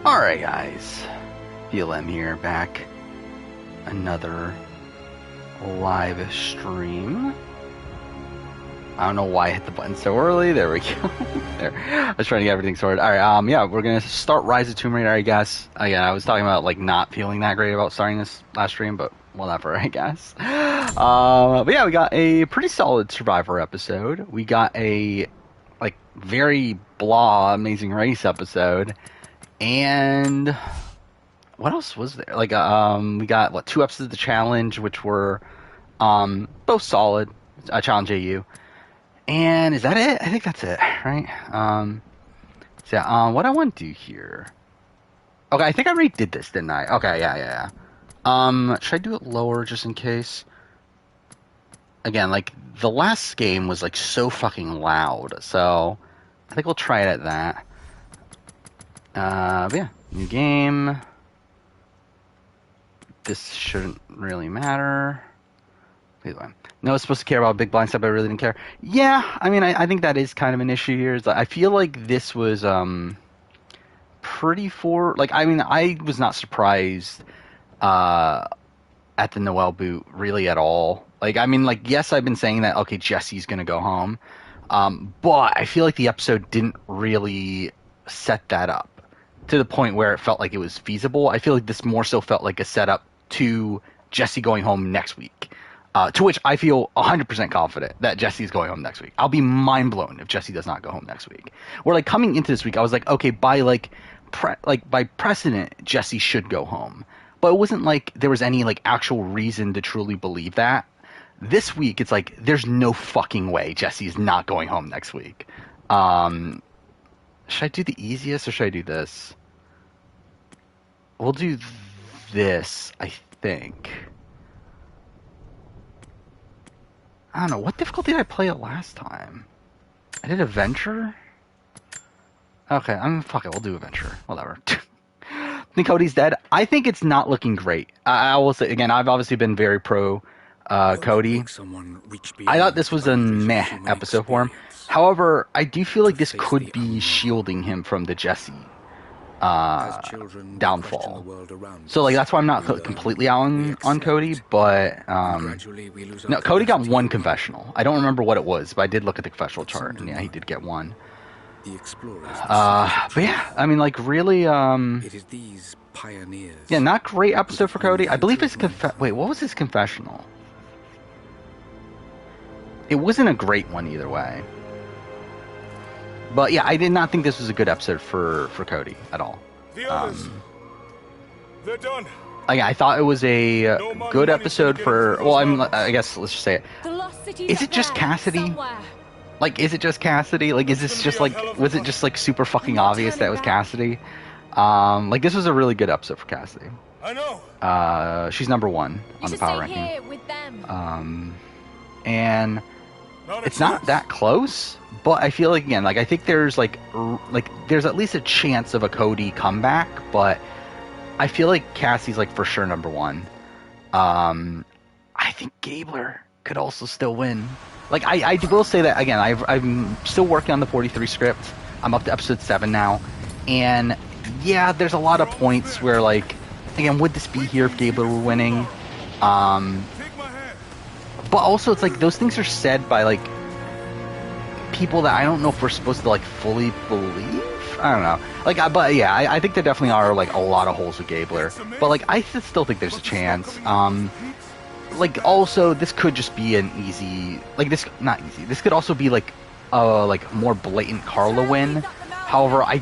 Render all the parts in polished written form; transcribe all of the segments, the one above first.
Alright guys, BLM here, back. Another live stream. I don't know why I hit the button so early. There we go. There. I was trying to get everything sorted. Alright, yeah, we're gonna start Rise of Tomb Raider, I guess. Again, I was talking about like not feeling that great about starting this last stream, but whatever, I guess. But yeah, we got a pretty solid Survivor episode. We got a like very blah Amazing Race episode. And what else was there? Like, we got, 2 episodes of the challenge, which were, both solid. Challenge AU. And is that it? I think that's it, right? So yeah, what I want to do here. Okay, I think I already did this, didn't I? Okay, yeah. Should I do it lower just in case? Again, like, the last game was, like, so fucking loud, so I think we'll try it at that. But yeah, new game. This shouldn't really matter. No, it's supposed to care about Big Blind Stuff, but I really didn't care. Yeah, I mean, I think that is kind of an issue here. Is I feel like this was pretty like, I mean, I was not surprised at the Noelle boot really at all. Like, I mean, like, yes, I've been saying that, okay, Jesse's gonna go home, but I feel like the episode didn't really set that up to the point where it felt like it was feasible. I feel like this more so felt like a setup to Jesse going home next week. To which I feel 100% confident that Jesse's going home next week. I'll be mind blown if Jesse does not go home next week. Where like coming into this week, I was like, okay, by by precedent, Jesse should go home. But it wasn't like there was any like actual reason to truly believe that. This week, it's like there's no fucking way Jesse's not going home next week. Should I do the easiest or should I do this? We'll do this, I think. I don't know. What difficulty did I play it last time? I did Adventure? Okay, fuck it. We'll do Adventure. Whatever. I think Cody's dead. I think it's not looking great. I will say, again, I've obviously been very pro Cody. I thought this was a meh episode for him. However, I do feel like this could be shielding him from the Jesse downfall. So like that's why I'm not completely out on Cody, but no, Cody got 1 confessional. I don't remember what it was, but I did look at the confessional chart, and yeah, he did get 1. But yeah, I mean, like really, yeah, not great episode for Cody. I believe his wait, what was his confessional? It wasn't a great one either way. But yeah, I did not think this was a good episode for Cody at all. The others, they're done. Like, I thought it was a good episode for. Well, I guess let's just say it. Is it just Cassidy? Like, is it just Cassidy? Like, is this just like? Was it just like super fucking obvious that it was Cassidy? Like, this was a really good episode for Cassidy. I know. She's number 1 on the power ranking. And it's not that close. But I feel like, again, like, I think there's, like, there's at least a chance of a Cody comeback, but I feel like Cassie's, like, for sure number 1. I think Gabler could also still win. Like, I will say that, again, I'm still working on the 43 script. I'm up to episode 7 now. And, yeah, there's a lot of points where, like, again, would this be here if Gabler were winning? But also, it's like, those things are said by, like, people that I don't know if we're supposed to like fully believe. I don't know. Like, but yeah, I think there definitely are like a lot of holes with Gabler. But like, I still think there's a chance. Like, also, this could just be an easy, like this, not easy. This could also be like more blatant Carla win. However, I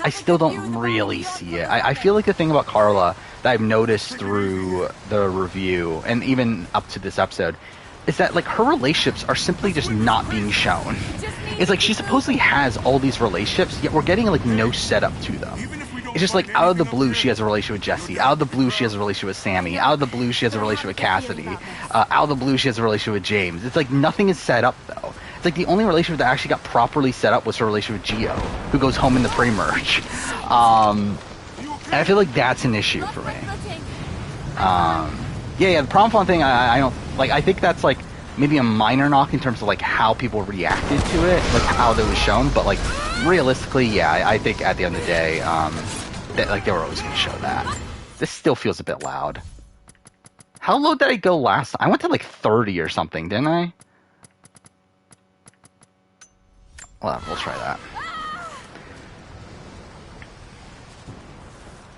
still don't really see it. I feel like the thing about Carla that I've noticed through the review and even up to this episode is that, like, her relationships are simply just not being shown. It's like she supposedly has all these relationships, yet we're getting, like, no setup to them. It's just, like, out of the blue, she has a relationship with Jesse. Out of the blue, she has a relationship with Sammy. Out of the blue, she has a relationship with Cassidy. Out of the blue, she has a relationship with James. It's like nothing is set up, though. It's like the only relationship that actually got properly set up was her relationship with Gio, who goes home in the pre-merge. And I feel like that's an issue for me. Yeah, the prom fun thing, I don't, like, I think that's, like, maybe a minor knock in terms of, like, how people reacted to it, like, how that was shown, but, like, realistically, yeah, I think at the end of the day, like they were always going to show that. This still feels a bit loud. How low did I go last time? I went to like 30 or something, didn't I? Well, we'll try that.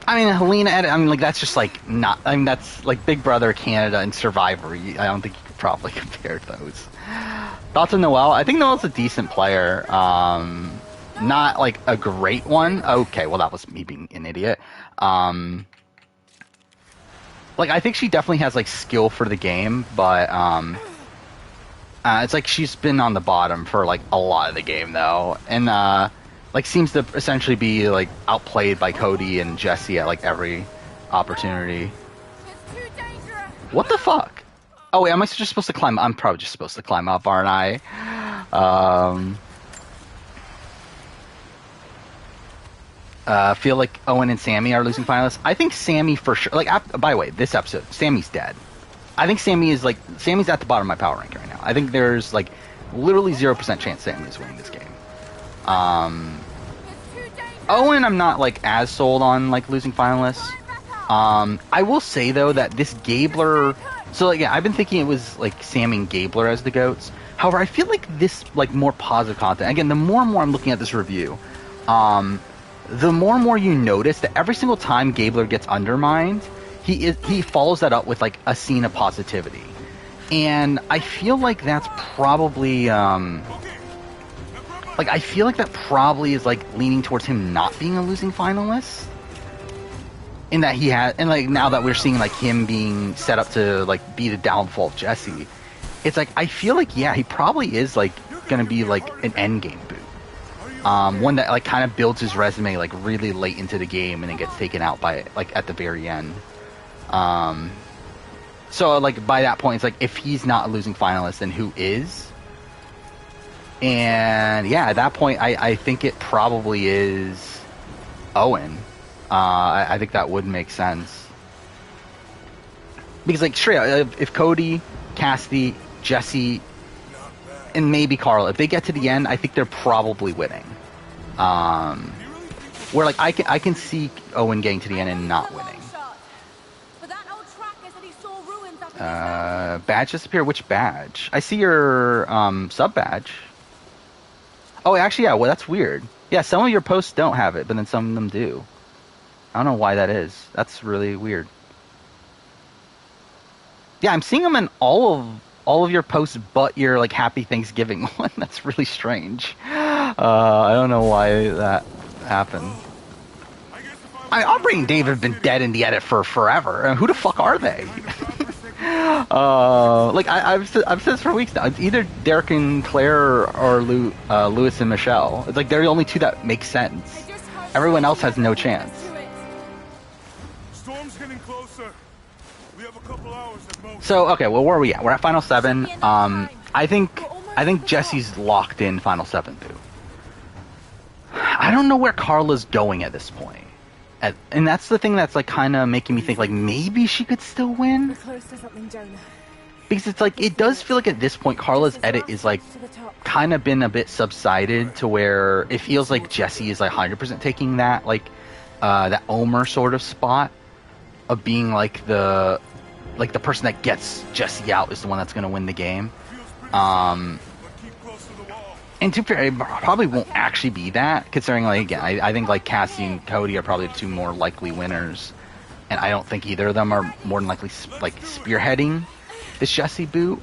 I mean, Helena edit, I mean, like, that's just, like, not... I mean, that's, like, Big Brother, Canada, and Survivor. I don't think you could probably compare those. Thoughts on Noelle? I think Noelle's a decent player. Not, like, a great one. Okay, well, that was me being an idiot. Like, I think she definitely has, like, skill for the game, but, it's like she's been on the bottom for, like, a lot of the game, though. And, like, seems to essentially be, like, outplayed by Cody and Jesse at, like, every opportunity. What the fuck? Oh, wait, am I just supposed to climb? I'm probably just supposed to climb up, aren't I? Feel like Owen and Sammy are losing finalists. I think Sammy for sure. Like, by the way, this episode, Sammy's dead. I think Sammy's at the bottom of my power rank right now. I think there's, like, literally 0% chance Sammy's winning this game. Owen, I'm not, like, as sold on, like, losing finalists. I will say, though, that this Gabler... So, like, yeah, I've been thinking it was, like, Sammy and Gabler as the GOATs. However, I feel like this, like, more positive content... Again, the more and more I'm looking at this review, the more and more you notice that every single time Gabler gets undermined, he follows that up with, like, a scene of positivity. And I feel like that's probably... Like, I feel like that probably is, like, leaning towards him not being a losing finalist. In that he had... And, like, now that we're seeing, like, him being set up to, like, be the downfall of Jesse, it's like, I feel like, yeah, he probably is, like, gonna be, like, an endgame boot. One that, like, kind of builds his resume, like, really late into the game and then gets taken out by, like, at the very end. So, like, by that point, it's like, if he's not a losing finalist, then who is? And, yeah, at that point, I think it probably is Owen. I think that would make sense. Because, like, straight up, if Cody, Cassidy, Jesse, and maybe Carl, if they get to the end, I think they're probably winning. Where, like, I can see Owen getting to the end and not winning. Badge disappear? Which badge? I see your sub badge. Oh, actually, yeah, well, that's weird. Yeah, some of your posts don't have it, but then some of them do. I don't know why that is. That's really weird. Yeah, I'm seeing them in all of your posts but your, like, Happy Thanksgiving one. That's really strange. I don't know why that happened. Aubrey and Dave have been dead in the edit for forever. Who the fuck are they? Like, I've said this for weeks now. It's either Derek and Claire or Lewis and Michelle. It's like they're the only two that make sense. Everyone else has no chance. Storm's getting closer. We have a couple hours at most. So, okay, well, where are we at? We're at Final 7. I think Jesse's locked in Final 7, too. I don't know where Carla's going at this point. And that's the thing that's, like, kind of making me think, like, maybe she could still win? Because it's like, it does feel like at this point, Carla's edit is, like, kind of been a bit subsided to where it feels like Jesse is, like, 100% taking that, like, that Omer sort of spot of being, like, the person that gets Jesse out is the one that's going to win the game. And to be fair, it probably won't actually be that, considering, like, again, I think, like, Cassie and Cody are probably the two more likely winners, and I don't think either of them are more than likely, like, spearheading this Jesse boot.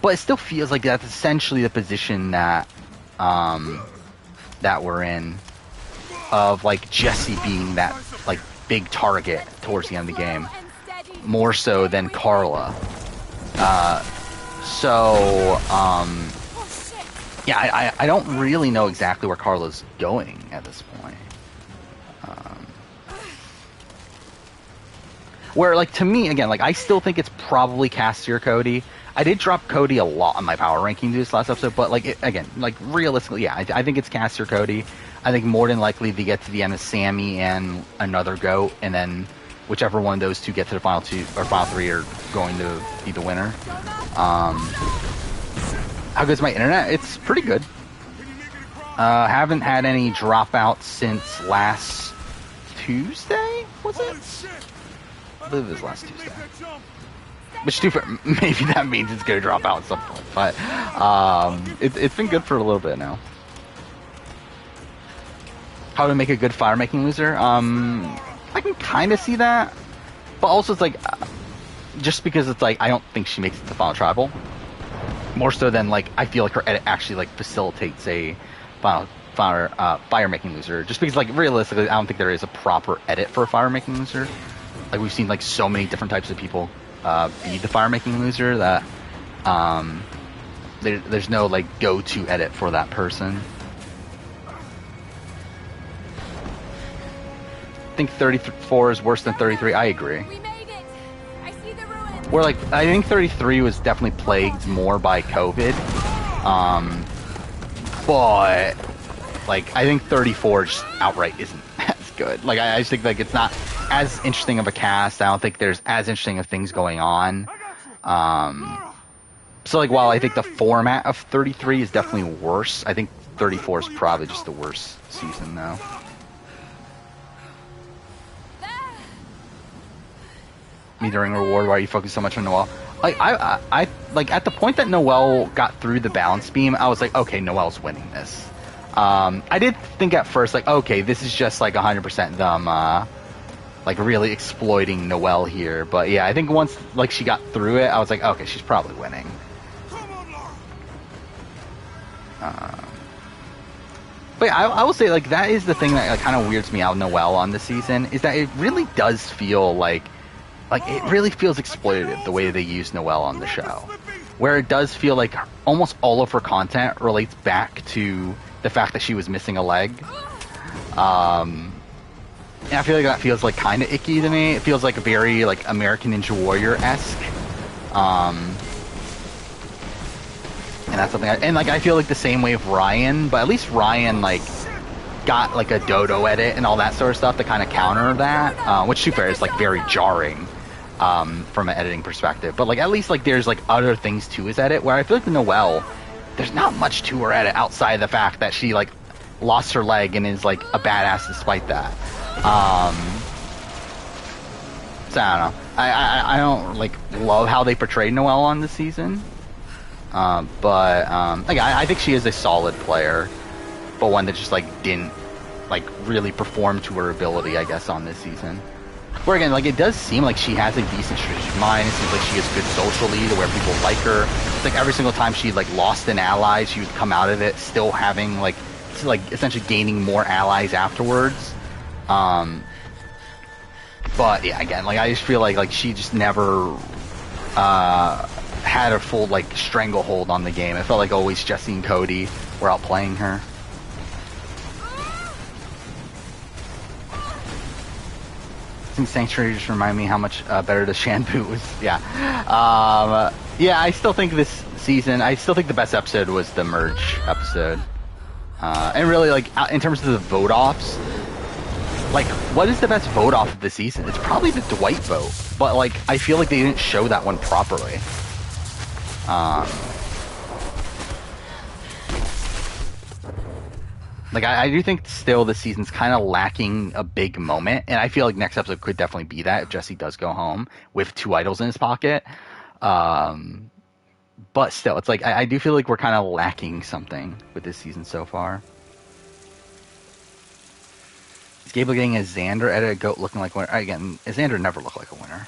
But it still feels like that's essentially the position that we're in, of, like, Jesse being that, like, big target towards the end of the game, more so than Carla. Yeah, I don't really know exactly where Carla's going at this point. Where, like, to me, again, like, I still think it's probably Cassie or Cody. I did drop Cody a lot on my power ranking this last episode, but, like, again, like, realistically, yeah, I think it's Cassie or Cody. I think more than likely they get to the end of Sammy and another GOAT, and then whichever one of those two get to the final two or final three are going to be the winner. How good's my internet? It's pretty good. Haven't had any dropouts since last Tuesday, was it? Holy shit! I believe it was last Tuesday. Which, maybe that means it's going to drop out at some point. But it's been good for a little bit now. How to make a good fire-making loser? I can kind of see that. But also it's like, just because it's like, I don't think she makes it to Final Tribal. More so than like, I feel like her edit actually like facilitates a fire-making loser. Just because like, realistically, I don't think there is a proper edit for a fire-making loser. Like, we've seen like so many different types of people be the fire-making loser that there's no like go-to edit for that person. I think 34 is worse than 33. I agree. We made it. I see the ruins. Where like, I think 33 was definitely plagued more by COVID. But like, I think 34 just outright isn't as good. Like, I just think like it's not as interesting of a cast. I don't think there's as interesting of things going on. So like, while I think the format of 33 is definitely worse, I think 34 is probably just the worst season though. Metering reward, why are you focused so much on Noelle? Like, I like at the point that Noelle got through the balance beam, I was like, okay, Noelle's winning this. I did think at first, like, okay, this is just like 100% them, like really exploiting Noelle here. But yeah, I think once like she got through it, I was like, okay, she's probably winning. But yeah, I will say, like, that is the thing that like, kind of weirds me out, Noelle, on this season, is that it really does feel like it really feels exploitative the way they use Noelle on the show, where it does feel like almost all of her content relates back to the fact that she was missing a leg. And I feel like that feels like kind of icky to me. It feels like very like American Ninja Warrior-esque. And that's something and like I feel like the same way with Ryan, but at least Ryan like got like a dodo edit and all that sort of stuff to kind of counter that, which to be fair is like very jarring from an editing perspective. But like at least like there's like other things to his edit, where I feel like Noelle, there's not much to her edit outside the fact that she like lost her leg and is like a badass despite that. So I don't know. I don't like love how they portrayed Noelle on this season. But like I think she is a solid player, but one that just like didn't like really perform to her ability, I guess, on this season. Where again, like it does seem like she has a decent strategic mind. It seems like she has good socially to where people like her. It's like every single time she like lost an ally, she would come out of it still having like essentially gaining more allies afterwards. But yeah, again, like I just feel like she just never had a full like stranglehold on the game. It felt like always Jesse and Cody were outplaying her. I think Sanctuary just remind me how much better the Shan boot was. Yeah. Yeah, I still think this season, I still think the best episode was the merge episode. And really, like, in terms of the vote-offs, like, what is the best vote-off of the season? It's probably the Dwight vote. But, like, I feel like they didn't show that one properly. Like, I do think still this season's kind of lacking a big moment, and I feel like next episode could definitely be that if Jesse does go home with 2 idols in his pocket. But still, it's like, I do feel like we're kind of lacking something with this season so far. Is Gable getting a Xander edit, a goat looking like a winner? Again, Xander never looked like a winner.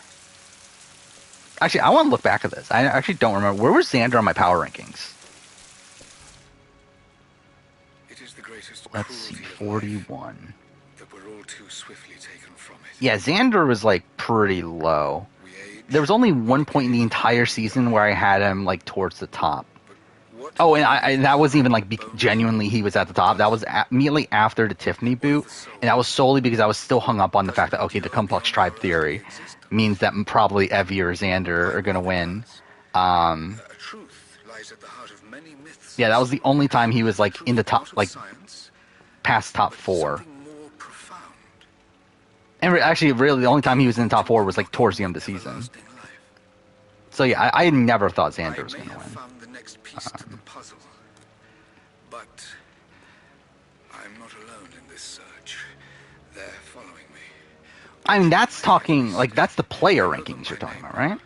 Actually, I want to look back at this. I actually don't remember. Where was Xander on my power rankings? Let's see, 41. That we're all too swiftly taken from it. Yeah, Xander was like pretty low. There was only one point in the entire season where I had him like towards the top. Oh, and that wasn't even like genuinely he was at the top. That was immediately after the Tiffany boot, and that was solely because I was still hung up on the fact that okay, the Complex Tribe theory means that probably Evie or Xander are gonna win. Yeah, that was the only time he was like in the top, like past top 4. And actually, really, the only time he was in the top 4 was like towards the end of the season. So yeah, I never thought Xander was going to win. But I'm not alone in this search. They're following me. I mean, that's talking, like, that's the player rankings you're talking about, right?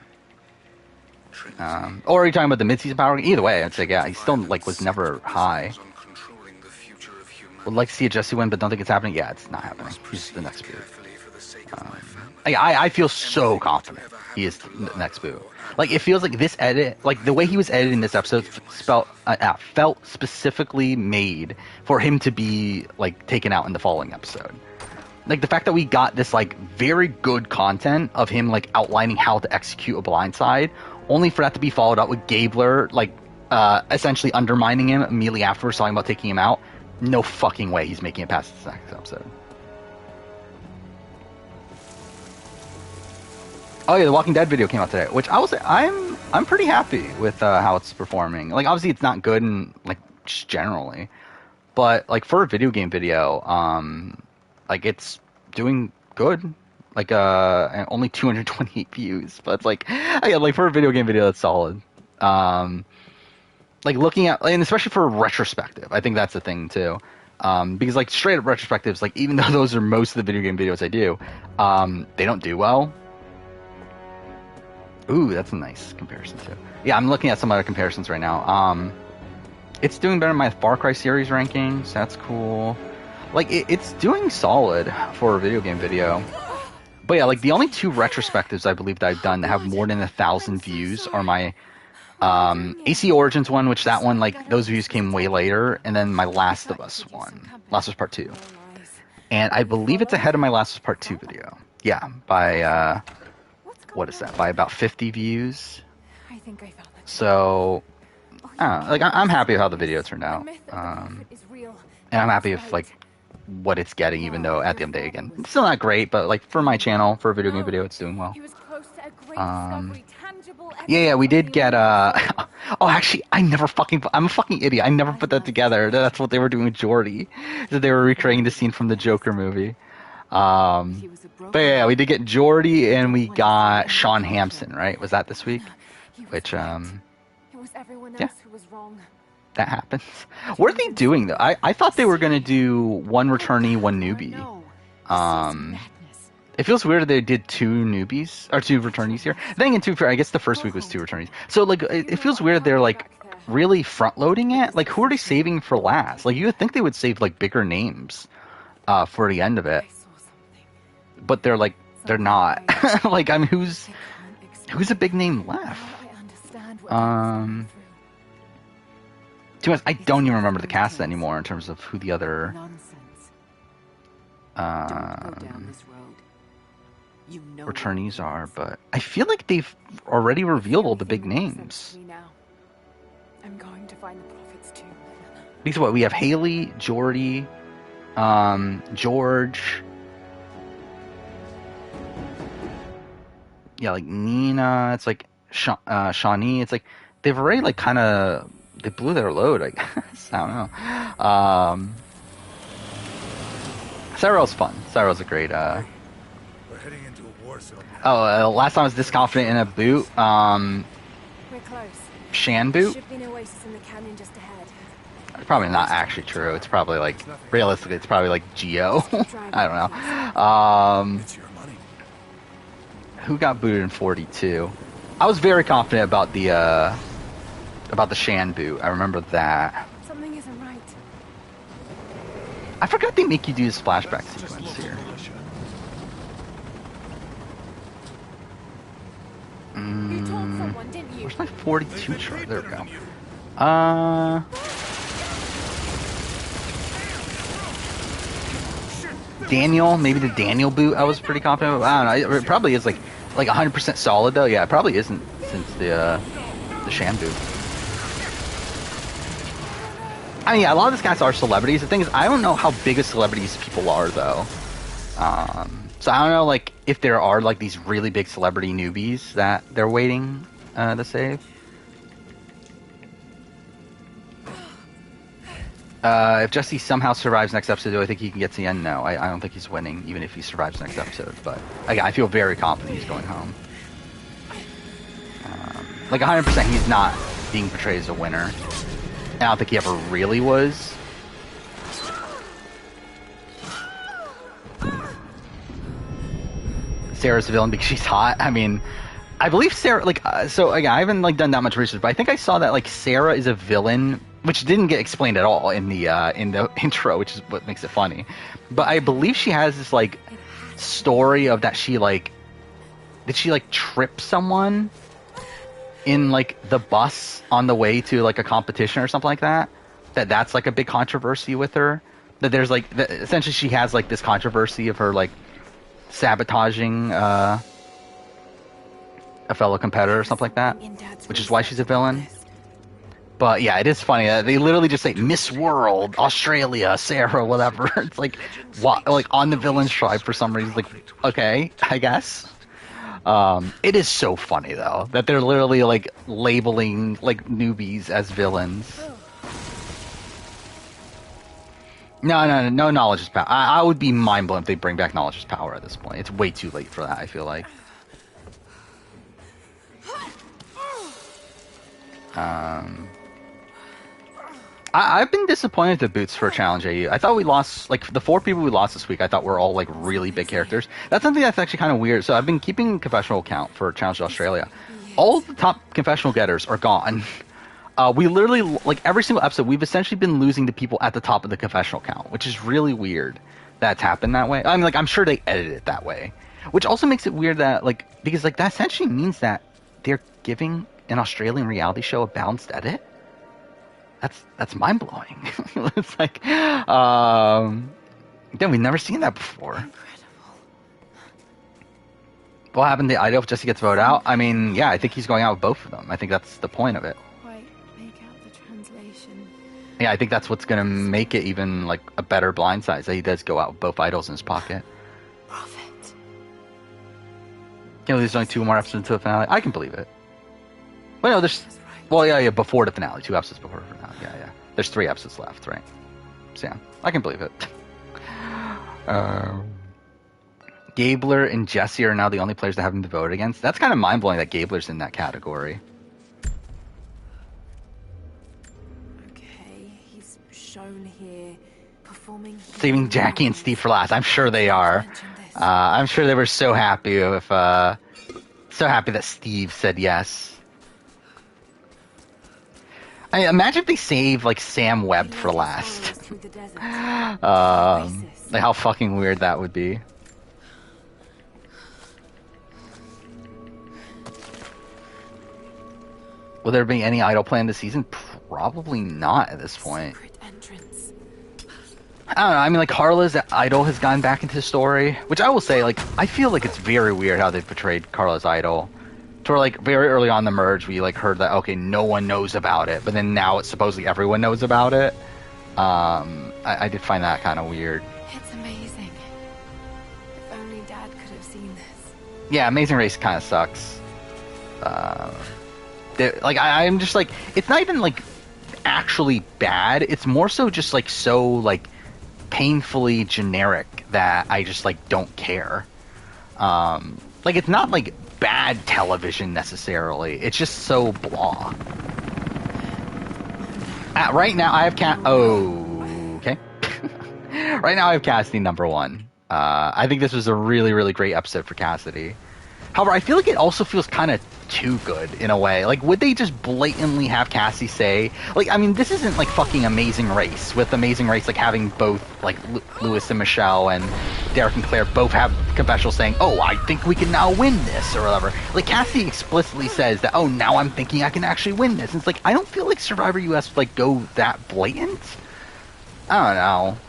Trinity. Or are you talking about the mid-season power? Either way, I'd say, yeah, he still, like, was never high. On controlling the future of humanity. Would like to see a Jesse win, but don't think it's happening. Yeah, it's not happening. He's the next boot. Carefully for the sake of my family. I feel so confident he is the next boot. Like, it feels like this edit, like, the way he was edited in this episode felt specifically made for him to be, like, taken out in the following episode. Like, the fact that we got this, like, very good content of him, like, outlining how to execute a blindside, only for that to be followed up with Gabler, like, essentially undermining him immediately afterwards, talking about taking him out. No fucking way he's making it past this next episode. Oh yeah, the Walking Dead video came out today, which I will say I'm pretty happy with how it's performing. Like, obviously it's not good and, like, just generally, but, like, for a video game video, like, it's doing good. Like, and only 228 views, but it's like, yeah, like, for a video game video, that's solid. Like, looking at, and especially for a retrospective, I think that's the thing too. Because, like, straight up retrospectives, like, even though those are most of the video game videos I do, they don't do well. Ooh, that's a nice comparison too. Yeah, I'm looking at some other comparisons right now. It's doing better in my Far Cry series rankings. That's cool. Like, it's doing solid for a video game video. But yeah, like, the only two retrospectives I believe that I've done that have more than 1,000 views are my AC Origins one, which that one, like, those views came way later, and then my Last of Us one, Last of Us Part 2. And I believe it's ahead of my Last of Us Part 2 video. Yeah, by, what is that, by about 50 views. I think I found that. So, I don't know, like, I'm happy with how the video turned out. And I'm happy with, like, what it's getting, even though at the end of the day, again, it's still not great, but, like, for my channel, for a video game video, it's doing well. Yeah, we did get, oh, actually, I'm a fucking idiot. I never put that together. That's what they were doing with Jordy. That they were recreating the scene from the Joker movie. But yeah, we did get Jordy and we got Sean Hampson, right? Was that this week? Which, It was everyone else who was wrong. that happens. What are they doing, though? I thought they were going to do one returnee, one newbie. It feels weird that they did two newbies, or two returnees here. I think I guess the first week was two returnees. So, like, it feels weird they're, like, really front-loading it. Like, who are they saving for last? Like, you would think they would save, like, bigger names for the end of it. But they're, like, they're not. Like, I mean, who's a big name left? To be honest, I don't even remember the cast anymore in terms of who the other returnees are, but I feel like they've already revealed all the big names. I'm going to find the prophets too. Because what, we have Haley, Jordy, George, yeah, like Nina, it's like Shawnee, it's like they've already, like, kind of, they blew their load, I guess. I don't know. Cyril's fun. Cyril's a great, We're heading into a war zone. last time I was this confident in a boot, We're close. Shan boot. Should be an oasis in the canyon just ahead. Probably not actually true. It's probably, like, realistically, it's probably like Geo. I don't know. It's your money. Who got booted in 42? I was very confident about the Shan boot. I remember that. Something isn't right. I forgot they make you do this flashback sequence here. You told someone, didn't you? Where's my 42 chart? There we go. Daniel, maybe the Daniel boot I was pretty confident about. I don't know. It probably is like 100% solid though. Yeah, it probably isn't since the Shan boot. I mean, yeah, a lot of these guys are celebrities. The thing is, I don't know how big of celebrities people are though. So I don't know, like, if there are, like, these really big celebrity newbies that they're waiting to save. If Jesse somehow survives next episode, do I think he can get to the end? No, I don't think he's winning, even if he survives next episode. But again, I feel very confident he's going home. Like 100%, he's not being portrayed as a winner. I don't think he ever really was. Sarah's the villain because she's hot. I mean, I believe Sarah, like, so again, I haven't like done that much research, but I think I saw that like Sarah is a villain, which didn't get explained at all in the intro, which is what makes it funny. But I believe she has this like story of that she like, did she like trip someone in like the bus on the way to like a competition or something like that? That's like a big controversy with her. That there's like, essentially she has like this controversy of her like sabotaging a fellow competitor or something like that, which is why she's a villain. But yeah, it is funny. They literally just say Miss World, Australia, Sarah, whatever. It's like, what, like on the villain's tribe for some reason. Like, okay, I guess. It is so funny though that they're literally like labeling like newbies as villains. No knowledge is power. I would be mind blown if they bring back knowledge is power at this point. It's way too late for that, I feel like. I've been disappointed at the boots for Challenge AU. I thought we lost, like, the 4 people we lost this week, I thought were all, like, really big characters. That's something that's actually kind of weird. So I've been keeping confessional count for Challenge Australia. All the top confessional getters are gone. We literally, like, every single episode, we've essentially been losing to people at the top of the confessional count, which is really weird that's happened that way. I mean, like, I'm sure they edited it that way. Which also makes it weird that, like, because, like, that essentially means that they're giving an Australian reality show a balanced edit? That's mind blowing. It's like, yeah, we've never seen that before. Incredible. What happened to Idol if Jesse gets voted out? I mean, yeah, I think he's going out with both of them. I think that's the point of it. Quite make out the translation. Yeah, I think that's what's gonna make it even like a better blindside. That he does go out with both idols in his pocket. Prophet. You know, there's only 2 more episodes until the finale. I can believe it. Well, no, there's. Well, yeah, before the finale. 2 episodes before the finale. Yeah. There's 3 episodes left, right? So, yeah, I can believe it. Gabler and Jesse are now the only players that haven't been voted against. That's kind of mind-blowing that Gabler's in that category. Okay, he's shown here performing... Saving Jackie and Steve for last. I'm sure they are. I'm sure they were so happy with... so happy that Steve said yes. I mean, imagine if they save like Sam Webb for last. Like how fucking weird that would be. Will there be any idol plan this season? Probably not at this point. I don't know. I mean, like Carla's idol has gone back into the story, which I will say, like, I feel like it's very weird how they portrayed Carla's idol. To where, like, very early on the merge, we, like, heard that, okay, no one knows about it, but then now it's supposedly everyone knows about it. I did find that kind of weird. It's amazing. If only Dad could have seen this. Yeah, Amazing Race kind of sucks. Like, I'm just, like, it's not even, like, actually bad. It's more so just, like, so, like, painfully generic that I just, like, don't care. Like, it's not, like, bad television necessarily. It's just so blah. Right now I have okay. Right now I have Cassidy number 1. I think this was a really, really great episode for Cassidy. However, I feel like it also feels kind of too good in a way. Like, would they just blatantly have Cassie say, like, I mean, this isn't like fucking Amazing Race, with Amazing Race like having both like Lewis and Michelle and Derek and Claire both have confessionals saying, oh, I think we can now win this or whatever. Like, Cassie explicitly says that, oh, now I'm thinking I can actually win this. And it's like, I don't feel like Survivor US would like go that blatant. I don't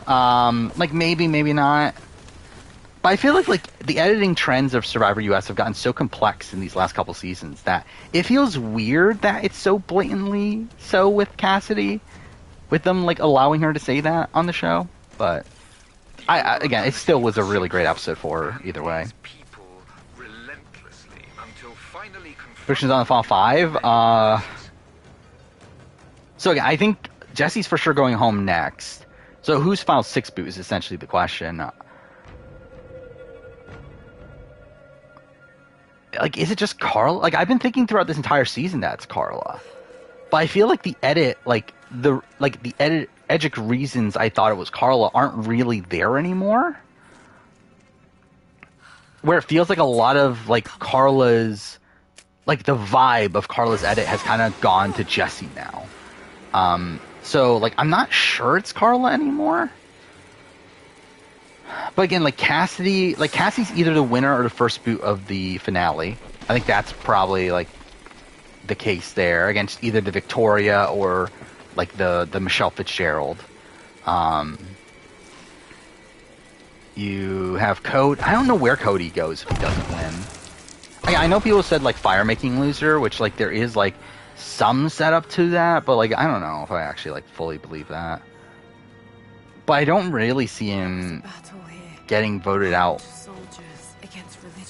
know. Like, maybe not. But I feel like the editing trends of Survivor US have gotten so complex in these last couple seasons that it feels weird that it's so blatantly so with Cassidy, with them like allowing her to say that on the show. But I again, it still was a really great episode for her either way. Predictions on the final 5. So again, I think Jesse's for sure going home next. So who's final 6 boot is essentially the question. Like, is it just Carla? Like, I've been thinking throughout this entire season that it's Carla. But I feel like the edit, the edgic reasons I thought it was Carla aren't really there anymore. where it feels like a lot of like Carla's, like the vibe of Carla's edit has kind of gone to Jesse now. So like I'm not sure it's Carla anymore. But again, like Cassie's either the winner or the first boot of the finale. I think that's probably like the case there against either the Victoria or like the Michelle Fitzgerald. You have Code. I don't know where Cody goes if he doesn't win. I know people said like fire making loser, which like there is like some setup to that, but like I don't know if I actually like fully believe that. But I don't really see him getting voted out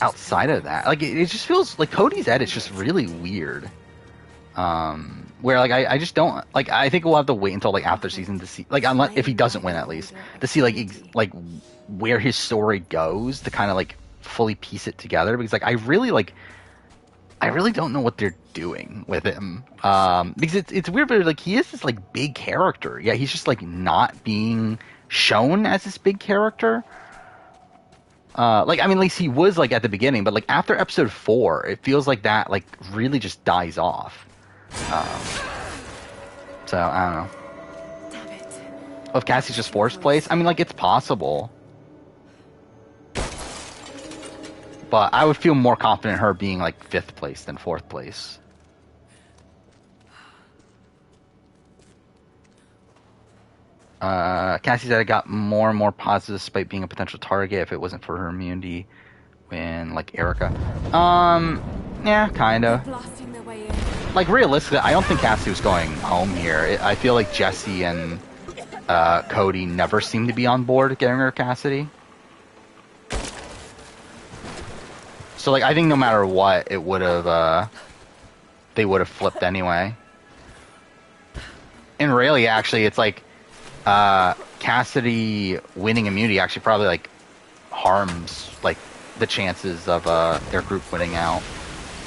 outside of that. Like it just feels like Cody's edit's just really weird. Where like I just don't like. I think we'll have to wait until like after season to see like unless if he doesn't win at least to see like where his story goes to kind of like fully piece it together, because like I really don't know what they're doing with him. Because it's weird, but like he is this like big character. Yeah, he's just like not being shown as this big character. Like I mean, at least he was like at the beginning, but like after episode 4, it feels like that like really just dies off. So I don't know. Damn it. Well, if Cassie's just fourth place, I mean, like it's possible. But I would feel more confident in her being like 5th place than 4th place. Cassie said I got more and more positive despite being a potential target if it wasn't for her immunity when like Erica. Yeah, kinda. Blasting their way in. Like realistically, I don't think Cassie was going home here. I feel like Jesse and Cody never seem to be on board getting rid of Cassidy. So like I think no matter what, it would have they would have flipped anyway. And really, actually, it's like Cassidy winning immunity actually probably like harms like the chances of their group winning out.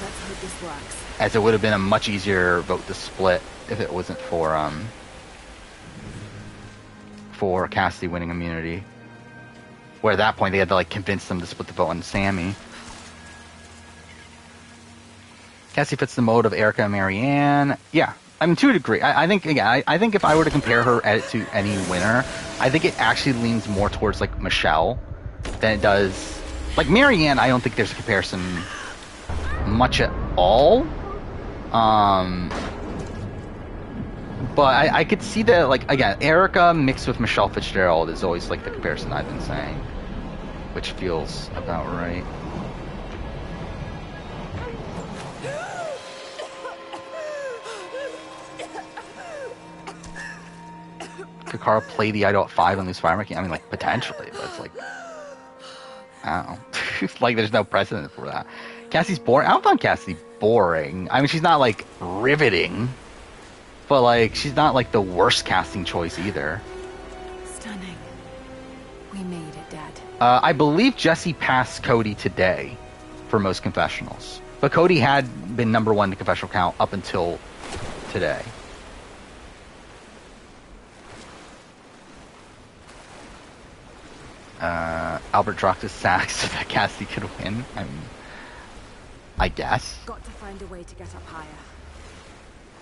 Let's hope this works. As it would have been a much easier vote to split if it wasn't for Cassidy winning immunity. Where at that point they had to like convince them to split the vote on Sammy. Cassie fits the mode of Erica and Marianne. Yeah, I mean to a degree. I think again, I think if I were to compare her edit to any winner, I think it actually leans more towards like Michelle than it does like Marianne. I don't think there's a comparison much at all. But I could see that like again, Erica mixed with Michelle Fitzgerald is always like the comparison I've been saying, which feels about right. Could Carl play the idol at 5 and lose fire making? I mean, like, potentially, but it's like, I don't know. Like, there's no precedent for that. Cassie's boring. I don't find Cassie boring. I mean, she's not, like, riveting, but, like, she's not, like, the worst casting choice either. Stunning. We made it, Dad. I believe Jesse passed Cody today for most confessionals, but Cody had been number 1 to confessional count up until today. Albert dropped his sacks so that Cassie could win. I mean, I guess. Got to find a way to get up higher.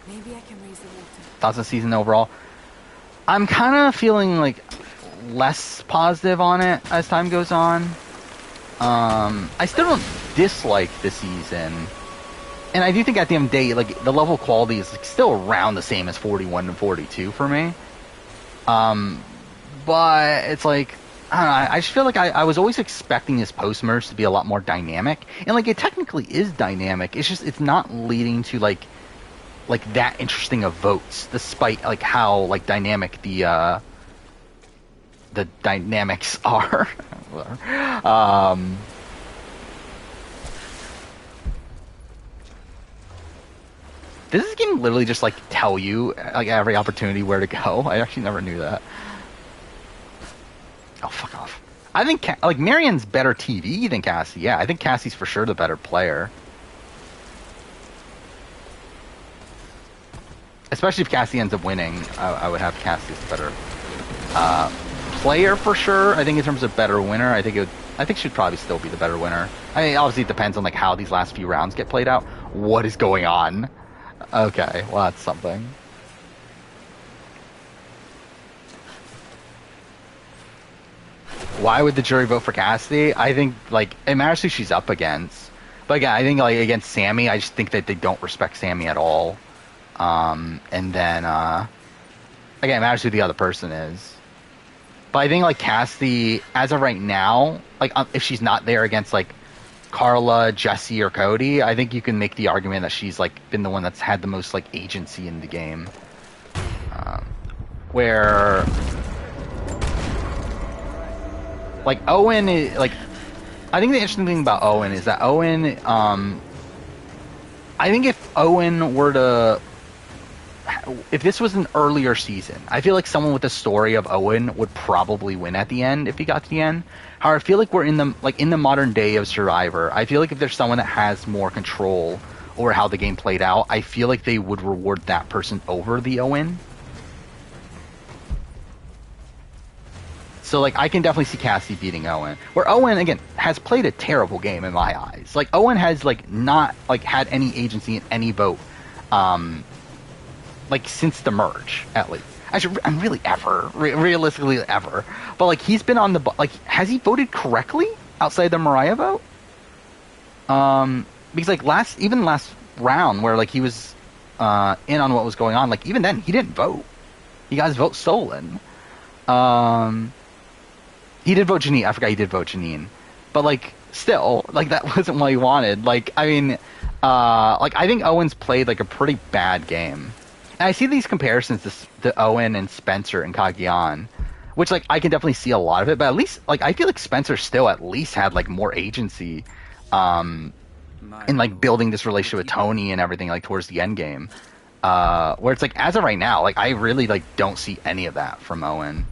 Maybe I can raise the water. Thoughts on the season overall? I'm kind of feeling like less positive on it as time goes on. I still don't dislike the season, and I do think at the end of the day, like the level of quality is like, still around the same as 41 and 42 for me. But it's like, I don't know, I just feel like I was always expecting this post-merge to be a lot more dynamic. And, like, it technically is dynamic. It's just, it's not leading to, like that interesting of votes, despite, like, how, like, dynamic the dynamics are. Does this game literally just, like, tell you, like, every opportunity where to go? I actually never knew that. Oh, fuck off. I think, like, Marianne's better TV than Cassie. Yeah, I think Cassie's for sure the better player. Especially if Cassie ends up winning, I would have Cassie as the better player for sure. I think in terms of better winner, I think she'd probably still be the better winner. I mean, obviously it depends on like how these last few rounds get played out. What is going on? Okay, well that's something. Why would the jury vote for Cassidy? I think like it matters who she's up against. But again, I think like against Sammy, I just think that they don't respect Sammy at all. And then again, it matters who the other person is. But I think like Cassidy, as of right now, like if she's not there against like Carla, Jesse, or Cody, I think you can make the argument that she's like been the one that's had the most like agency in the game. Where like Owen is like, I think the interesting thing about Owen is that Owen, I think if Owen were to, if this was an earlier season, I feel like someone with the story of Owen would probably win at the end if he got to the end. However, I feel like we're in the modern day of Survivor. I feel like if there's someone that has more control over how the game played out, I feel like they would reward that person over the Owen. So, like, I can definitely see Cassie beating Owen. Where Owen, again, has played a terrible game in my eyes. Like, Owen has, like, not, like, had any agency in any vote. Like, since the merge, at least. Actually, I'm really ever. Realistically, ever. But, like, he's been on the... Like, has he voted correctly outside the Mariah vote? Because, like, last round where, like, he was in on what was going on, like, even then, he didn't vote. He got his vote stolen. He did vote Janine. I forgot he did vote Janine. But, like, still, like, that wasn't what he wanted. Like, I mean, like, I think Owen's played, like, a pretty bad game. And I see these comparisons to Owen and Spencer and Cagayan, which, like, I can definitely see a lot of it. But at least, like, I feel like Spencer still at least had, like, more agency in, like, building this relationship with Tony and everything, like, towards the end game. Where it's, like, as of right now, like, I really, like, don't see any of that from Owen.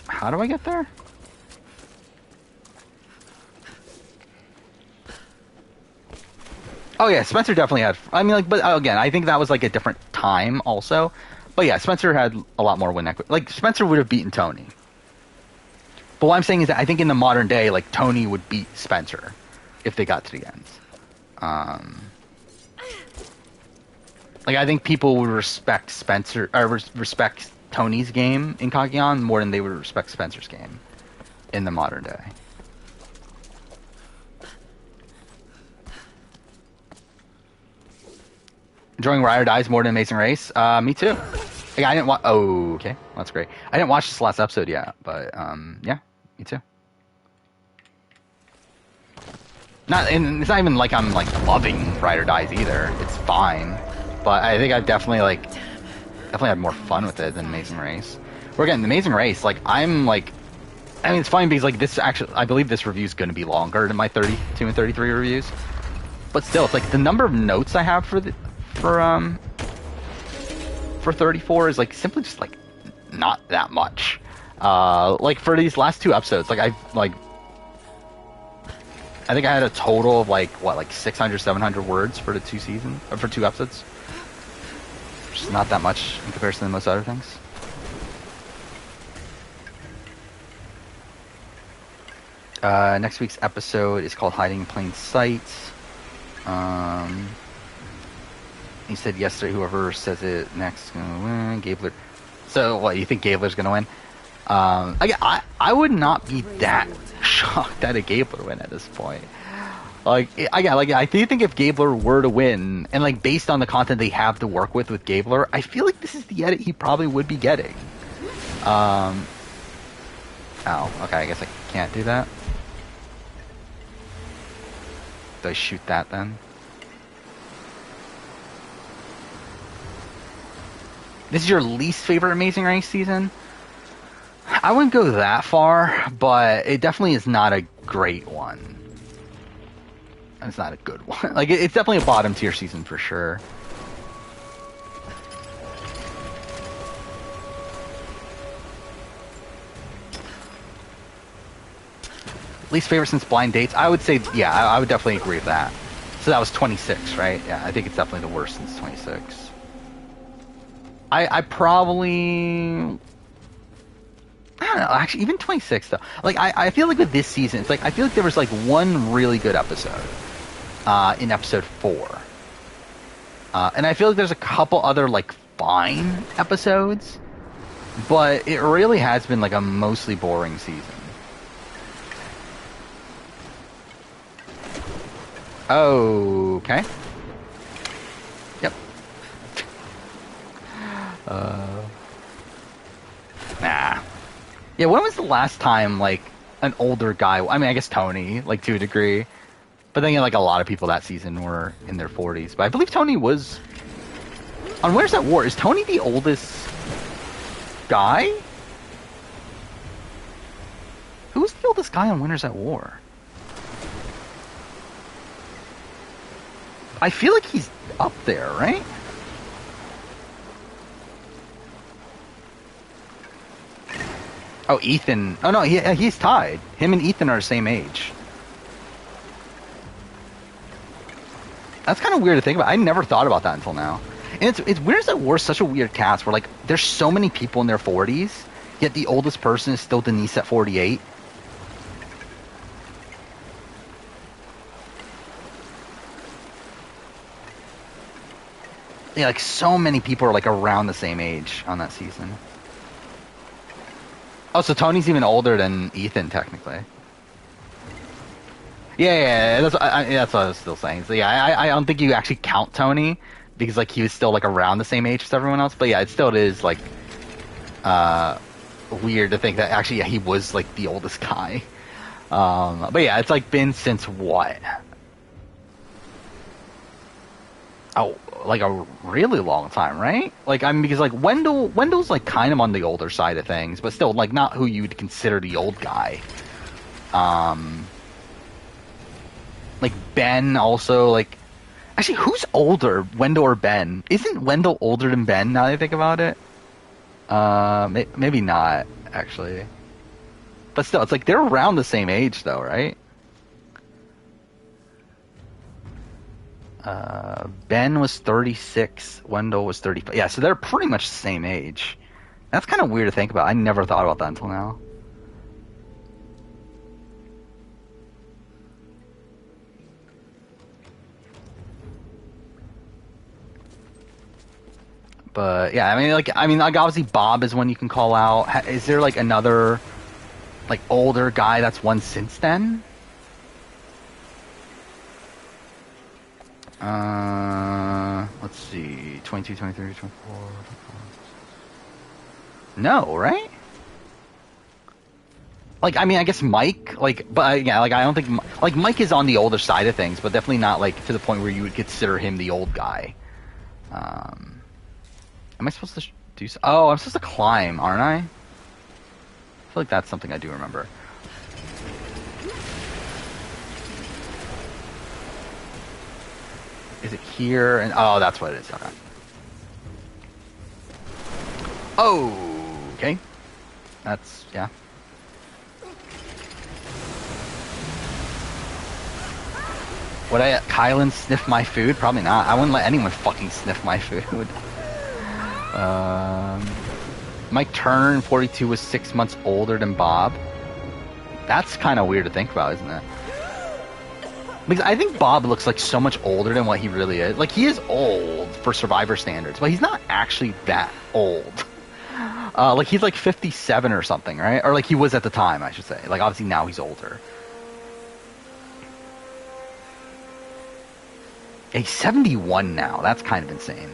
How do I get there? Oh yeah, Spencer definitely had... I mean, like, but again, I think that was, like, a different time also. But yeah, Spencer had a lot more win equity. Like, Spencer would have beaten Tony. But what I'm saying is that I think in the modern day, like, Tony would beat Spencer if they got to the ends. Like, I think people would respect Spencer... or respect Tony's game in Cagayan more than they would respect Spencer's game in the modern day. Enjoying Ride or Dies more than Amazing Race? Me too. Like, I didn't watch... Oh, okay. That's great. I didn't watch this last episode yet, but, yeah, me too. And it's not even like I'm, like, loving Ride or Dies either. It's fine. But I think I've definitely had more fun with it than Amazing Race. Where, again, the Amazing Race, like, I'm, like... I mean, it's funny because, like, this actually... I believe this review is going to be longer than my 32 and 33 reviews. But still, it's like the number of notes I have for 34 is, like, simply just, like, not that much. Like, for these last two episodes, like, I think I had a total of, like, what, like 600, 700 words for the two episodes. Which is not that much in comparison to most other things. Next week's episode is called Hiding in Plain Sight. He said yesterday, whoever says it next is going to win. Gabler. So, what, you think Gabler's going to win? I would not be that shocked that a Gabler win at this point. Like, I do think if Gabler were to win, and, like, based on the content they have to work with Gabler, I feel like this is the edit he probably would be getting. Oh, okay, I guess I can't do that. Do I shoot that then? This is your least favorite Amazing Race season? I wouldn't go that far, but it definitely is not a great one. It's not a good one. Like, it's definitely a bottom tier season for sure. Least favorite since Blind Dates? I would say, yeah, I would definitely agree with that. So that was 26, right? Yeah, I think it's definitely the worst since 26. I probably... I don't know, actually, even 26, though. Like, I feel like with this season, it's like, I feel like there was, like, one really good episode in episode 4. And I feel like there's a couple other, like, fine episodes, but it really has been, like, a mostly boring season. Okay. Yep. Nah. Yeah, when was the last time, like, an older guy... I mean, I guess Tony, like, to a degree. But then, like, a lot of people that season were in their 40s. But I believe Tony was... On Winners at War, is Tony the oldest guy? Who's the oldest guy on Winners at War? I feel like he's up there, right? Oh, Ethan. Oh, no, he's tied. Him and Ethan are the same age. That's kind of weird to think about. I never thought about that until now. And it's Winners at War is such a weird cast where, like, there's so many people in their 40s, yet the oldest person is still Denise at 48. Yeah, like, so many people are, like, around the same age on that season. Oh, so Tony's even older than Ethan, technically. Yeah, that's what I was still saying. So, yeah, I don't think you actually count Tony, because, like, he was still, like, around the same age as everyone else. But, yeah, it still is, like, weird to think that, actually, yeah, he was, like, the oldest guy. But, yeah, it's, like, been since what? Oh, like, a really long time, right? Like, I mean, because, like, Wendell's, like, kind of on the older side of things, but still, like, not who you would consider the old guy. Like, Ben also, like... Actually, who's older, Wendell or Ben? Isn't Wendell older than Ben, now that I think about it? Maybe not, actually. But still, it's like, they're around the same age, though, right? Ben was 36, Wendell was 35. Yeah, so they're pretty much the same age. That's kind of weird to think about. I never thought about that until now. But yeah, I mean, like obviously Bob is one you can call out. Is there like another, like, older guy that's won since then? Let's see, 22, 23, 24. No, right? Like, I mean, I guess Mike, like, but yeah, like, I don't think, like, Mike is on the older side of things, but definitely not, like, to the point where you would consider him the old guy. Am I supposed to do so? Oh, I'm supposed to climb, aren't I? I feel like that's something I do remember. Is it here? And oh, that's what it is. Okay. Oh, okay. That's, yeah. Would Kylan sniff my food? Probably not. I wouldn't let anyone fucking sniff my food. Mike Turner in 42 was 6 months older than Bob. That's kind of weird to think about, isn't it? Because I think Bob looks like so much older than what he really is. Like, he is old for Survivor standards, but he's not actually that old. Like, he's like 57 or something, right? Or like he was at the time, I should say. Like, obviously now he's older. Yeah, he's 71 now. That's kind of insane.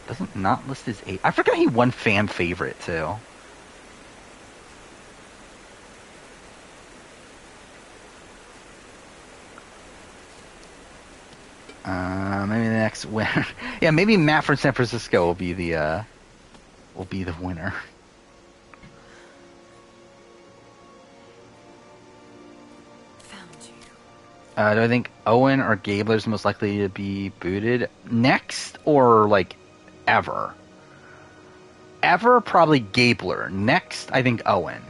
Doesn't not list his age. I forgot he won fan favorite too. Maybe the next winner. Yeah, maybe Matt from San Francisco will be the winner. Found you. Do I think Owen or Gabler is most likely to be booted next, or like ever? Ever, probably Gabler. Next, I think Owen.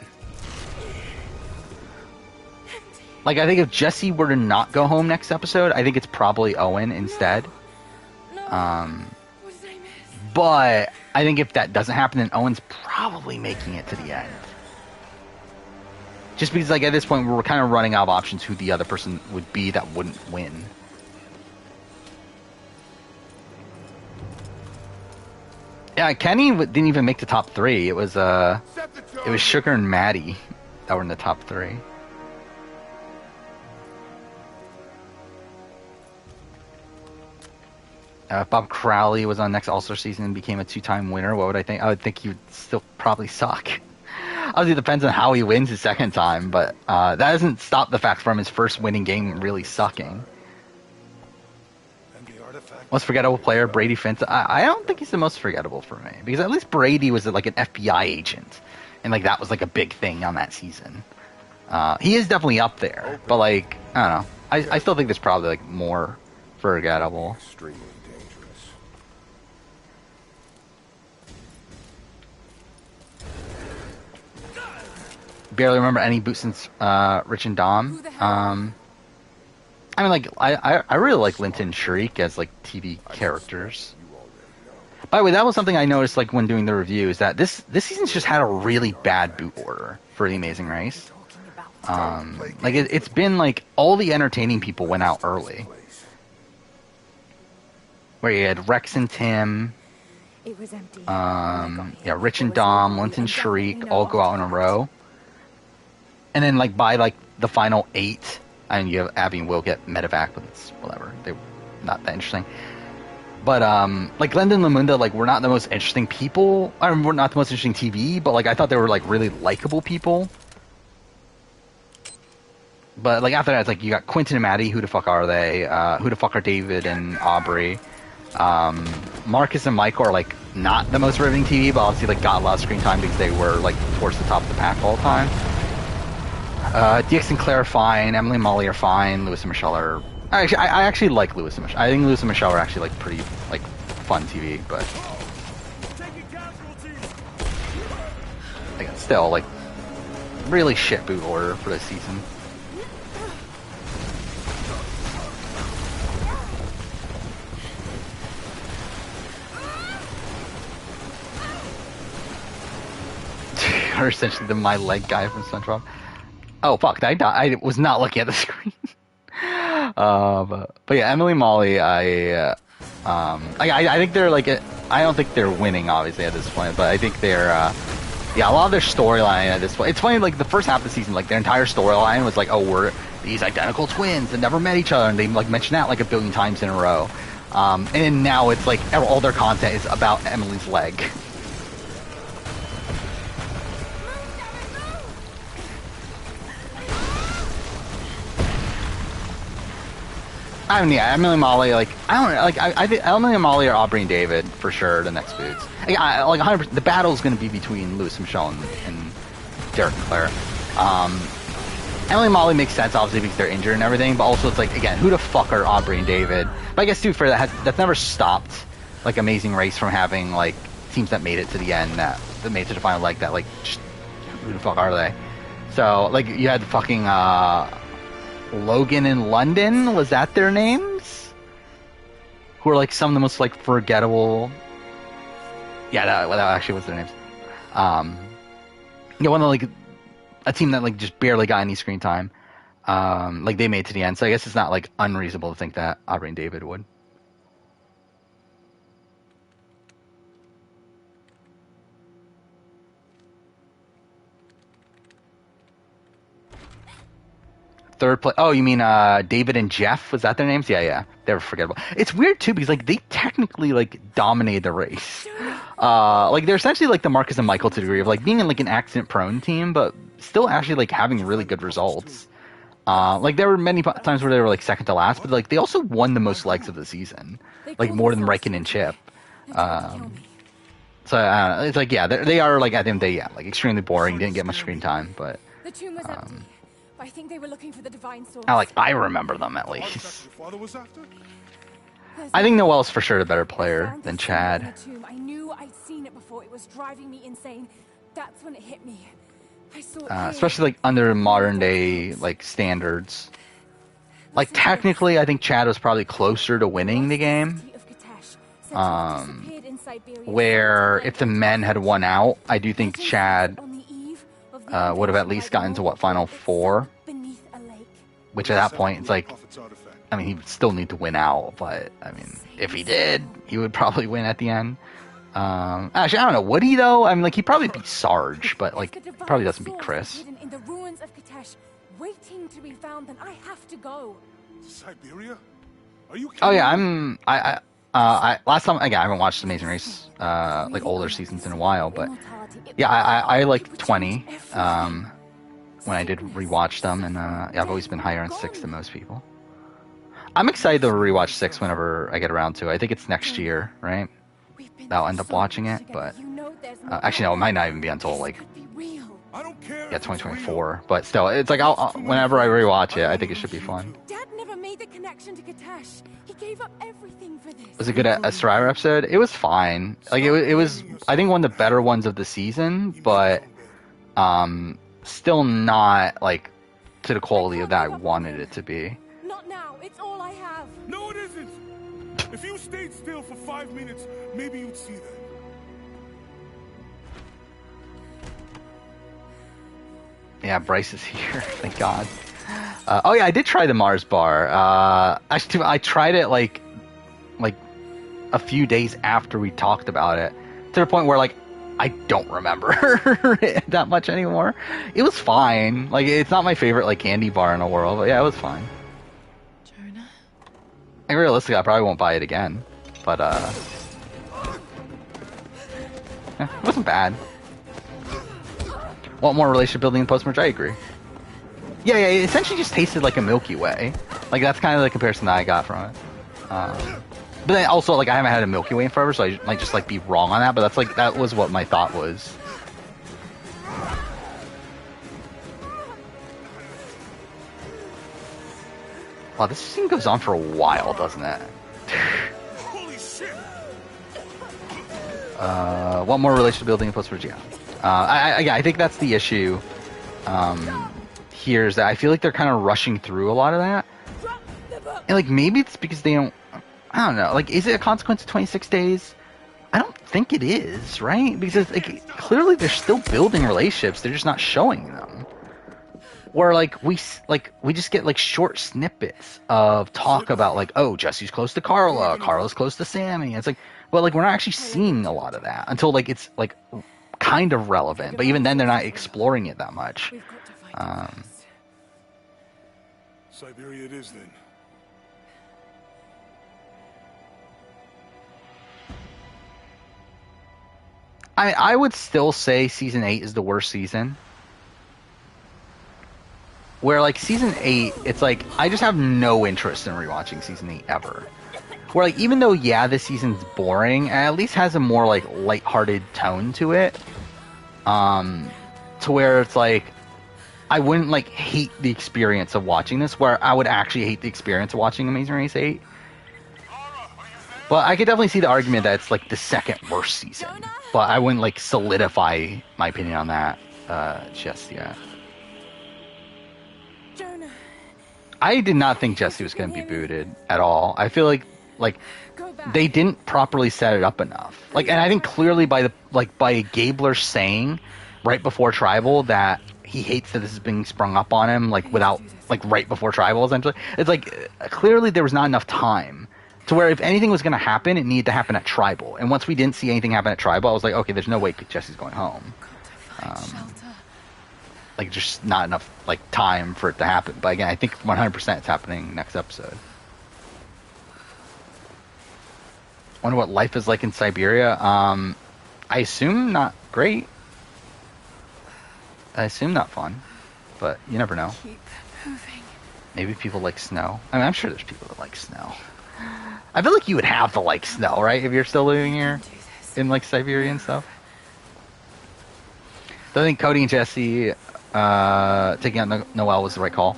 Like, I think if Jesse were to not go home next episode, I think it's probably Owen instead. No. What did I miss? But I think if that doesn't happen, then Owen's probably making it to the end. Just because, like, at this point, we're kind of running out of options who the other person would be that wouldn't win. Yeah, Kenny didn't even make the top 3. It was Sugar and Maddie that were in the top 3. If Bob Crowley was on next All-Star season and became a 2-time winner, what would I think? I would think he would still probably suck. Obviously, it depends on how he wins his second time, but that doesn't stop the fact from his first winning game really sucking. Most forgettable player, Brady Fence. I don't think he's the most forgettable for me, because at least Brady was like an FBI agent, and like that was like a big thing on that season. He is definitely up there, but like I don't know. I still think there's probably like more forgettable. Extremely dangerous. Barely remember any boots since Rich and Dom. I mean, like, I really like Linton and Shriek as, like, TV characters. By the way, that was something I noticed, like, when doing the review, is that this season's just had a really bad boot order for The Amazing Race. Like, it's been, like, all the entertaining people went out early. Where you had Rex and Tim, It was empty. yeah, Rich and Dom, Linton and Shriek all go out in a row. And then, like, by, like, the final 8... And you have Abby and Will get medevac, but it's whatever. They're not that interesting. But, like, Glendon and Lamunda, like, were not the most interesting people. I mean, we're not the most interesting TV, but, like, I thought they were, like, really likable people. But, like, after that, it's like, you got Quentin and Maddie, who the fuck are they? Who the fuck are David and Aubrey? Marcus and Michael are, like, not the most riveting TV, but obviously, like, got a lot of screen time because they were, like, towards the top of the pack all the time. DX and Claire are fine. Emily and Molly are fine. Lewis and Michelle are... I actually like Lewis and Michelle. I think Lewis and Michelle are actually, like, pretty, like, fun TV, but... Again, still, like, really shit boot order for this season. Or essentially the My Leg guy from SpongeBob. Oh fuck! I was not looking at the screen. But yeah, Emily and Molly. I think they're like I don't think they're winning obviously at this point, but I think they're yeah, a lot of their storyline at this point. It's funny, like the first half of the season, like their entire storyline was like, oh, we're these identical twins that never met each other, and they like mention that like a billion times in a row. And then now it's like all their content is about Emily's leg. I mean, yeah, Emily and Molly, like, I don't know, like, I think Emily and Molly are Aubrey and David, for sure, the next boots. Like, 100%, the battle's going to be between Lewis and Michelle and Derek and Claire. Emily and Molly makes sense, obviously, because they're injured and everything, but also it's like, again, who the fuck are Aubrey and David? But I guess, too, for that's never stopped, like, Amazing Race from having, like, teams that made it to the end, that made it to the final leg, that, like, just, who the fuck are they? So, like, you had the fucking, Logan and London, was that their names? Who are like some of the most like forgettable. Yeah, that actually was their names. Yeah, one of like a team that like just barely got any screen time. Like they made it to the end, so I guess it's not like unreasonable to think that Aubrey and David would. Third place. Oh, you mean David and Jeff? Was that their names? Yeah. They were forgettable. It's weird too because like they technically like dominated the race. Like they're essentially like the Marcus and Michael to the degree of like being in like an accident-prone team, but still actually like having really good results. Like there were many times where they were like second to last, but like they also won the most legs of the season, like more than Riken and Chip. So it's like yeah, they are like at the end of the day, yeah, like extremely boring. Didn't get much screen time, but. The tomb was empty. I think they were looking for the divine source. I remember them at least. Your father was after? I think Noelle's for sure a better player than Chad. I knew I'd seen it before. It was driving me insane. That's when it hit me. especially like under modern day like standards. Like technically, I think Chad was probably closer to winning the game. Where if the men had won out, I do think Chad would have at least gotten to Final Four. Which at that point, it's like, I mean, he would still need to win out, but I mean, if he did, he would probably win at the end. Actually, I don't know. Would he though? I mean, like, he'd probably beat Sarge, but like, he probably doesn't beat Chris. In the ruins of Kitesh, waiting to be found, then I have to go. Siberia? Are you kidding? Oh yeah, I last time again, I haven't watched Amazing Race like older seasons in a while, but yeah, I like 20 when I did rewatch them, and yeah, I've always been higher on 6 than most people. I'm excited to rewatch 6 whenever I get around to it. I think it's next year, right? I'll end up watching it, but actually no, it might not even be until like I don't care. Yeah, 2024. But still, it's like I'll whenever I rewatch it, I think it should be fun. Dad never made the connection to Kitesh. He gave up everything for this. Was it good a Strider episode? It was fine. Like it was I think one of the better ones of the season, but still not like to the quality of that I wanted it to be. Not now. It's all I have. No, it isn't. If you stayed still for 5 minutes, maybe you'd see that. Yeah, Bryce is here. Thank God. Oh yeah, I did try the Mars bar. Actually, I tried it like a few days after we talked about it, to the point where like I don't remember it that much anymore. It was fine. Like it's not my favorite like candy bar in the world, but yeah, it was fine. Jonah. And realistically, I probably won't buy it again. But yeah, it wasn't bad. Want more relationship building in post-merge? I agree. Yeah, it essentially just tasted like a Milky Way. Like that's kind of the comparison that I got from it. But then also, like, I haven't had a Milky Way in forever, so I might just like be wrong on that. But that was what my thought was. Wow, this scene goes on for a while, doesn't it? Holy shit! Want more relationship building in post-merge? Yeah. I think that's the issue. Here is that I feel like they're kind of rushing through a lot of that, and like maybe it's because they don't. I don't know. Like, is it a consequence of 26 days? I don't think it is, right? Because like clearly they're still building relationships. They're just not showing them. Or like we just get like short snippets of talk about like, oh, Jesse's close to Carla, Carla's close to Sammy. It's like, but like we're not actually seeing a lot of that until like it's like kind of relevant. But even then, they're not exploring it that much. We've got to find Siberia it is then. I would still say season 8 is the worst season. Where like season 8, it's like I just have no interest in rewatching season 8 ever. Where like even though this season's boring, it at least has a more like lighthearted tone to it. To where it's like I wouldn't like hate the experience of watching this, where I would actually hate the experience of watching Amazing Race 8. But I could definitely see the argument that it's like the second worst season. But I wouldn't like solidify my opinion on that just yet. Jonah. I did not think Jesse was going to be booted at all. I feel like they didn't properly set it up enough. Like, and I think clearly by Gabler saying right before Tribal that he hates that this is being sprung up on him, like without like right before Tribal essentially. It's like clearly there was not enough time. To where if anything was going to happen, it needed to happen at Tribal. And once we didn't see anything happen at Tribal, I was like, okay, there's no way Jesse's going home. Like, just not enough like time for it to happen. But again, I think 100% it's happening next episode. Wonder what life is like in Siberia. I assume not great. I assume not fun. But you never know. Keep moving. Maybe people like snow. I mean, I'm sure there's people that like snow. I feel like you would have to like snow, right? If you're still living here in like Siberia and stuff. So I think Cody and Jesse taking out Noelle was the right call.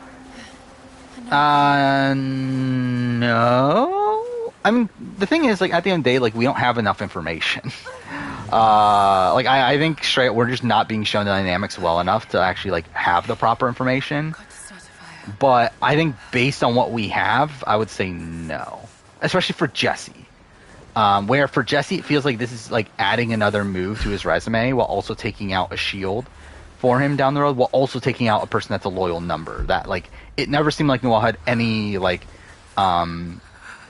No. I mean, the thing is, like, at the end of the day, like, we don't have enough information. Like I think straight we're just not being shown the dynamics well enough to actually like have the proper information. Got to start a fire. But I think based on what we have, I would say no, especially for Jesse. Where for Jesse, it feels like this is like adding another move to his resume while also taking out a shield for him down the road, while also taking out a person that's a loyal number. That like it never seemed like Noel had any like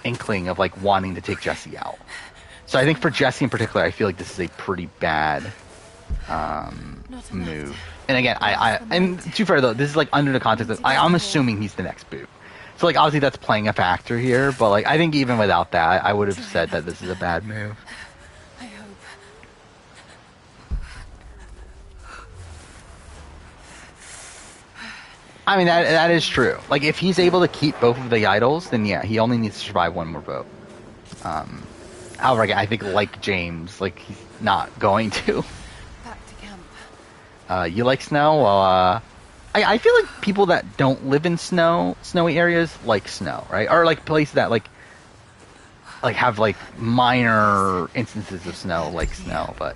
inkling of like wanting to take Jesse out. So I think for Jesse in particular, I feel like this is a pretty bad move. And again, and to be fair though, this is like under the context of I'm assuming he's the next boot. So like obviously that's playing a factor here, but like I think even without that, I would have said that this is a bad move. I hope. I mean that is true. Like if he's able to keep both of the idols, then yeah, he only needs to survive one more vote. However, again, I think like James, like he's not going to. Back to camp. You like snow? Well, I feel like people that don't live in snowy areas like snow, right? Or like places that like have like minor instances of snow, like snow. But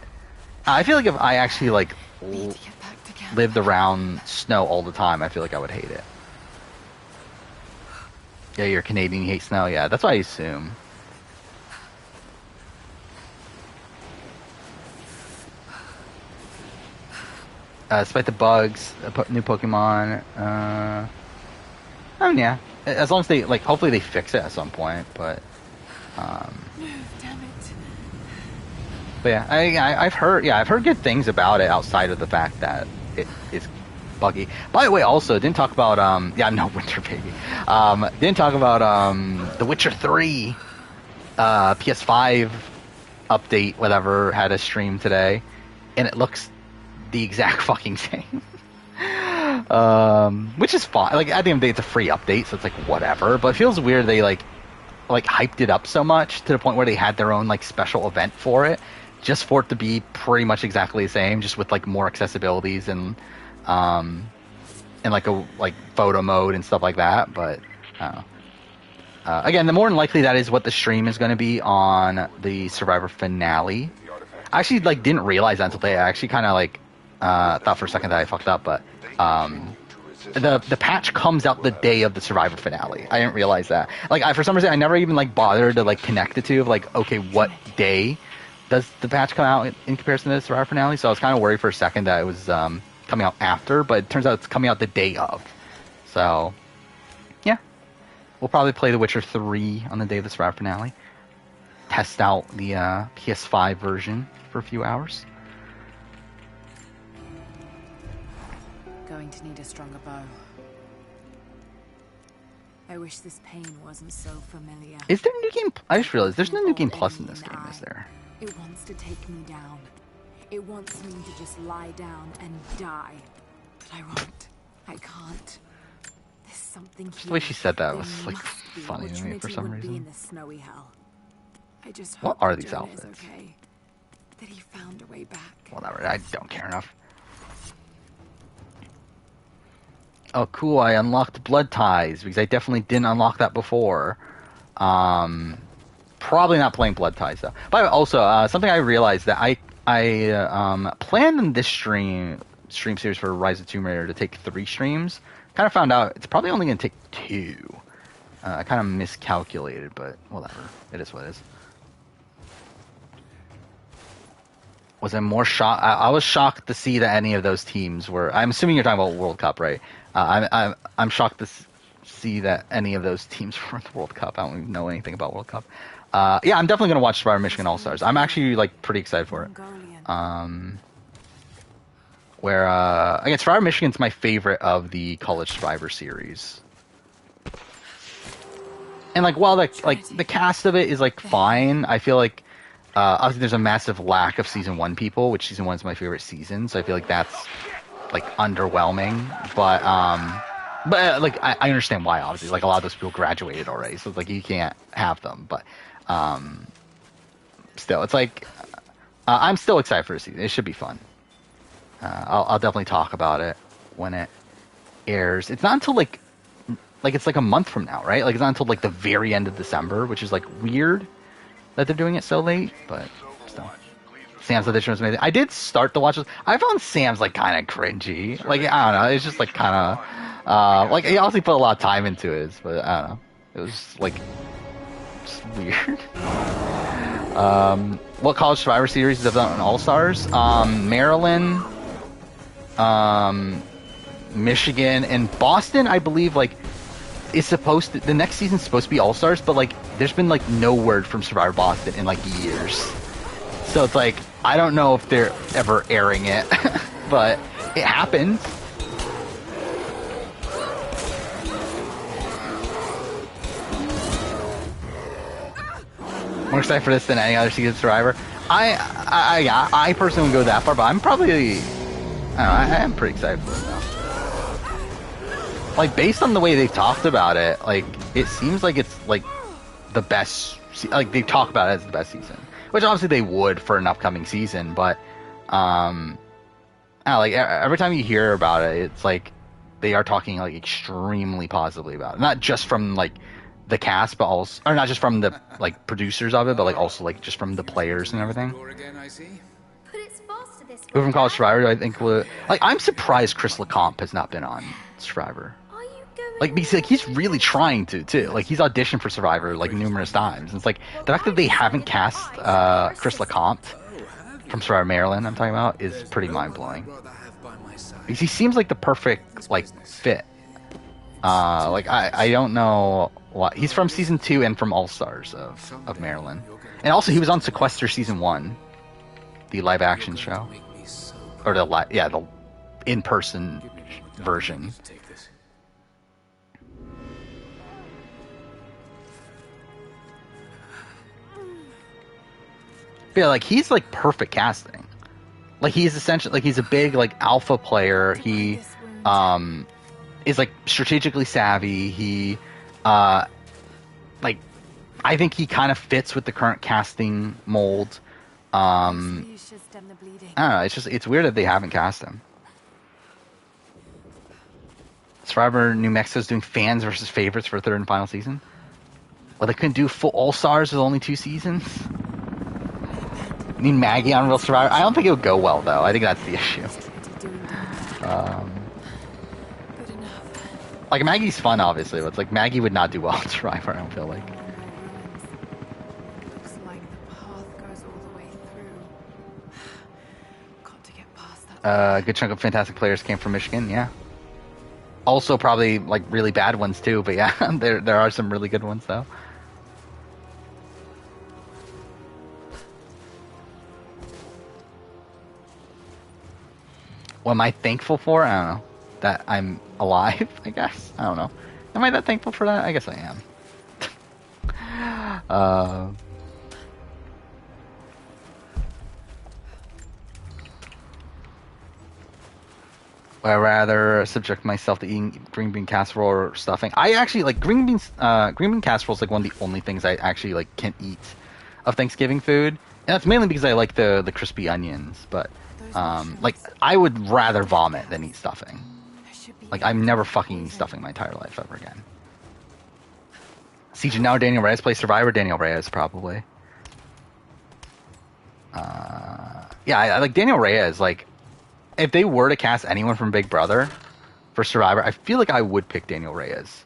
I feel like if I actually like Need to get back to camp. lived around snow all the time, I feel like I would hate it. Yeah, you're Canadian, you hate snow. Yeah, that's what I assume. Despite the bugs, new Pokemon. I mean, yeah, as long as they like, hopefully they fix it at some point. But, No, damn it. but yeah, I've heard good things about it outside of the fact that it is buggy. By the way, also didn't talk about no Winter Baby. Didn't talk about The Witcher 3 PS5 update, whatever, had a stream today, and it looks the exact fucking same. Which is fine. Like at the end of the day, it's a free update, so it's like whatever. But it feels weird they like hyped it up so much to the point where they had their own like special event for it, just for it to be pretty much exactly the same, just with like more accessibilities and like a like photo mode and stuff like that. But I don't know. Again, the more than likely that is what the stream is going to be on the Survivor finale. I actually like didn't realize that until today. I actually kind of like thought for a second that I fucked up, but the patch comes out the day of the Survivor finale. I didn't realize that. Like for some reason, I never even like bothered to like connect the two of like, okay, what day does the patch come out in comparison to the Survivor finale? So I was kind of worried for a second that it was coming out after, but it turns out it's coming out the day of. So yeah, we'll probably play The Witcher 3 on the day of the Survivor finale. Test out the PS5 version for a few hours. Going to need a stronger bow. I wish this pain wasn't so familiar. Is there a new game? I just realized there's no new game plus in this game, is there? It wants to take me down. It wants me to just lie down and die. But I won't. I can't. There's something here. The way she said that There was like must be, funny or to me for Trinity some would be in reason. the snowy hell. I just What hope are that these Jonah is outfits? okay. That he found a way back. Whatever, I don't care enough. Oh, cool, I unlocked Blood Ties, because I definitely didn't unlock that before. Probably not playing Blood Ties, though. But also, something I realized that I planned in this stream series for Rise of Tomb Raider to take 3 streams. Kind of found out it's probably only going to take 2. I kind of miscalculated, but whatever. It is what it is. Was I more shocked? I was shocked to see that any of those teams were. I'm assuming you're talking about World Cup, right? I'm shocked to see that any of those teams were in the World Cup. I don't even know anything about World Cup. Yeah, I'm definitely gonna watch Survivor Michigan All Stars. I'm actually like pretty excited for it. Mongolian. Again, Survivor Michigan's my favorite of the College Survivor series. And like while the cast of it is like fine, I feel like obviously there's a massive lack of season 1 people, which season 1 is my favorite season, so I feel like that's like underwhelming. But like I understand why, obviously. Like a lot of those people graduated already, so it's like you can't have them. But still, it's like I'm still excited for the season. It should be fun. I'll definitely talk about it when it airs. It's not until like it's like a month from now, right? Like it's not until like the very end of December, which is like weird that they're doing it so late, but still. Sam's audition was amazing. I did start to watch this. I found Sam's like kind of cringy. Like I don't know, it's just like kind of like he obviously put a lot of time into it, but I don't know. It was like just weird. What college Survivor series have done on All Stars? Maryland, Michigan, and Boston. I believe like is supposed to, the next season's supposed to be All Stars, but like there's been like no word from Survivor Boston in like years. So it's like I don't know if they're ever airing it, but it happens. More excited for this than any other season of Survivor. I personally wouldn't go that far, but I'm probably, I don't know, I am pretty excited for it now. Like, based on the way they've talked about it, like, it seems like it's, like, the best, like, they talk about it as the best season. Which, obviously, they would for an upcoming season, but, I don't know, like, every time you hear about it, it's like, they are talking, like, extremely positively about it. Not just from, like, the cast, but also, or not just from the, like, producers of it, but, like, also, like, just from the players and everything. Who from College Survivor, I think, like, I'm surprised Chris LeComte has not been on Survivor. Like, because like, he's really trying to, too. Like, he's auditioned for Survivor, like, numerous times. And it's like, the fact that they haven't cast Chris LeComte from Survivor Maryland, I'm talking about, is pretty mind-blowing. Because he seems like the perfect, like, fit. Like, I don't know what... He's from Season 2 and from All-Stars of Maryland. And also, he was on Sequester Season 1, the live-action show. Or the in-person version. Yeah, like, he's, like, perfect casting. Like, he's essentially, like, he's a big, like, alpha player. He, is, like, strategically savvy. He, like, I think he kind of fits with the current casting mold. I don't know, it's weird that they haven't cast him. Survivor New Mexico's doing fans versus favorites for a third and final season. Well, they couldn't do full All-Stars with only 2 seasons. I mean, Maggie on Real Survivor. I don't think it would go well, though. I think that's the issue. Like, Maggie's fun, obviously, but it's like Maggie would not do well on Survivor, I don't feel like. Looks like the path goes all the way through. Got to get past that. A good chunk of fantastic players came from Michigan, yeah. Also, probably, like, really bad ones, too, but yeah, there are some really good ones, though. What am I thankful for? I don't know. That I'm alive, I guess. I don't know. Am I that thankful for that? I guess I am. Would I rather subject myself to eating green bean casserole or stuffing? I actually like green bean casserole is like one of the only things I actually like can eat of Thanksgiving food, and that's mainly because I like the crispy onions. But like I would rather vomit than eat stuffing. Like I'm never fucking eating stuffing my entire life ever again. Siege now Daniel Reyes plays Survivor. Daniel Reyes probably. Yeah, I like Daniel Reyes. Like, if they were to cast anyone from Big Brother for Survivor, I feel like I would pick Daniel Reyes.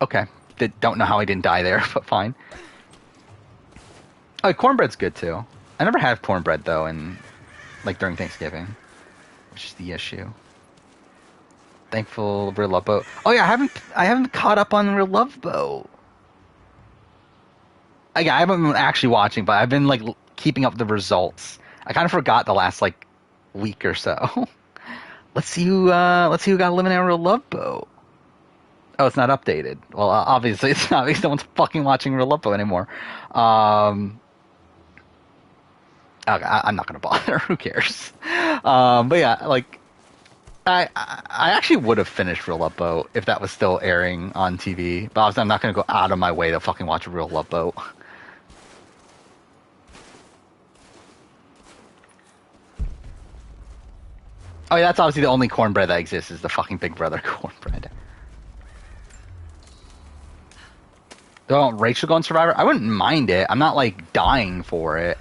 Okay, don't know how I didn't die there, but fine. Oh, cornbread's good too. I never had cornbread though, like during Thanksgiving, which is the issue. Thankful Real Love Boat. Oh yeah, I haven't caught up on Real Love Boat. I haven't been actually watching, but I've been like keeping up the results. I kind of forgot the last like week or so. Let's see who got eliminated on Real Love Boat. Oh, it's not updated. Well, obviously it's not because no one's fucking watching Real Love Boat anymore. Okay, I'm not gonna bother. Who cares? But yeah, like I actually would have finished Real Love Boat if that was still airing on TV. But obviously I'm not gonna go out of my way to fucking watch Real Love Boat. Oh, yeah, that's obviously the only cornbread that exists is the fucking Big Brother cornbread. Don't Rachel go on Survivor? I wouldn't mind it. I'm not like dying for it.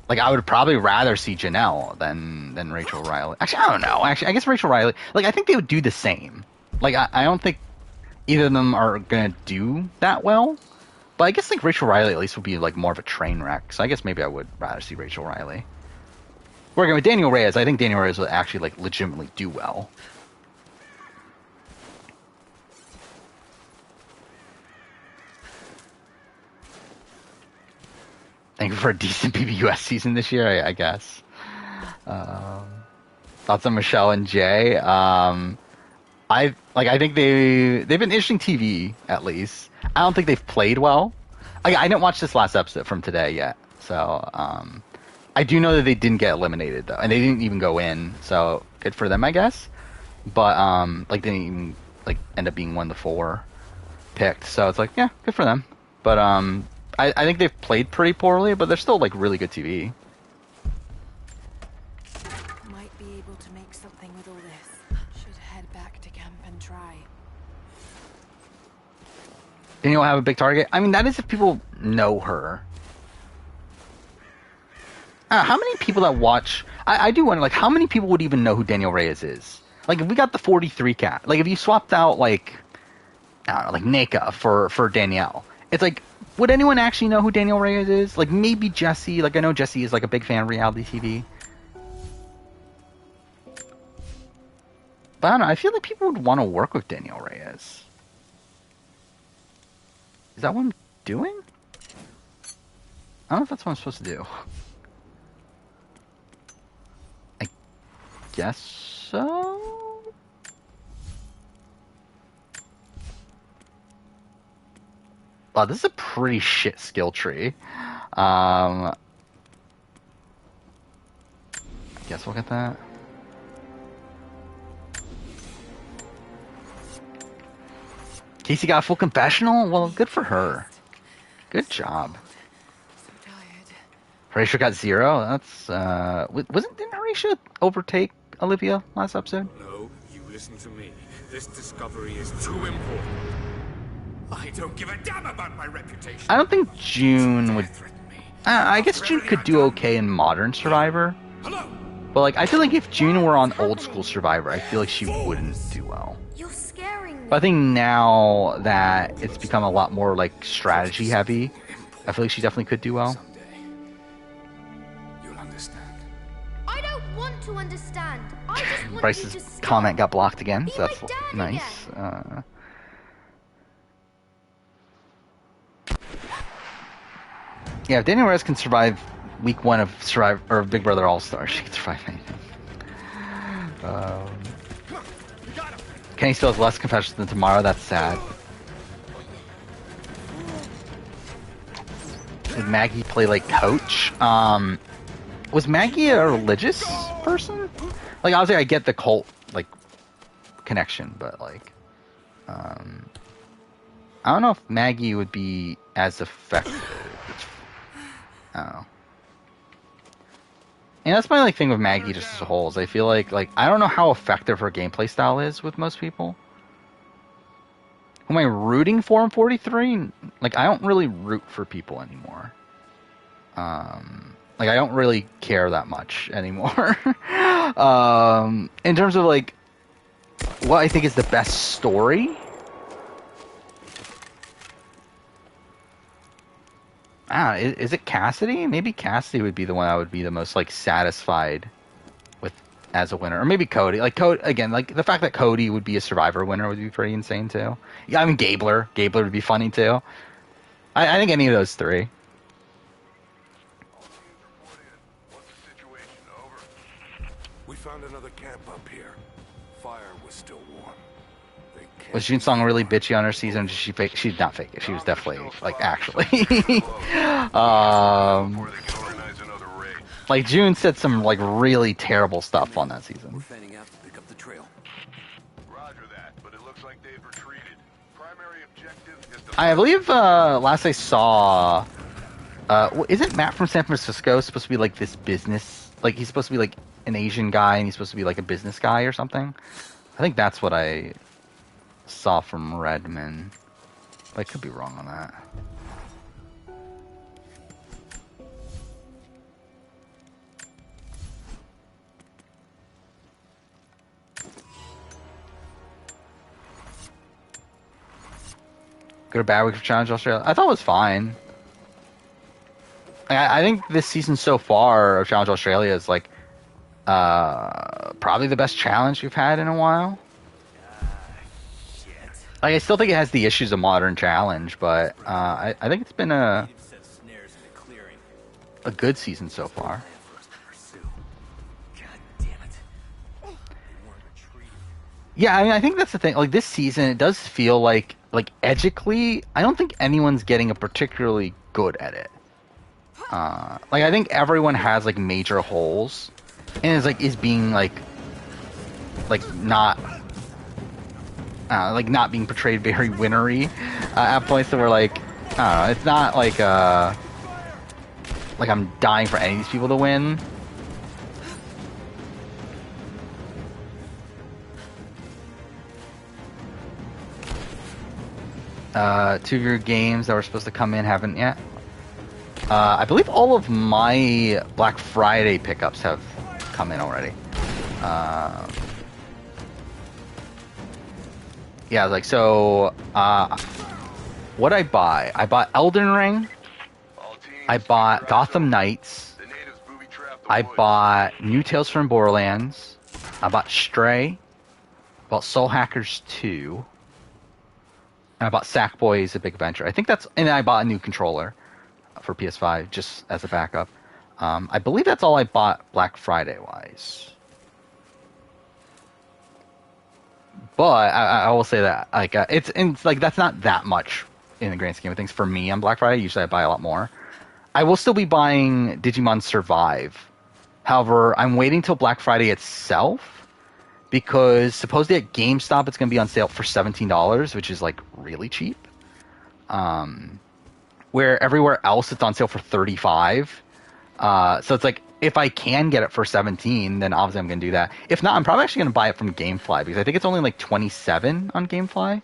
Like I would probably rather see Janelle than Rachel Riley. Actually, I don't know. Actually, I guess Rachel Riley. Like I think they would do the same. Like I don't think either of them are gonna do that well. But I guess like Rachel Riley at least would be like more of a train wreck. So I guess maybe I would rather see Rachel Riley. Working with Daniel Reyes, I think Daniel Reyes would actually like legitimately do well. Thank you for a decent PBUS season this year, I guess. Thoughts on Michelle and Jay? I think they've been interesting TV at least. I don't think they've played well. I didn't watch this last episode from today yet, so I do know that they didn't get eliminated though, and they didn't even go in. So good for them, I guess. But they didn't even end up being one of the 4 picked. So it's like, yeah, good for them. But I think they've played pretty poorly, but they're still like really good TV. Might be able to make something with all this. Should head back to camp and try. Daniel will have a big target. I mean, that is if people know her. How many people that watch? I do wonder, like, how many people would even know who Daniel Reyes is? Like, if we got the 43 cat, like, if you swapped out, like, I don't know, like Neka for Danielle, it's like, would anyone actually know who Daniel Reyes is? Like, maybe Jesse. Like, I know Jesse is like a big fan of reality TV. But I don't know. I feel like people would want to work with Daniel Reyes. Is that what I'm doing? I don't know if that's what I'm supposed to do. I guess so? Wow, this is a pretty shit skill tree. I guess we'll get that. Casey got a full confessional? Well, good for her. Good job. So tired. Horatio got 0. That's, didn't Horatio overtake Olivia last episode? No, you listen to me. This discovery is too important. I don't give a damn about my reputation. I don't think June would... Threaten me. I guess June could do okay in modern Survivor. Hello? But, like, I feel like if June were on old school Survivor, I feel like she wouldn't do well. You're scaring me. But I think now that it's become a lot more, like, strategy heavy, I feel like she definitely could do well. Someday, you'll understand. I don't want to understand. I just want you Bryce's to stop. comment got blocked again, Be so that's my dad nice. again. Yeah, if Daniel Reyes can survive week 1 of Big Brother All-Star, she can survive anything. Kenny still has less confessions than tomorrow. That's sad. Did Maggie play like coach? Was Maggie a religious person? Like, obviously, I get the cult like connection, but like, I don't know if Maggie would be as effective. I don't know. And that's my like thing with Maggie just as a whole, is I feel like I don't know how effective her gameplay style is with most people. Who am I rooting for in 43? Like, I don't really root for people anymore. Like, I don't really care that much anymore. In terms of like what I think is the best story, I don't know, is it Cassidy? Maybe Cassidy would be the one I would be the most like satisfied with as a winner, or maybe Cody. Like Cody again, like the fact that Cody would be a Survivor winner would be pretty insane too. Yeah, I mean Gabler would be funny too. I think any of those 3. We found another camp up here. Fire was still warm. They can't Was Junsong really bitchy on her season? Did she fake? She did not fake it. She was definitely like actually. Like June said some like really terrible stuff on that season. Fanning out to pick up the trail. Roger that, but it looks like they've retreated. Primary objective is to I believe last I saw, isn't Matt from San Francisco supposed to be like this business? Like he's supposed to be like an Asian guy, and he's supposed to be like a business guy or something. I think that's what I saw from Redmond. But I could be wrong on that. Good or bad week for Challenge Australia? I thought it was fine. I think this season so far of Challenge Australia is like probably the best challenge we've had in a while. Like, I still think it has the issues of Modern Challenge, but I think it's been a good season so far. Yeah, I mean, I think that's the thing. Like, this season, it does feel like edgically, I don't think anyone's getting a particularly good at it. Like, I think everyone has like major holes, and is being like not not being portrayed very winnery at points that were like, I don't know, it's not like I'm dying for any of these people to win. Two of your games that were supposed to come in haven't yet. I believe all of my Black Friday pickups have come in already. Yeah, like, so, what I buy? I bought Elden Ring, I bought Gotham Knights, I bought New Tales from Borderlands, I bought Stray, I bought Soul Hackers 2, and I bought Sackboy's A Big Adventure. I think that's, and I bought a new controller for PS5 just as a backup. I believe that's all I bought Black Friday wise. But I will say that like it's like that's not that much in the grand scheme of things for me on Black Friday. Usually I buy a lot more. I will still be buying Digimon Survive. However, I'm waiting till Black Friday itself because supposedly at GameStop it's going to be on sale for $17, which is like really cheap. Where everywhere else it's on sale for $35. So it's like, if I can get it for $17, then obviously I'm going to do that. If not, I'm probably actually going to buy it from GameFly because I think it's only like $27 on GameFly.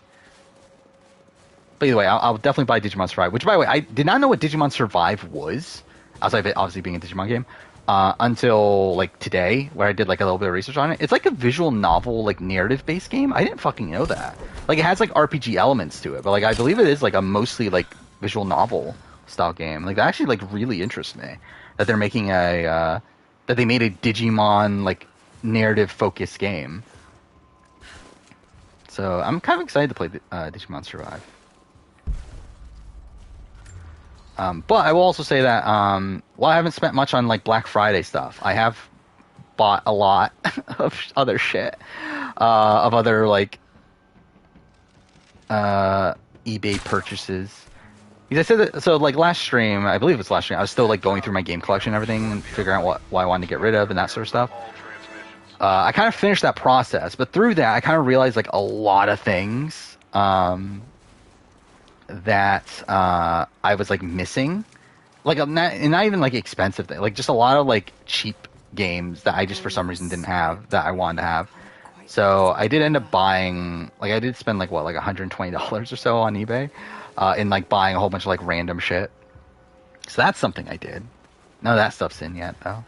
But either way, I'll definitely buy Digimon Survive. Which, by the way, I did not know what Digimon Survive was, outside of it obviously being a Digimon game, until like today, where I did like a little bit of research on it. It's like a visual novel, like narrative-based game. I didn't fucking know that. Like, it has like RPG elements to it, but like I believe it is like a mostly like visual novel style game. Like, that actually like really interests me. That they're making that they made a Digimon like narrative focused game. So I'm kind of excited to play Digimon Survive. But I will also say that while I haven't spent much on like Black Friday stuff, I have bought a lot of other shit, of other like eBay purchases. Because I said that, so like last stream, I believe it's last stream, I was still like going through my game collection and everything and figuring out what I wanted to get rid of and that sort of stuff. I kind of finished that process, but through that I kind of realized like a lot of things that I was like missing, like not even like expensive things, like just a lot of like cheap games that I just for some reason didn't have that I wanted to have. So I did end up buying, like I did spend like what, like $120 or so on eBay. In like buying a whole bunch of like random shit. So that's something I did. None of that stuff's in yet though.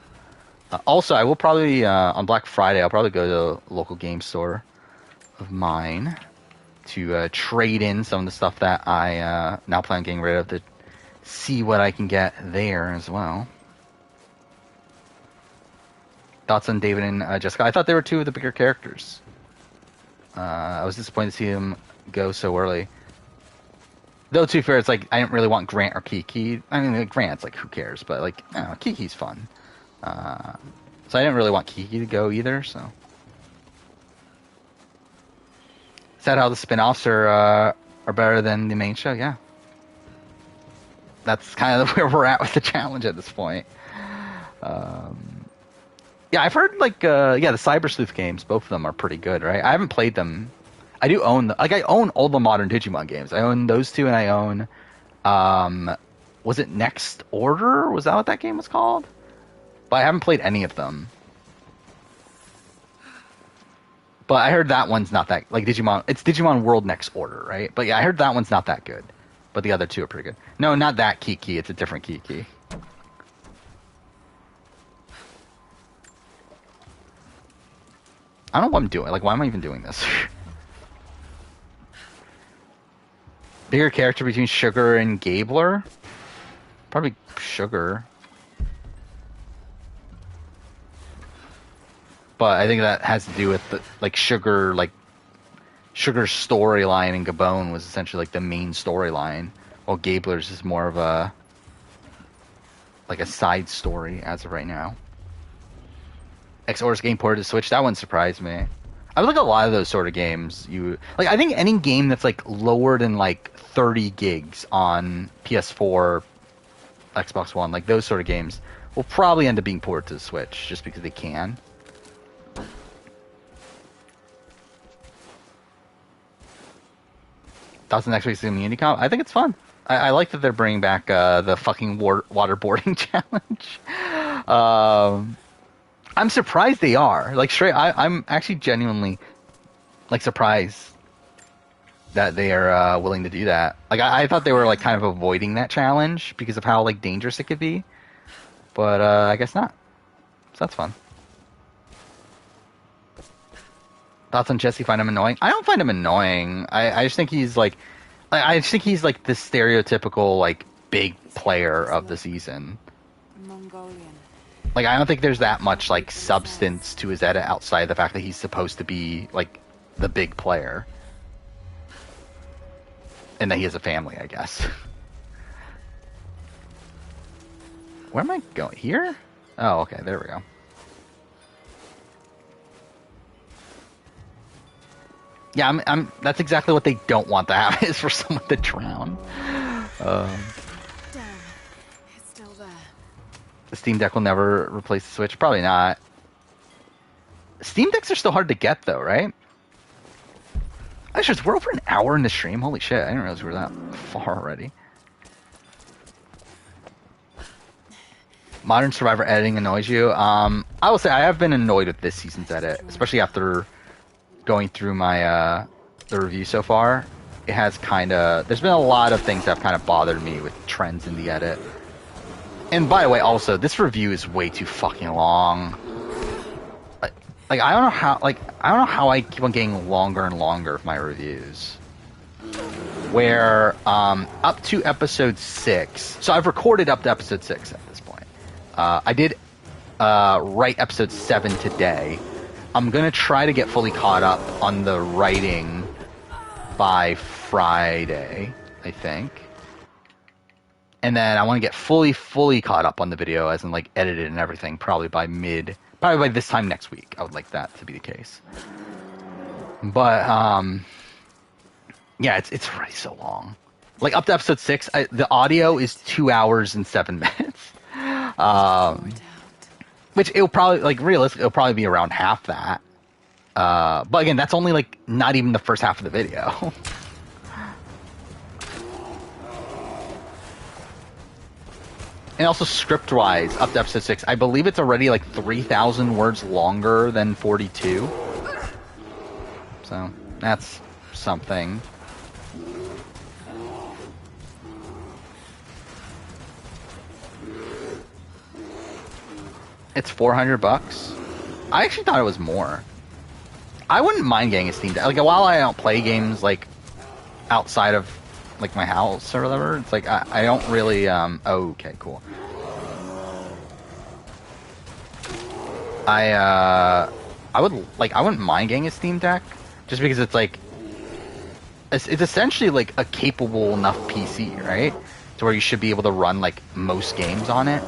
Also, I will probably on Black Friday I'll probably go to a local game store of mine to trade in some of the stuff that I now plan on getting rid of to see what I can get there as well. Thoughts on David and Jessica? I thought they were two of the bigger characters. I was disappointed to see them go so early. Though, to be fair, it's like, I didn't really want Grant or Kiki. I mean, like, Grant's like, who cares? But, like, I don't know, Kiki's fun. So I didn't really want Kiki to go either, so. Is that how the spin-offs are better than the main show? Yeah. That's kind of where we're at with the challenge at this point. Yeah, I've heard, like, the Cyber Sleuth games, both of them are pretty good, right? I haven't played them. I do own, I own all the modern Digimon games. I own those two, and I own, was it Next Order? Was that what that game was called? But I haven't played any of them. But I heard that one's not that like Digimon. It's Digimon World Next Order, right? But yeah, I heard that one's not that good. But the other two are pretty good. No, not that Kiki. It's a different Kiki. I don't know what I'm doing. Like, why am I even doing this? Bigger character between Sugar and Gabler? Probably Sugar. But I think that has to do with the, like Sugar's storyline in Gabon was essentially like the main storyline, while Gabler's is more of a like a side story as of right now. X-Or's game ported to Switch, that one surprised me. I like a lot of those sort of games. I think any game that's like lower than like 30 gigs on PS4, Xbox One, like those sort of games will probably end up being ported to the Switch just because they can. Thoughts on next week's Community Comp? I think it's fun. I like that they're bringing back the fucking waterboarding challenge. I'm surprised they are. Like, straight, I'm actually genuinely, like, surprised that they are willing to do that. Like, I thought they were, like, kind of avoiding that challenge because of how, like, dangerous it could be. But, I guess not. So that's fun. Thoughts on Jesse? Find him annoying? I don't find him annoying. I just think he's like, I just think he's like the stereotypical like big player of the season. Mongolian. Like I don't think there's that much like substance to his edit outside the fact that he's supposed to be like the big player, and that he has a family, I guess. Where am I going? Here? Oh, okay. There we go. Yeah, I'm. That's exactly what they don't want to happen is for someone to drown. Damn, it's still there. The Steam Deck will never replace the Switch. Probably not. Steam Decks are still hard to get, though, right? Actually, we're over an hour in the stream. Holy shit! I didn't realize we were that far already. Modern Survivor editing annoys you. I will say I have been annoyed with this season's edit, especially after going through my the review so far. It has kind of, there's been a lot of things that have kind of bothered me with trends in the edit. And by the way, also this review is way too fucking long. Like I don't know how I keep on getting longer and longer with my reviews. Where up to episode 6, so I've recorded up to episode 6 at this point. I did write episode 7 today. I'm going to try to get fully caught up on the writing by Friday, I think. And then I want to get fully caught up on the video, as in like edited and everything, probably by this time next week. I would like that to be the case. But, yeah, it's already so long. Like up to episode 6, the audio is 2 hours and 7 minutes. Which it'll probably, like, realistically, it'll probably be around half that. But again, that's only, like, not even the first half of the video. And also, script-wise, up to episode 6, I believe it's already, like, 3,000 words longer than 42. So, that's something. It's $400. I actually thought it was more. I wouldn't mind getting a Steam Deck. Like, while I don't play games like outside of like my house or whatever, it's like I don't really. Oh, okay, cool. I wouldn't mind getting a Steam Deck just because it's like it's essentially like a capable enough PC, right? To where you should be able to run like most games on it.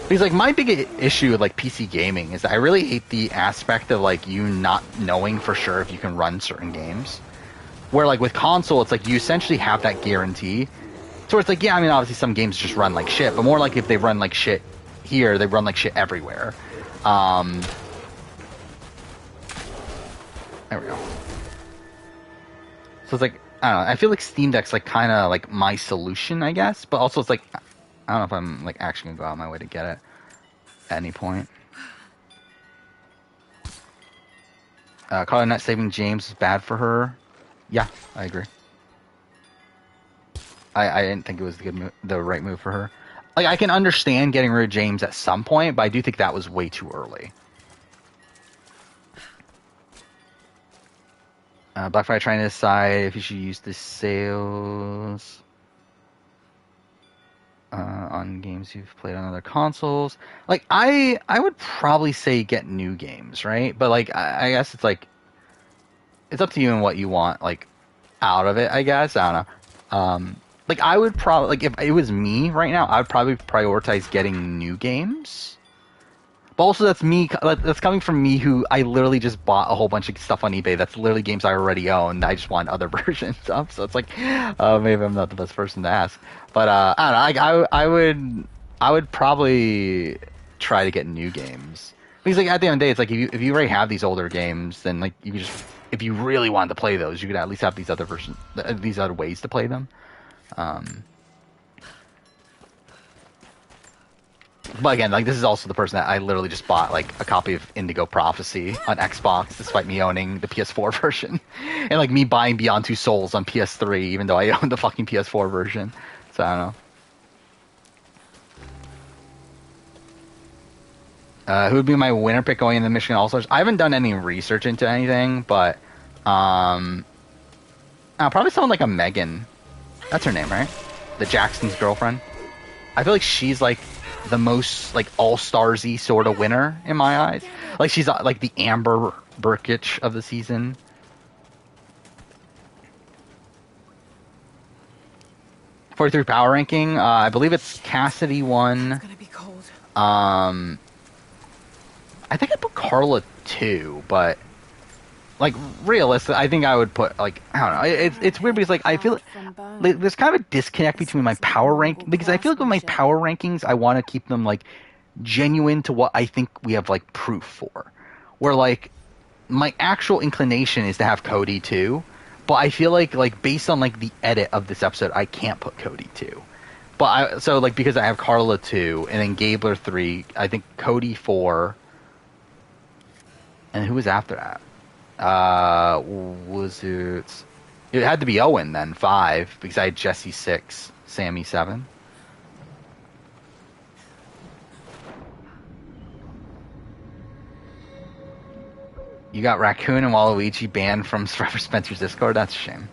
Because, like, my big issue with, like, PC gaming is that I really hate the aspect of, like, you not knowing for sure if you can run certain games. Where, like, with console, it's like you essentially have that guarantee. So it's like, yeah, I mean, obviously some games just run like shit, but more like if they run like shit here, they run like shit everywhere. There we go. So it's like, I don't know, I feel like Steam Deck's, like, kind of, like, my solution, I guess. But also it's like, I don't know if I'm like actually gonna go out of my way to get it at any point. Carla not saving James is bad for her. Yeah, I agree. I didn't think it was the right move for her. Like, I can understand getting rid of James at some point, but I do think that was way too early. Blackfire trying to decide if you should use the sales on games you've played on other consoles. Like, I would probably say get new games, right? But, like, I guess it's like, it's up to you and what you want, like, out of it, I guess. I don't know. Like, I would probably, like, if it was me right now, I would probably prioritize getting new games. But also, that's coming from me, who I literally just bought a whole bunch of stuff on eBay. That's literally games I already own. I just want other versions of. So it's like, maybe I'm not the best person to ask. But I don't know. I would probably try to get new games, because like at the end of the day, it's like if you already have these older games, then like you just, if you really wanted to play those, you could at least have these other ways to play them. But again, like, this is also the person that I literally just bought like a copy of Indigo Prophecy on Xbox, despite me owning the PS4 version, and like me buying Beyond Two Souls on PS3, even though I own the fucking PS4 version. So I don't know. Who would be my winner pick going into the Michigan All-Stars? I haven't done any research into anything, but probably someone like a Megan. That's her name, right? The Jackson's girlfriend. I feel like she's like the most like all-starsy sort of winner in my eyes. Like, she's like the Amber Burkich of the season. '43 power ranking. I believe it's Cassidy 1. It's gonna be cold. I think I put Carla 2, but like realistic, I think I would put like, I don't know. It's weird because like I feel like there's kind of a disconnect between my power rank, because I feel like with my power rankings I want to keep them like genuine to what I think we have like proof for. Where like my actual inclination is to have Cody 2, but I feel like based on like the edit of this episode, I can't put Cody 2. But so like because I have Carla 2 and then Gabler 3, I think Cody 4, and who was after that? Was it? It had to be Owen then, 5, because I had Jesse 6, Sammy 7. You got Raccoon and Waluigi banned from Trevor Spencer's Discord? That's a shame.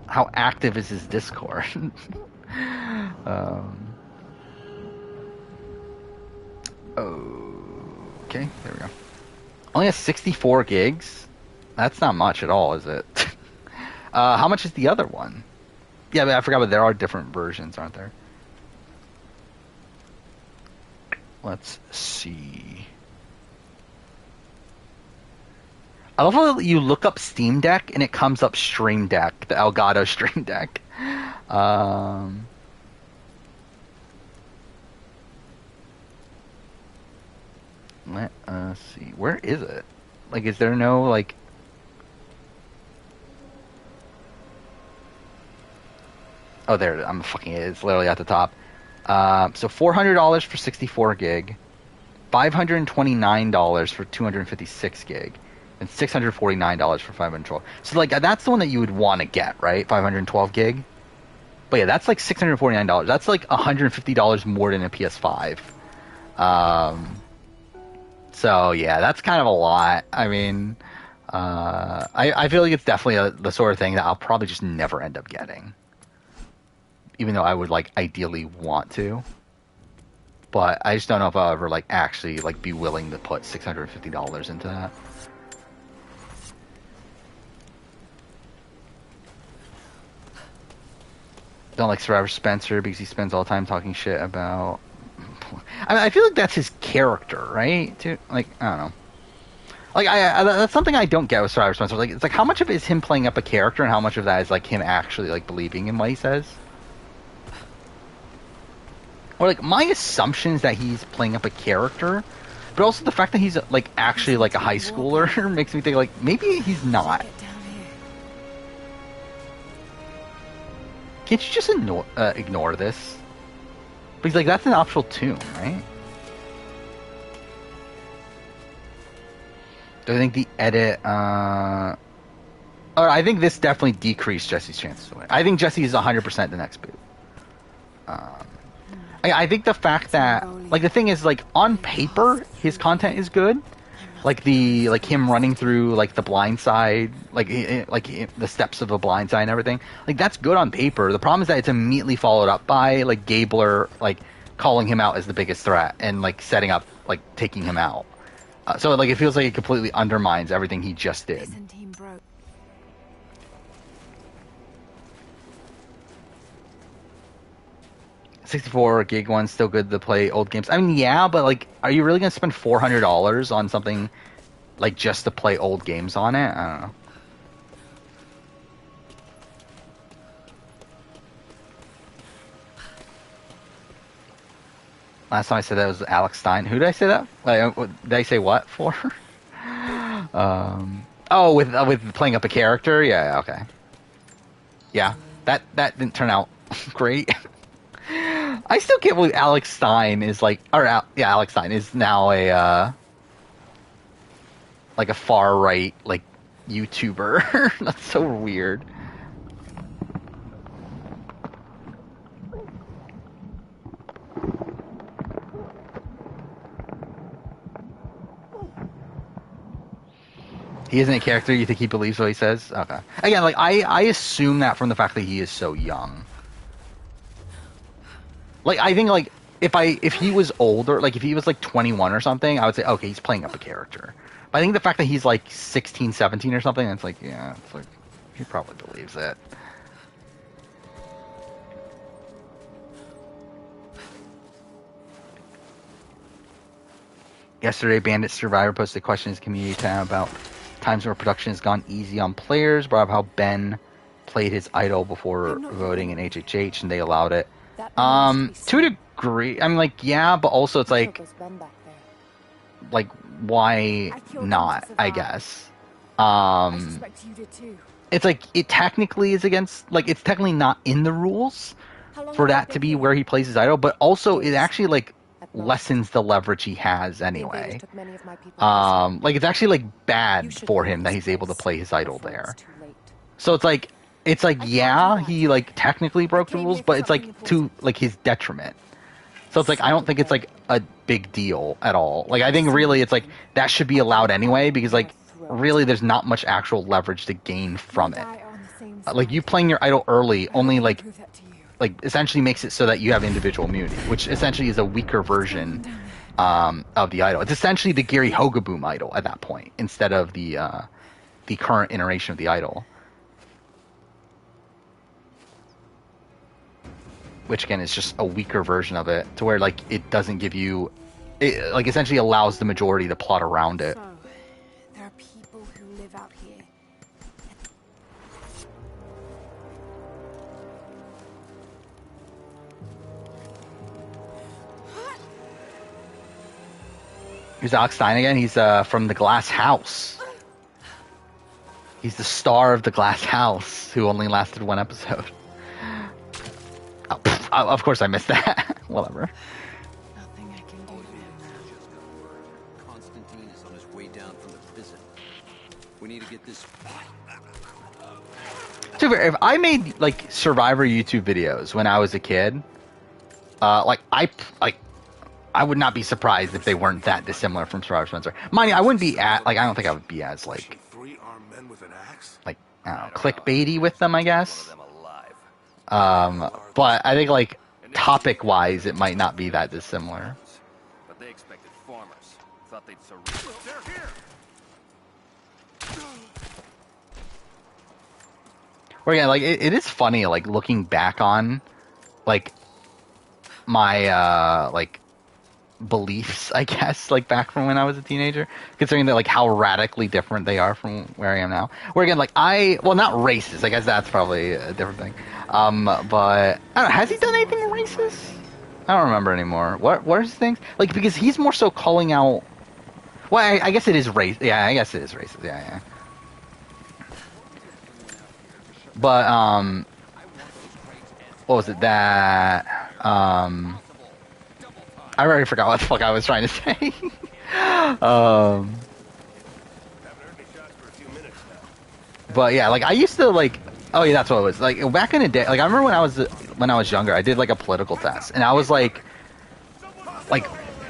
How active is his Discord? Okay, there we go. Only has 64 gigs? That's not much at all, is it? How much is the other one? Yeah, but I forgot, but there are different versions, aren't there? Let's see. I love how you look up Steam Deck and it comes up Stream Deck, the Elgato Stream Deck. Let us see. Where is it? Like, is there no, like... Oh, there it is. I'm fucking it. It's literally at the top. So $400 for 64 gig, $529 for 256 gig, and $649 for 512. So, like, that's the one that you would want to get, right? 512 gig? But yeah, that's like $649. That's like $150 more than a PS5. So yeah, that's kind of a lot. I mean, I feel like it's definitely the sort of thing that I'll probably just never end up getting, even though I would like ideally want to. But I just don't know if I'll ever like actually like be willing to put $650 into that. Don't like Survivor Spencer because he spends all the time talking shit about. I mean, I feel like that's his character, right? Like, I don't know. Like, that's something I don't get with Survivor Spencer. Like, it's like, how much of it is him playing up a character, and how much of that is like him actually like believing in what he says? Or like, my assumption is that he's playing up a character, but also the fact that he's like actually like a high schooler makes me think like maybe he's not. Can't you just ignore this? Because like that's an optional tomb, right? Do I think the edit? I think this definitely decreased Jesse's chances to win. I think Jesse is 100% the next boot. I think the fact that, like, the thing is, like, on paper, his content is good. Like him running through like the blind side, like the steps of a blind side and everything. Like that's good on paper. The problem is that it's immediately followed up by like Gabler like calling him out as the biggest threat and like setting up like taking him out. So like it feels like it completely undermines everything he just did. 64 gig one's still good to play old games. I mean, yeah, but like, are you really gonna spend $400 on something like just to play old games on it? I don't know. Last time I said that was Alex Stein. Who did I say that? Like, did I say what for? Oh, with playing up a character. Yeah. Okay. Yeah, that didn't turn out great. I still can't believe Alex Stein is like, Alex Stein is now a like a far right like YouTuber. That's so weird. He isn't a character. You think he believes what he says? Okay. Again, like I assume that from the fact that he is so young. Like, I think, like, if he was older, like, if he was, like, 21 or something, I would say, okay, he's playing up a character. But I think the fact that he's, like, 16, 17 or something, it's like, yeah, it's like, he probably believes it. Yesterday, Bandit Survivor posted a question in his community tab about times where production has gone easy on players, brought up how Ben played his idol before voting in HHH, and they allowed it. To a degree, I mean, like, yeah, but also it's like, why not, I guess. It's like, it technically is against, like, it's technically not in the rules for that to be where he plays his idol, but also it actually, like, lessens the leverage he has anyway. Like, it's actually, like, bad for him that he's able to play his idol there. So it's like, yeah, he, like, technically broke the rules, but it's, like, to, like, his detriment. So it's, like, I don't think it's, like, a big deal at all. Like, I think really it's, like, that should be allowed anyway, because, like, really there's not much actual leverage to gain from it. Like, you playing your idol early only, like, essentially makes it so that you have individual immunity, which essentially is a weaker version of the idol. It's essentially the Gary Hogaboom idol at that point, instead of the current iteration of the idol. Which again is just a weaker version of it, to where like it doesn't give you, it like essentially allows the majority to plot around it. So, there are people who live out here. Here's Alex Stein again. He's from the Glass House. He's the star of the Glass House, who only lasted one episode. Oh, of course I missed that. Whatever. Nothing I can do now. Constantine is on his way down from the prison. We need to get this. So if I made like Survivor YouTube videos when I was a kid, I would not be surprised if they weren't that dissimilar from Survivor Spencer. Mind you, I wouldn't be I don't think I would be as like I don't know, clickbaity with them, I guess. But I think like topic wise it might not be that dissimilar. But they expected farmers. Thought they'd surrender. They're here. Or again, like it is funny like looking back on like my like beliefs, I guess, like back from when I was a teenager, considering that like how radically different they are from where I am now. Where again, like not racist, I guess that's probably a different thing. But I don't know, has he done anything racist? I don't remember anymore. What are his things? Like, because he's more so calling out. Well, I guess it is race. Yeah, I guess it is racist. Yeah. But what was it that I already forgot what the fuck I was trying to say. But yeah, like I used to like. Oh yeah, that's what it was. Like back in the day, like I remember when I was younger, I did like a political test, and I was like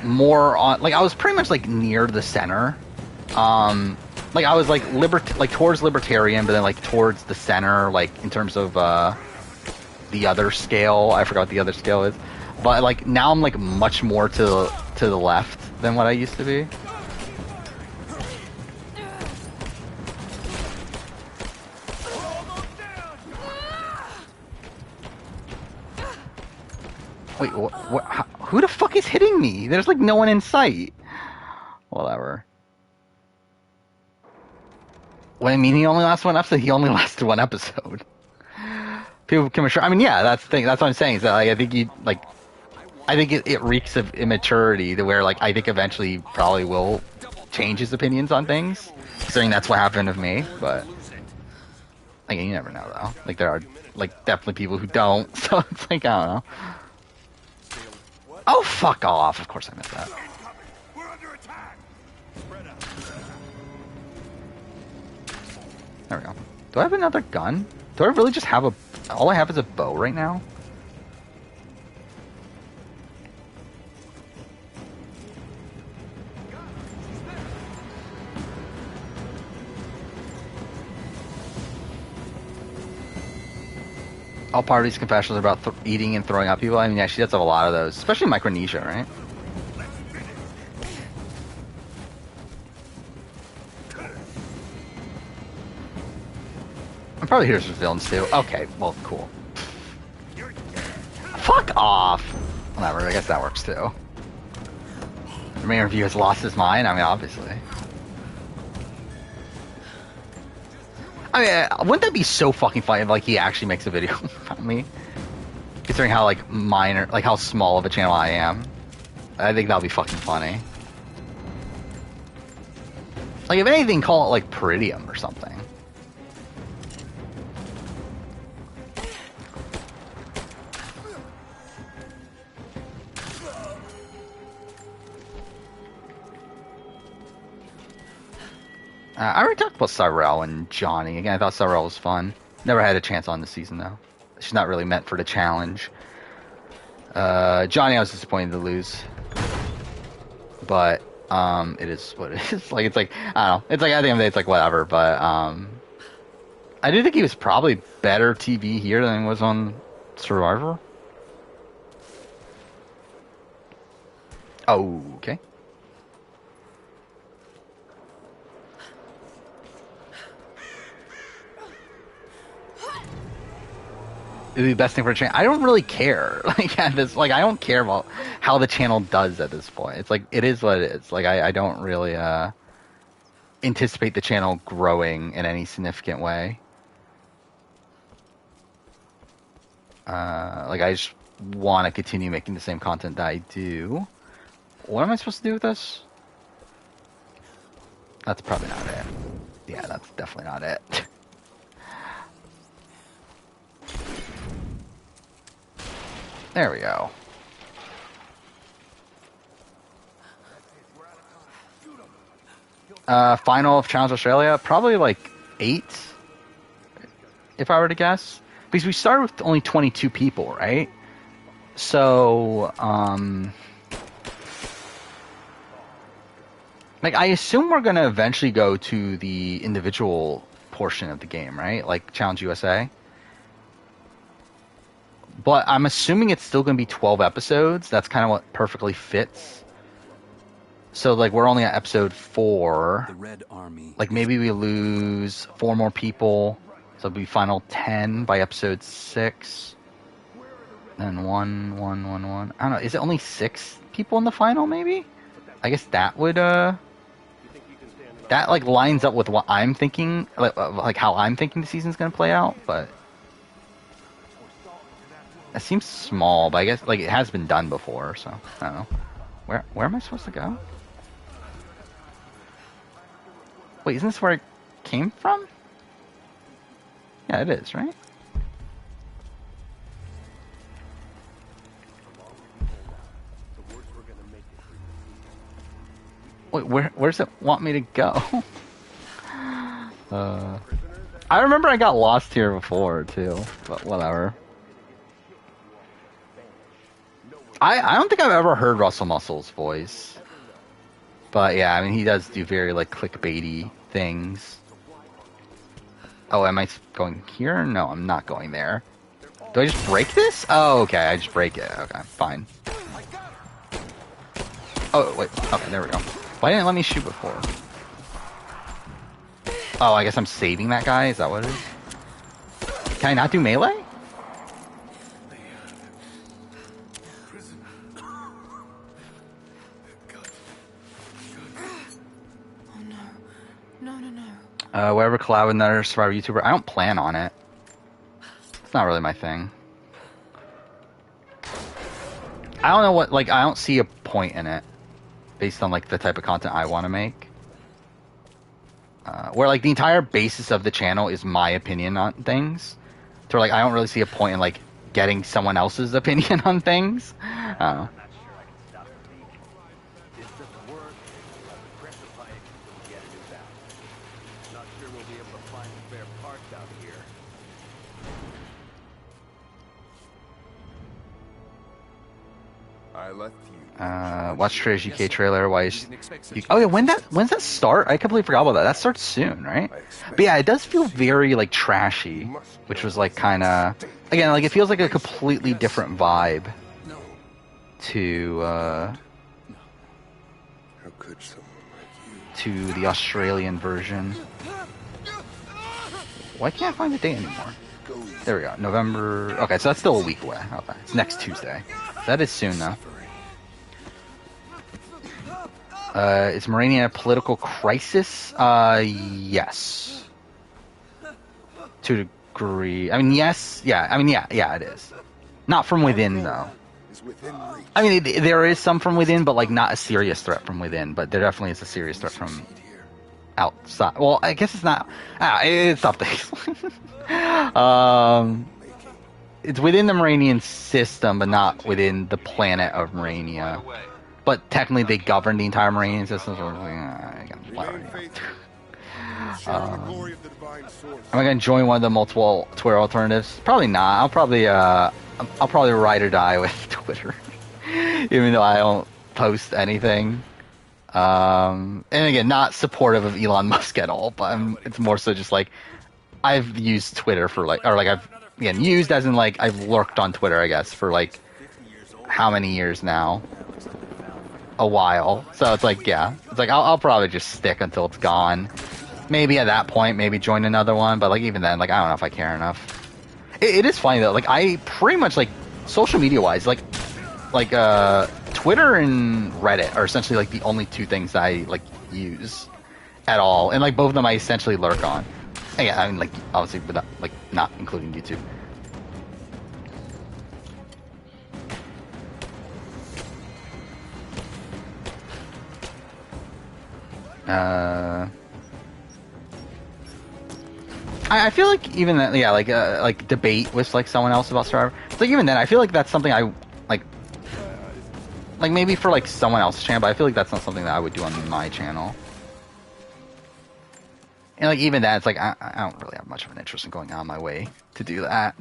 more on like I was pretty much like near the center. Like I was like towards libertarian, but then like towards the center, like in terms of the other scale. I forgot what the other scale is, but like now I'm like much more to the left than what I used to be. Wait, what? Who the fuck is hitting me? There's like no one in sight. Whatever. Well, I mean, he only lasted one episode. He only lasted one episode. People can assure. I mean, yeah, that's the thing. That's what I'm saying. Is that like, I think it reeks of immaturity to where like I think eventually he probably will change his opinions on things. Considering that's what happened with me, but like you never know though. Like there are like definitely people who don't. So it's like I don't know. Oh, fuck off. Of course I missed that. We're under attack. There we go. Do I have another gun? Do I really just have all I have is a bow right now? All parties' confessions are about eating and throwing up people. I mean, yeah, she does have a lot of those, especially in Micronesia, right? I'm probably here for villains too. Okay, well, cool. Fuck off! Whatever, I guess that works too. The main review has lost his mind. I mean, obviously. I mean, wouldn't that be so fucking funny if, like, he actually makes a video about me? Considering how, like, minor, like, how small of a channel I am. I think that'll be fucking funny. Like, if anything, call it, like, Peridium or something. I already talked about Cyrell and Johnny. Again, I thought Cyrell was fun. Never had a chance on this season, though. She's not really meant for the challenge. Johnny, I was disappointed to lose. But, it is what it is. Like, it's like, I don't know. It's like, at the end of the day, it's like, whatever. But, I do think he was probably better TV here than he was on Survivor. Oh, okay. It'd be the best thing for a channel. I don't really care. Like at this, like I don't care about how the channel does at this point. It's like it is what it is. Like I don't really anticipate the channel growing in any significant way. Like I just want to continue making the same content that I do. What am I supposed to do with this? That's probably not it. Yeah, that's definitely not it. There we go. Final of Challenge Australia, probably like 8, if I were to guess. Because we started with only 22 people, right? So, like, I assume we're going to eventually go to the individual portion of the game, right? Like Challenge USA. But I'm assuming it's still going to be 12 episodes. That's kind of what perfectly fits. So, like, we're only at episode 4. The Red Army. Like, maybe we lose 4 more people. So it'll be final 10 by episode 6. Then 1. I don't know. Is it only 6 people in the final, maybe? I guess that would, that, like, lines up with what I'm thinking. Like how I'm thinking the season's going to play out, but... It seems small, but I guess like it has been done before, so I don't know. Where am I supposed to go? Wait, isn't this where I came from? Yeah, it is, right? Wait, where does it want me to go? I remember I got lost here before too, but whatever. I don't think I've ever heard Russell Muscle's voice, but yeah, I mean he does do very like clickbaity things. Oh, am I going here? No, I'm not going there. Do I just break this? Oh, okay, I just break it. Okay, fine. Oh, wait. Okay, there we go. Why didn't it let me shoot before? Oh, I guess I'm saving that guy? Is that what it is? Can I not do melee? Oh no. No. Whatever collab with another Survivor YouTuber. I don't plan on it. It's not really my thing. I don't know what, like, I don't see a point in it based on, like, the type of content I want to make. Where, like, the entire basis of the channel is my opinion on things. So, like, I don't really see a point in, like, getting someone else's opinion on things. I don't know. I left you. Watch Trader's UK trailer. Why is oh yeah, when's that start? I completely forgot about that. That starts soon, right? But yeah, it does feel very like trashy, which was like kind of again like it feels like a completely different vibe to How could someone like you? to the Australian version. Why can't I find the date anymore? There we go. November. Okay, so that's still a week away. Okay, it's next Tuesday. That is soon though. Is Morania a political crisis? Yes. To a degree. I mean, yes. Yeah. I mean, yeah, it is. Not from within, though. I mean, there is some from within, but, like, not a serious threat from within. But there definitely is a serious threat from outside. Well, I guess it's not... it's tough to explain. It's within the Moranian system, but not within the planet of Morania. But technically, they govern the entire Moranian system. So am I gonna join one of the multiple Twitter alternatives? Probably not. I'll probably ride or die with Twitter, even though I don't post anything. And again, not supportive of Elon Musk at all. But it's more so just like I've used Twitter for like, or like I've again used as in like I've lurked on Twitter, I guess, for like how many years now. A while, so it's like yeah, it's like I'll probably just stick until it's gone. Maybe at that point, maybe join another one, but like even then, like I don't know if I care enough. It is funny though, like I pretty much like social media wise, like Twitter and Reddit are essentially like the only two things that I like use at all, and like both of them I essentially lurk on. And yeah, I mean like obviously, but not including YouTube. I feel like even that, yeah, like debate with like someone else about Survivor. It's like even then, I feel like that's something I like maybe for like someone else's channel, but I feel like that's not something that I would do on my channel. And like even that, it's like I don't really have much of an interest in going on my way to do that.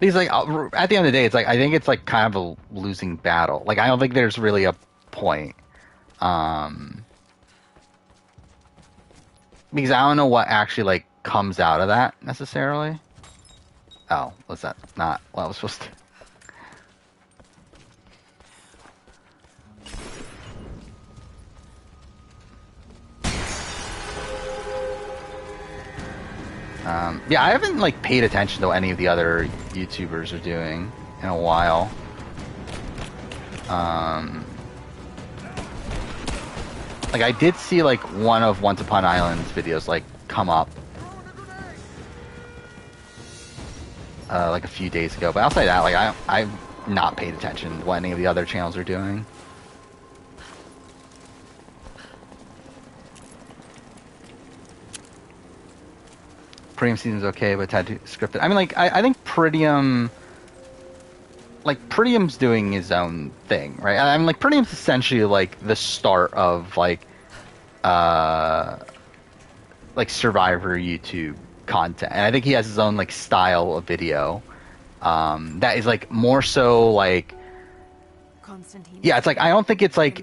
Because like at the end of the day, it's like I think it's like kind of a losing battle. Like I don't think there's really a point. Because I don't know what actually like comes out of that necessarily. Oh, was that not what I was supposed to? Yeah, I haven't like paid attention to what any of the other YouTubers are doing in a while. Like I did see like one of Once Upon Island's videos like come up like a few days ago, but outside of that, like I've not paid attention to what any of the other channels are doing. Pretium season's okay, but Tattoo scripted. I mean, like, I think Pretium like Prettium's doing his own thing, right? I mean, like Prettium's essentially like the start of like Survivor YouTube content, and I think he has his own like style of video that is like more so like yeah, it's like I don't think it's like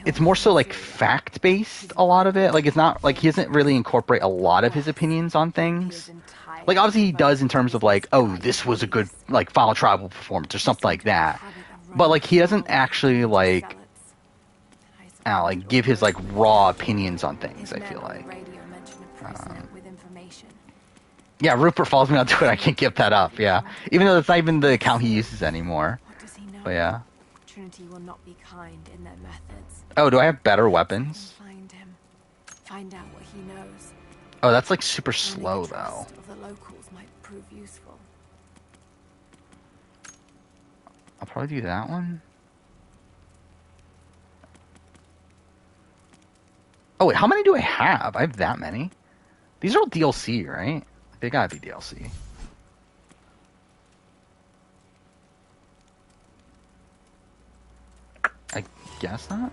it's more so like fact based, a lot of it. Like it's not like he doesn't really incorporate a lot of his opinions on things. Like obviously he does in terms of like, oh, this was a good like Final Tribal performance or something like that, but like he doesn't actually like like give his like raw opinions on things. I feel like yeah, Rupert follows me on Twitter. I can't give that up. Yeah, even though that's not even the account he uses anymore. But yeah. Trinity will not be kind in their methods. Oh, do I have better weapons? Find him. Find out what he knows. Oh, that's like super slow though. Of the locals might prove useful. I'll probably do that one. Oh wait, how many do I have? I have that many. These are all DLC, right? They gotta be DLC. I guess not.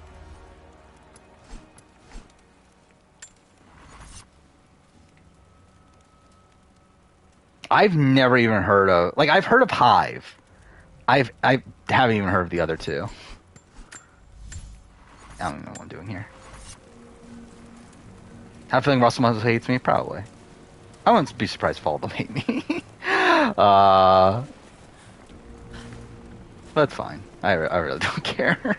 I've never even heard of, like, I've heard of Hive. I haven't even heard of the other two. I don't even know what I'm doing here. I have a feeling Russell Moses hates me, probably. I wouldn't be surprised if all of them hate me. That's fine. I really don't care.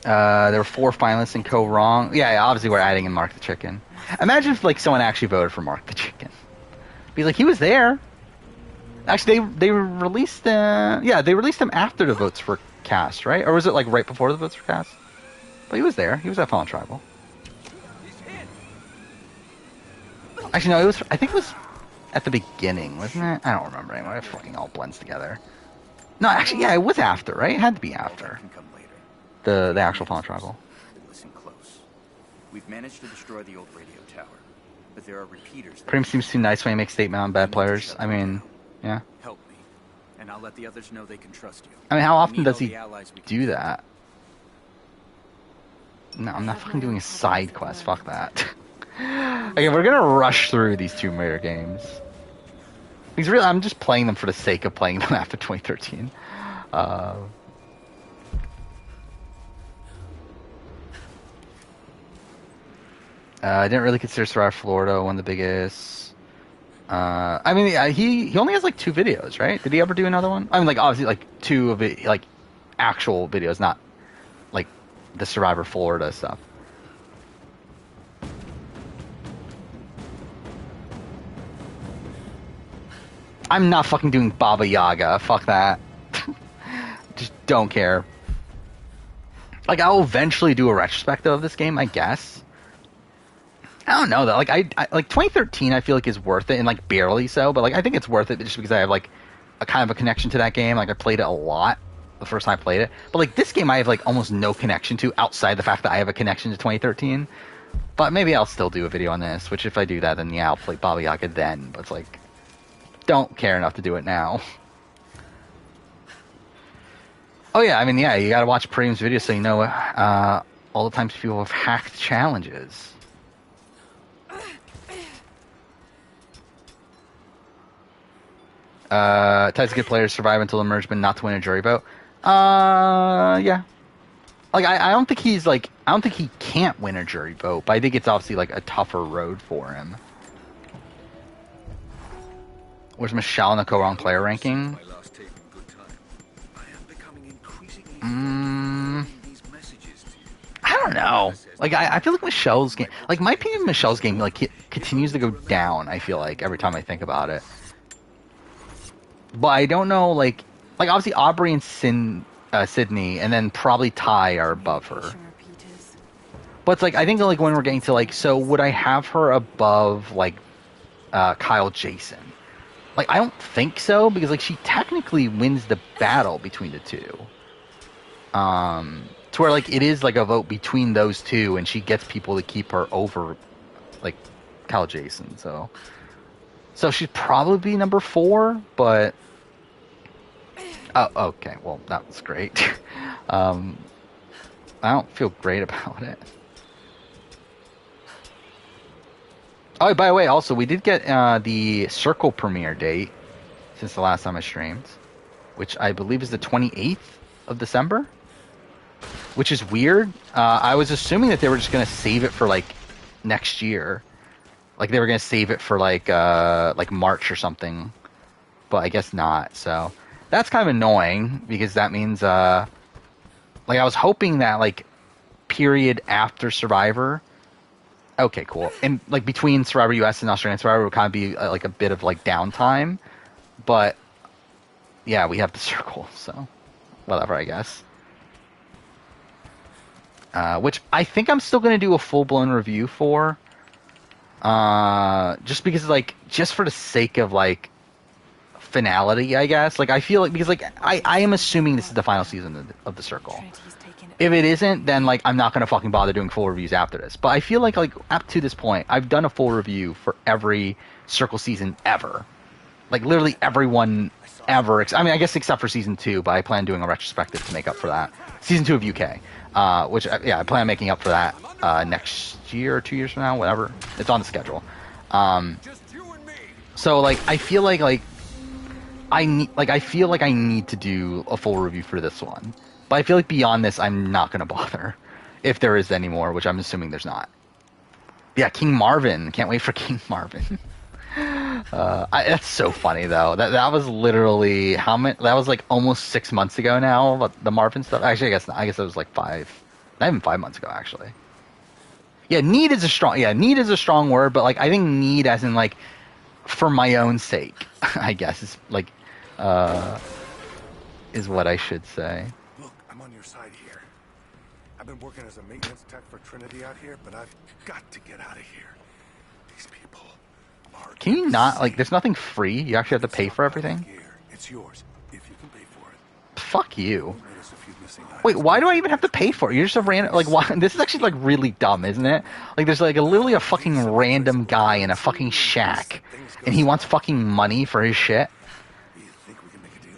There were 4 finalists in Co Wrong. Yeah, obviously we're adding in Mark the Chicken. Imagine if like someone actually voted for Mark the Chicken. Be like, he was there. Actually, they released they released him after the votes were cast, right? Or was it like right before the votes were cast? But he was there. He was at Fallen Tribal. Actually, no, I think it was at the beginning, wasn't it? I don't remember anymore. It fucking all blends together. No, actually, yeah, it was after, right? It had to be after the actual Fallen Tribal. Listen close. We've managed to destroy the old radio tower, but there are repeaters. Prim seems too nice when he makes statement on bad players. I mean, yeah. Help me, and I'll let the others know they can trust you. I mean, how often does he do that? No, I'm not fucking doing a side quest. Fuck that. Okay, we're gonna rush through these Tomb Raider games. Because really, I'm just playing them for the sake of playing them after 2013. I didn't really consider Survivor Florida one of the biggest. I mean, yeah, he only has like 2 videos, right? Did he ever do another one? I mean, like obviously like 2 of it, like actual videos, not like the Survivor Florida stuff. I'm not fucking doing Baba Yaga. Fuck that. Just don't care. Like, I'll eventually do a retrospective of this game, I guess. I don't know though. Like, I like 2013. I feel like is worth it, and like barely so. But like, I think it's worth it just because I have like a kind of a connection to that game. Like, I played it a lot the first time I played it. But like this game, I have like almost no connection to outside the fact that I have a connection to 2013. But maybe I'll still do a video on this. Which if I do that, then yeah, I'll play Baba Yaga then. But it's like, don't care enough to do it now. Oh yeah, I mean, yeah, you gotta watch Premium's video so you know all the times people have hacked challenges. Types of good players survive until the merge, but not to win a jury vote. Yeah. Like, I don't think he's like, I don't think he can't win a jury vote, but I think it's obviously like a tougher road for him. Where's Michelle in the co-wrong player ranking? I don't know. Like, I feel like Michelle's game, like my opinion of Michelle's game, like it continues to go down. I feel like every time I think about it. But I don't know, like obviously Aubrey and Sydney, and then probably Ty are above her. But it's like, I think like when we're getting to like, so would I have her above like Kyle Jason? Like, I don't think so, because like she technically wins the battle between the two. To to where like it is like a vote between those two, and she gets people to keep her over like Kyle Jason. So she'd probably be number 4, but oh, okay, well that was great. I don't feel great about it. Oh, by the way, also we did get the Circle premiere date since the last time I streamed, which I believe is the 28th of December, which is weird. I was assuming that they were just going to save it for, like, next year. Like, they were going to save it for, like March or something, but I guess not. So that's kind of annoying, because that means, like, I was hoping that, like, period after Survivor. Okay, cool. And, like, between Survivor US and Australian Survivor would kind of be, like, a bit of, like, downtime. But, yeah, we have the Circle, so whatever, I guess. Which I think I'm still going to do a full-blown review for. Just because, like, just for the sake of, like, finality, I guess. Like, I feel like, because, like, I am assuming this is the final season of the Circle. If it isn't, then, like, I'm not going to fucking bother doing full reviews after this. But I feel like, up to this point, I've done a full review for every Circle season ever. Like, literally everyone ever. I mean, I guess except for Season 2, but I plan on doing a retrospective to make up for that. Season 2 of UK. Which, yeah, I plan on making up for that next year or 2 years from now, whatever. It's on the schedule. So, like, I feel like I need to do a full review for this one. But I feel like beyond this, I'm not going to bother. If there is any more, which I'm assuming there's not. Yeah, King Marvin. Can't wait for King Marvin. That's so funny, though. That was literally... That was, like, almost 6 months ago now, but the Marvin stuff. Actually, I guess it was, like, 5... Not even 5 months ago, actually. Yeah, need is a strong word, but, like, I think need as in, like, for my own sake, I guess, is, like, is what I should say. Look, I'm on your side here. I've been working as a maintenance tech for Trinity out here, but I've got to get out of here. These people are... Can you not, like, there's nothing free? You actually have to pay for everything? It's yours, if you can pay for it. Fuck you. Wait, why do I even have to pay for it? You're just a random... Like, why? This is actually, like, really dumb, isn't it? Like, there's, like, literally a fucking random guy in a fucking shack, and he wants fucking money for his shit? You think we can make a deal?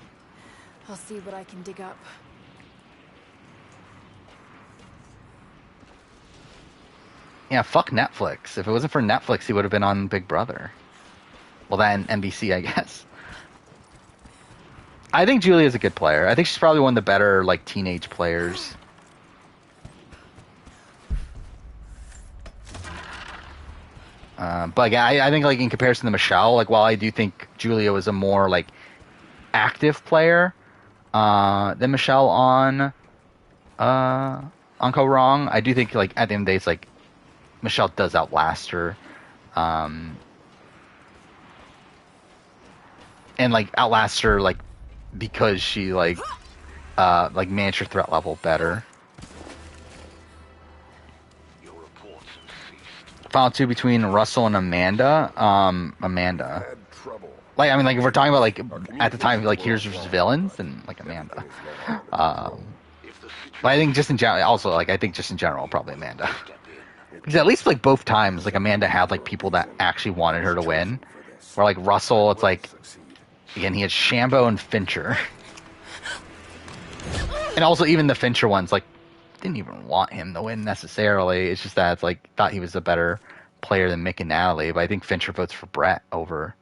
I'll see what I can dig up. Yeah, fuck Netflix. If it wasn't for Netflix, he would have been on Big Brother. Well, then NBC, I guess. I think Julia's a good player. I think she's probably one of the better, like, teenage players. But again, I think, like, in comparison to Michelle, like, while I do think Julia was a more, like, active player than Michelle on Go Wrong, I do think, like, at the end of the day, it's like Michelle does outlast her. And, like, outlast her, like, because she, like managed her threat level better. Final 2 between Russell and Amanda. Amanda. Like, I mean, like, if we're talking about, like, at the time, like, here's versus villains, then, like, Amanda. But I think just in general, also, like, I think just in general, probably Amanda. Because at least, like, both times, like, Amanda had, like, people that actually wanted her to win. Where, like, Russell, it's like, again, he had Shambo and Fincher. And also, even the Fincher ones, like, didn't even want him to win necessarily. It's just that it's like, thought he was a better player than Mick and Natalie. But I think Fincher votes for Brett over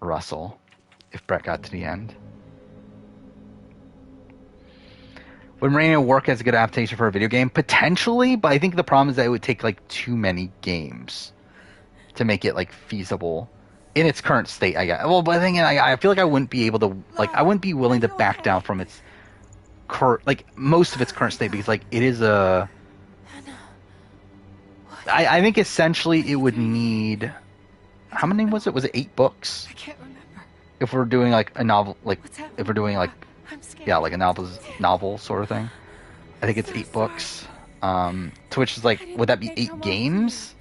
Russell if Brett got to the end. Would Marina work as a good adaptation for a video game? Potentially, but I think the problem is that it would take, like, too many games to make it, like, feasible in its current state, I guess. Well, but I feel like I wouldn't be able to, like, I wouldn't be willing to back down from its like, most of its current state, because, like, it is a... I think essentially it would need... How many was it? Was it 8 books? I can't remember. If we're doing, like, a novel, like, if we're doing, like, I'm scared. yeah, like a novel sort of thing. I think it's 8 books. To which is, like, would that be 8 games?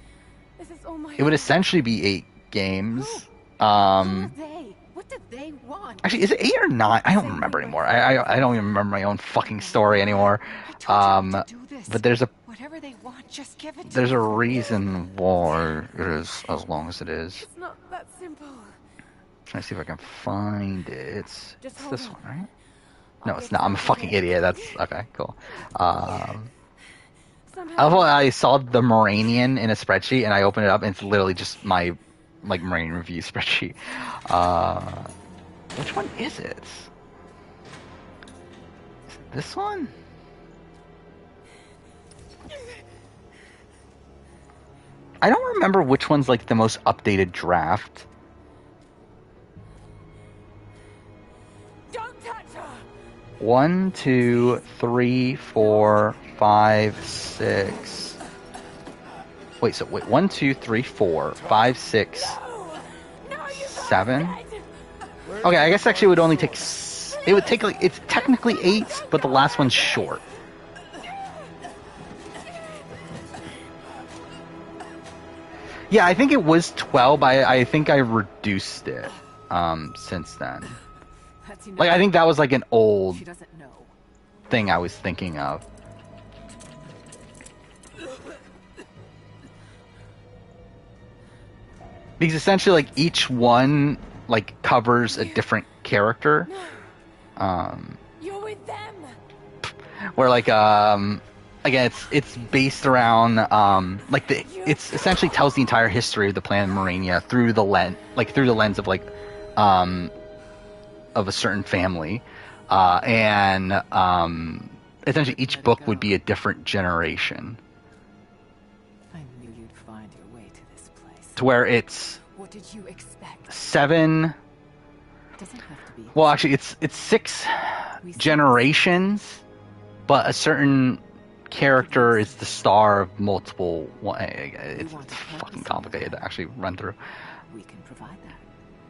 This is all my It would essentially be 8 games. Who are they? What do they want? want? Actually, is it 8 or 9? I don't remember anymore. I don't even remember my own fucking story anymore. I told you not to do this. But there's Whatever they want, just give it to a them. reason why it is as long as it is. It's not that simple. Trying to see if I can find it. It's hold this on. one, right? No, it's not. I'm a fucking idiot. That's okay. Cool. I saw the Moranian in a spreadsheet, and I opened it up, and it's literally just my Moranian review spreadsheet. Which one is it? Is it this one? I don't remember which one's like the most updated draft. Don't touch her. 1, 2, 3, 4, 5, 6. Wait, 1, 2, 3, 4, 5, 6, 7. Okay, I guess actually it would only take. It would take like it's technically 8, but the last one's short. Yeah, I think it was 12. I think I reduced it since then. That's enough. Like I think that was like an old She doesn't know. thing I was thinking of. Because essentially like each one like covers a different character. You're with them. Where like again it's based around like it's essentially tells the entire history of the planet Morania through the lens of like of a certain family, and essentially each book would be a different generation. I knew you'd find your way to this place. To where it's What did you expect? 7. Doesn't have to be. Well, actually, it's 6 generations, but a certain character is the star of multiple. It's fucking complicated to actually run through. We can provide that.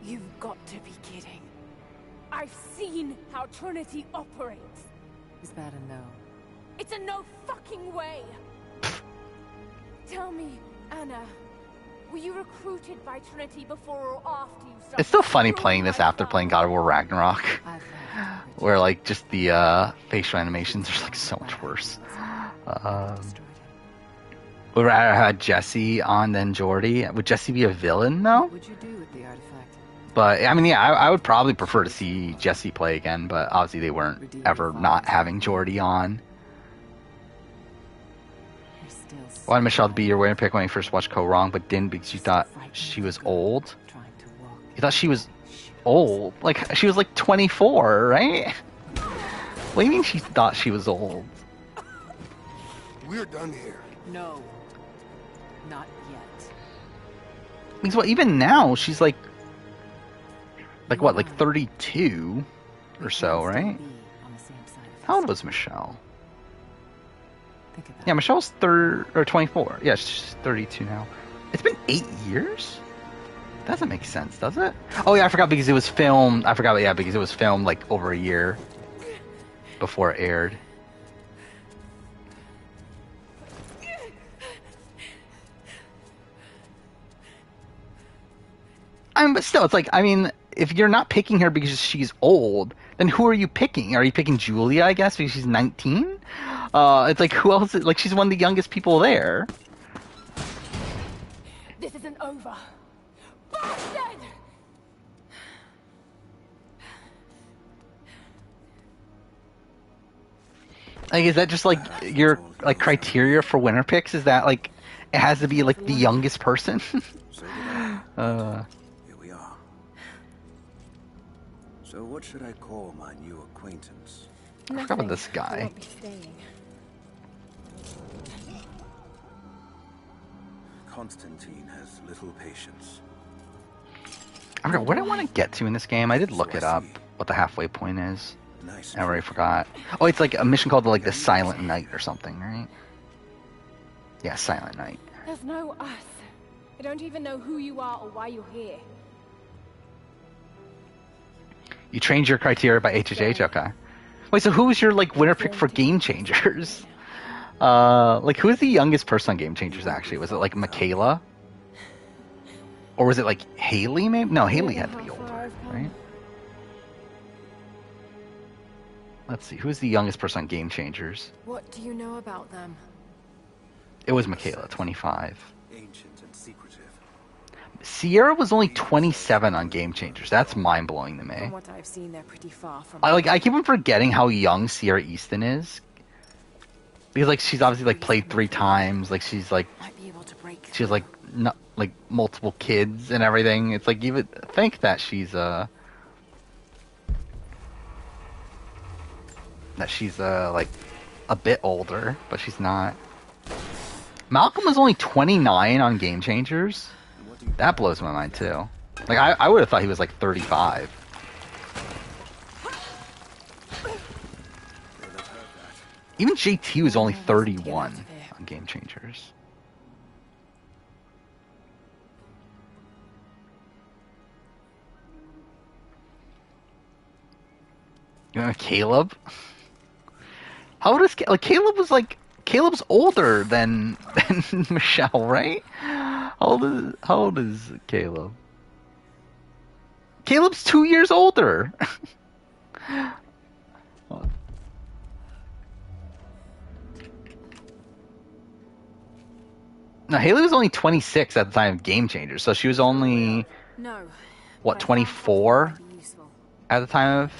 You've got to be kidding. I've seen how Trinity operates. Is that a no? It's a no fucking way. Tell me, Anna, were you recruited by Trinity before or after you started? It's still funny playing this after playing God of War Ragnarok, where like just the facial animations are like so much worse. Would rather have Jesse on than Jordi. Would Jesse be a villain though? What would you do with the artifact? But I mean, yeah, I would probably prefer to see Jesse play again. But obviously, they weren't ever not having Jordi on. Why did Michelle be your winner pick when you first watched Go Wrong, but didn't because you thought she was old? You thought she was old? Like she was like 24, right? What do you mean she thought she was old? We're done here. No. Not yet. Because what? Even now, she's like what? Like 32 or so, right? How old was Michelle? Yeah, Michelle's 24. Yeah, she's 32 now. It's been 8 years? Doesn't make sense, does it? Oh yeah, I forgot because it was filmed. Because it was filmed like over a year before it aired. But still, it's like, I mean, if you're not picking her because she's old, then who are you picking? Are you picking Julia, I guess, because she's 19? It's like, who else? Like, she's one of the youngest people there. This isn't over. Bastard! Like, is that just like your like criteria for winner picks? Is that like it has to be like the youngest person? Here we are. So what should I call my new acquaintance? I forgot about this guy. Constantine has little patience. I forgot what I want to get to in this game. I did look it up, what the halfway point is. Nice. I already forgot. Oh, it's like a mission called like the Silent Night or something, right? Yeah, Silent Night. There's no us. I don't even know who you are or why you're here. You changed your criteria by HHH? Okay. Wait, so who was your like winner pick for Game Changers? Like who's the youngest person on Game Changers actually? Was it like Michaela? Or was it like Haley maybe? No, Haley had to be older, right? Let's see, who's the youngest person on Game Changers? What do you know about them? It was Michaela, 25. Ancient and secretive. Sierra was only 27 on Game Changers. That's mind-blowing to me. From what I've seen, they're pretty far from. I keep on forgetting how young Sierra Easton is. Because like she's obviously like played 3 times, like she's like Might be able to break. she has like like multiple kids and everything. It's like you would think that she's like a bit older, but she's not. Malcolm was only 29 on Game Changers. That blows my mind too. Like I would have thought he was like 35. Even JT was only 31 on Game Changers. You know Caleb? How old is like Caleb was like Caleb's older than Michelle, right? How old is Caleb? Caleb's 2 years older. No, Haley was only 26 at the time of Game Changers, so she was only what 24 at the time of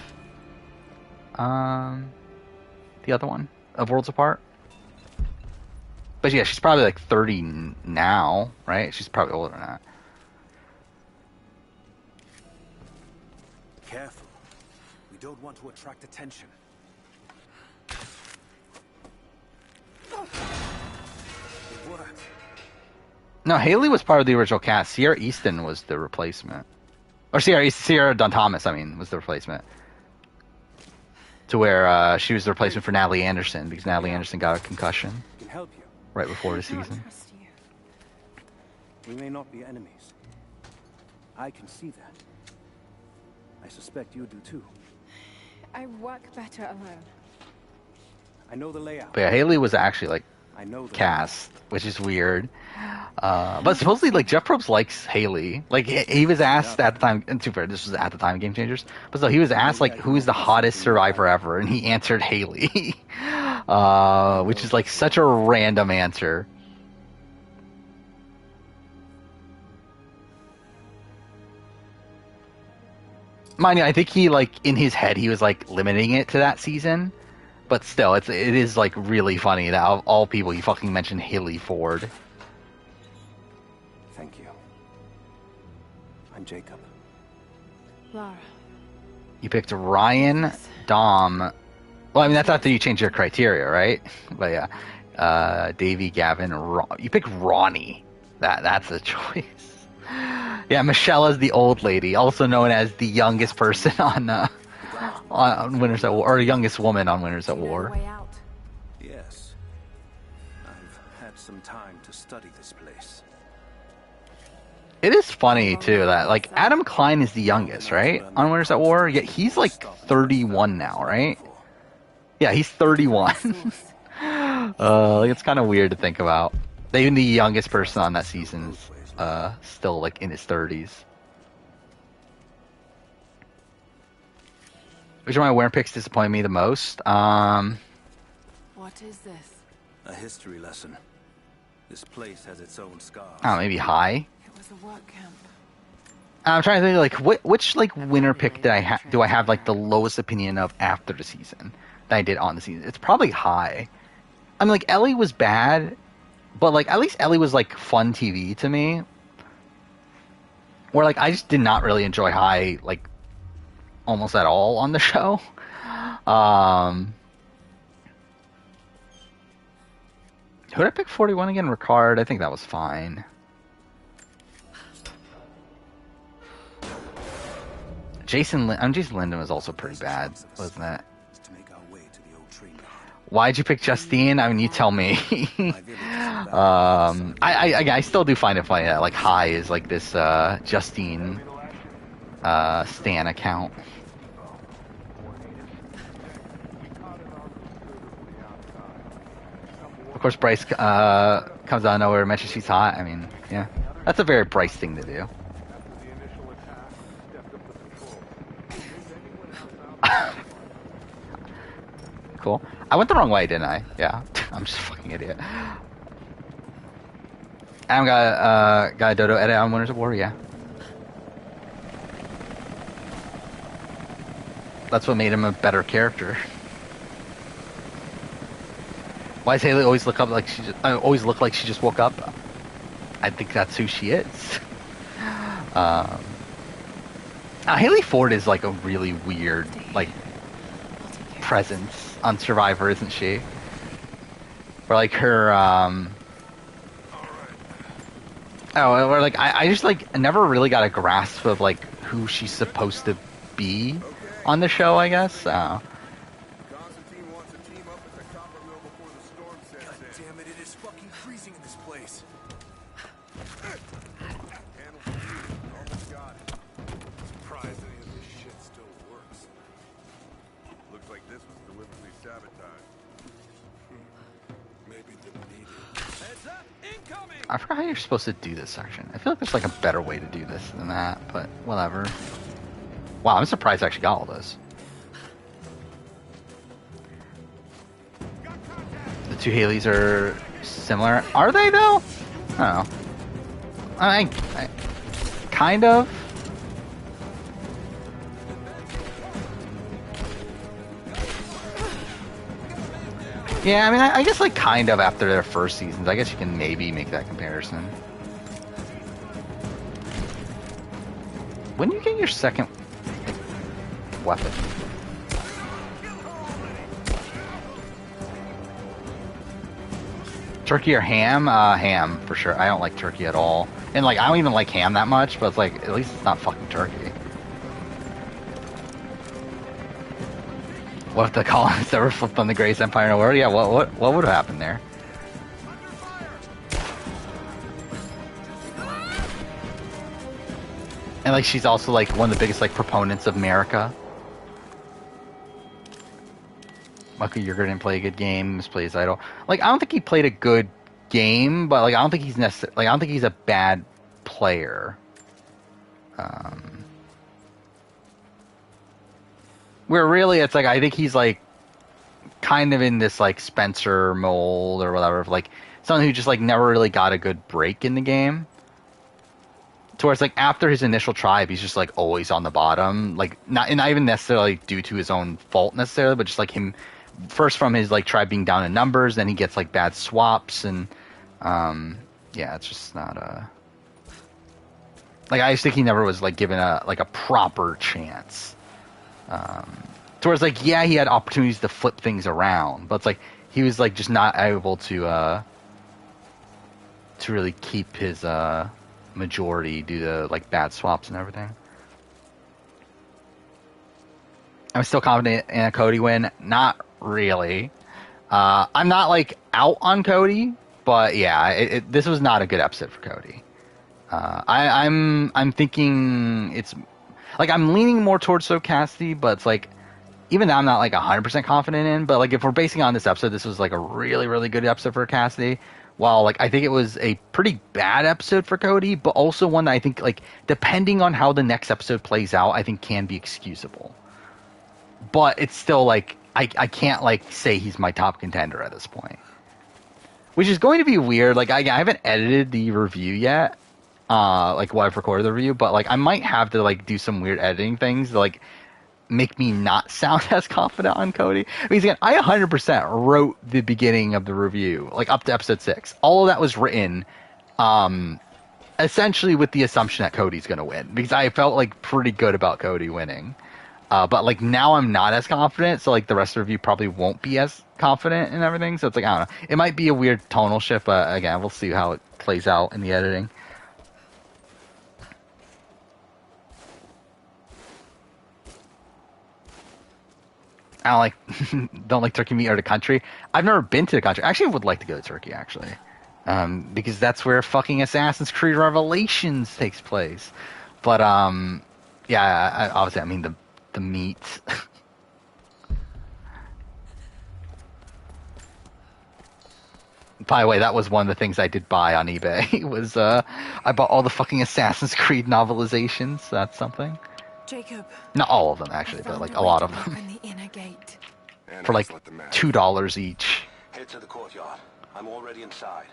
the other one of Worlds Apart. But yeah, she's probably like 30 now, right? She's probably older than that. Careful. We don't want to attract attention. It worked. No, Haley was part of the original cast. Sierra Easton was the replacement. Or Sierra Dunn Thomas, I mean, was the replacement. To where she was the replacement for Natalie Anderson, because Natalie Anderson got a concussion Can help you. right before the season. We may not be enemies. I can see that. I suspect you do too. I work better alone. I know the layout. But yeah, Haley was actually like I know the cast, which is weird. But supposedly, like Jeff Probst likes Haley. Like he was asked at the time. And too fair, this was at the time of Game Changers. But so he was asked like, who is the hottest survivor ever, and he answered Haley, which is like such a random answer. Mind you, I think he like in his head he was like limiting it to that season. But still, it is like really funny that of all people you fucking mentioned Haley Ford. Thank you. I'm Jacob. Lara. You picked Ryan, Dom. Well, I mean that's after you changed your criteria, right? But yeah, Davey, Gavin, you picked Ronnie. That's a choice. Yeah, Michelle is the old lady, also known as the youngest person on Winners at War, or the youngest woman on Winners at War. Yes. I've had some time to study this place. It is funny too that like Adam Klein is the youngest, right, on Winners at War. Yet he's like 31 now, right? Yeah, he's 31. Like, it's kind of weird to think about. Even the youngest person on that season's still like in his 30s. Which of my winner picks disappointed me the most? What is this? A history lesson. This place has its own scars. I don't know, maybe High. It was a work camp. I'm trying to think like which like winner pick do I have like the lowest opinion of after the season that I did on the season? It's probably High. I mean like Ellie was bad, but like at least Ellie was like fun TV to me. Where like I just did not really enjoy High like almost at all on the show. Who did I pick 41 again? Ricard. I think that was fine. Jason Linden was also pretty bad, wasn't it? Why'd you pick Justine? I mean, you tell me. I still do find it funny that like High is like this Justine Stan account. Of course, Bryce comes out of nowhere and mentions she's hot. I mean, yeah, that's a very Bryce thing to do. cool. I went the wrong way, didn't I? Yeah. I'm just a fucking idiot. Adam got a Dodo edit on Winners of War, yeah. That's what made him a better character. Why does Haley always look like she just woke up? I think that's who she is. Haley Ford is like a really weird like presence on Survivor, isn't she? Or like her or like I just like never really got a grasp of like who she's supposed to be on the show, I guess. Constantine wants to team up at the copper mill before the storm sets in. God damn it, it is fucking freezing in this place. Handle the heat. Almost got it. Surprised any of this shit still works. Looks like this was deliberately sabotaged. Maybe didn't need it. Heads up, incoming! I forgot how you're supposed to do this section. I feel like there's like a better way to do this than that, but whatever. Wow, I'm surprised I actually got all this. The two Haleys are similar. Are they though? I don't know. I kind of. Yeah, I mean, I guess like kind of after their first seasons. I guess you can maybe make that comparison. When do you get your second weapon? Turkey or ham? Ham, for sure. I don't like turkey at all. And, like, I don't even like ham that much, but it's like, at least it's not fucking turkey. What if the colonists ever flipped on the greatest empire in the world? Yeah, what would have happened there? And, like, she's also, like, one of the biggest, like, proponents of America. Michael Yerger didn't play a good game. Misplaced his idol. Like, I don't think he played a good game, but like, I don't think he's I don't think he's a bad player. Where really, it's like I think he's like kind of in this like Spencer mold or whatever, like someone who just like never really got a good break in the game. To where it's like after his initial tribe, he's just like always on the bottom, like not even necessarily due to his own fault necessarily, but just like him. First from his like tribe being down in numbers, then he gets like bad swaps, and yeah, it's just not like I just think he never was like given a proper chance. Towards like yeah, he had opportunities to flip things around, but it's like he was like just not able to really keep his majority due to like bad swaps and everything. I'm still confident in a Cody win. Not really. I'm not like out on Cody, but yeah, this was not a good episode for Cody. I'm thinking it's like I'm leaning more towards So Cassidy, but it's like even though I'm not like 100% confident in, but like if we're basing on this episode, this was like a really really good episode for Cassidy. While like I think it was a pretty bad episode for Cody, but also one that I think like depending on how the next episode plays out, I think can be excusable. But it's still like I can't like say he's my top contender at this point, which is going to be weird. Like I haven't edited the review yet, like while I've recorded the review, but like I might have to like do some weird editing things to like make me not sound as confident on Cody. Because again, I 100% wrote the beginning of the review, like up to episode 6. All of that was written, essentially with the assumption that Cody's going to win, because I felt like pretty good about Cody winning. But like now I'm not as confident, so like the rest of the review probably won't be as confident and everything. So it's like I don't know. It might be a weird tonal shift, but again, we'll see how it plays out in the editing. I don't like turkey meat or the country. I've never been to the country. I actually would like to go to Turkey actually, because that's where fucking Assassin's Creed Revelations takes place. But yeah, obviously I mean the meat. By the way, that was one of the things I did buy on eBay. Was I bought all the fucking Assassin's Creed novelizations. That's something. Jacob. Not all of them actually, but like a lot of them. Open the inner gate. for like $2 each. Head to the courtyard. I'm already inside.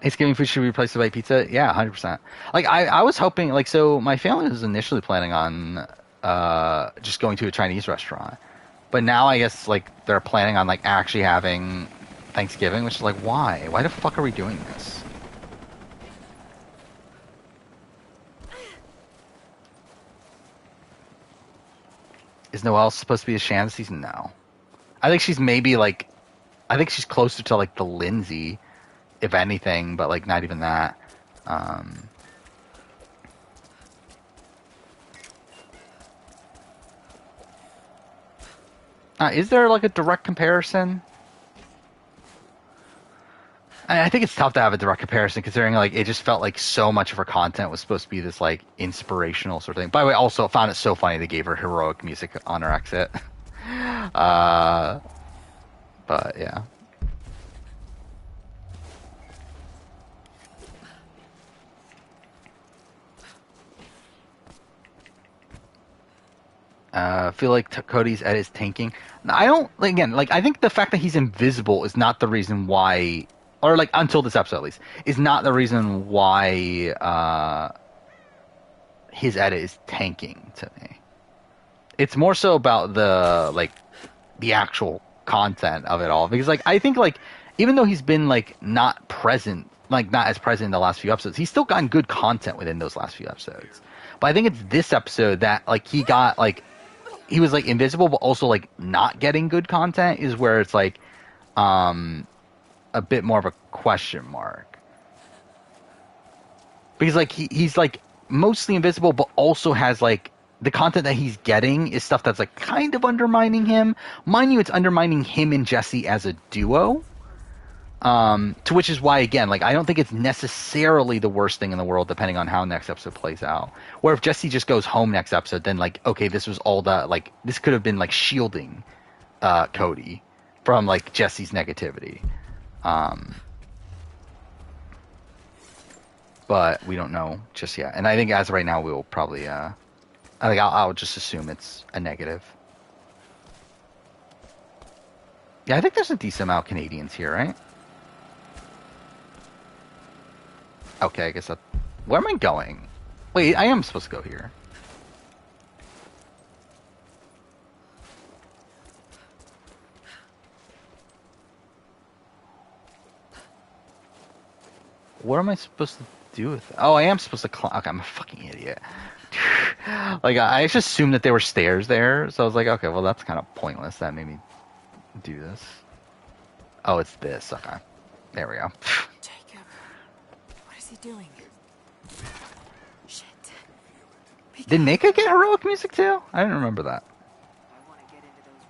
Thanksgiving food should be replaced by pizza? Yeah, 100%. Like, I was hoping, like, so my family was initially planning on just going to a Chinese restaurant. But now I guess, like, they're planning on, like, actually having Thanksgiving, which is like, why? Why the fuck are we doing this? Is Noelle supposed to be a Shan this season? No. I think she's maybe, like, I think she's closer to, like, the Lindsay, if anything, but, like, not even that. Is there, like, a direct comparison? I think it's tough to have a direct comparison, considering, like, it just felt like so much of her content was supposed to be this, like, inspirational sort of thing. By the way, also found it so funny they gave her heroic music on her exit. But, yeah. Feel like Cody's edit is tanking. I don't, again, like, I think the fact that he's invisible is not the reason why, or like until this episode at least, is not the reason why his edit is tanking to me. It's more so about the actual content of it all, because like I think like even though he's been like not as present in the last few episodes, he's still gotten good content within those last few episodes. But I think it's this episode that like he got like he was like invisible, but also like not getting good content is where it's like a bit more of a question mark, because like he's like mostly invisible, but also has like the content that he's getting is stuff that's like kind of undermining him. Mind you, it's undermining him and Jesse as a duo. To which is why, again, like I don't think it's necessarily the worst thing in the world, depending on how next episode plays out. Where if Jesse just goes home next episode, then like, okay, this was all that, like, this could have been like shielding Cody from like Jesse's negativity. But we don't know just yet. And I think as of right now, we will probably, I think I'll just assume it's a negative. Yeah, I think there's a decent amount of Canadians here, right? Okay, I guess that... Where am I going? Wait, I am supposed to go here. What am I supposed to do with it? Oh, I am supposed to climb. Okay, I'm a fucking idiot. Like, I just assumed that there were stairs there, so I was like, okay, well, that's kind of pointless. That made me do this. Oh, it's this. Okay. There we go. Jacob, what is he doing? Shit. Did Nika get heroic music too? I didn't remember that. I want to get into those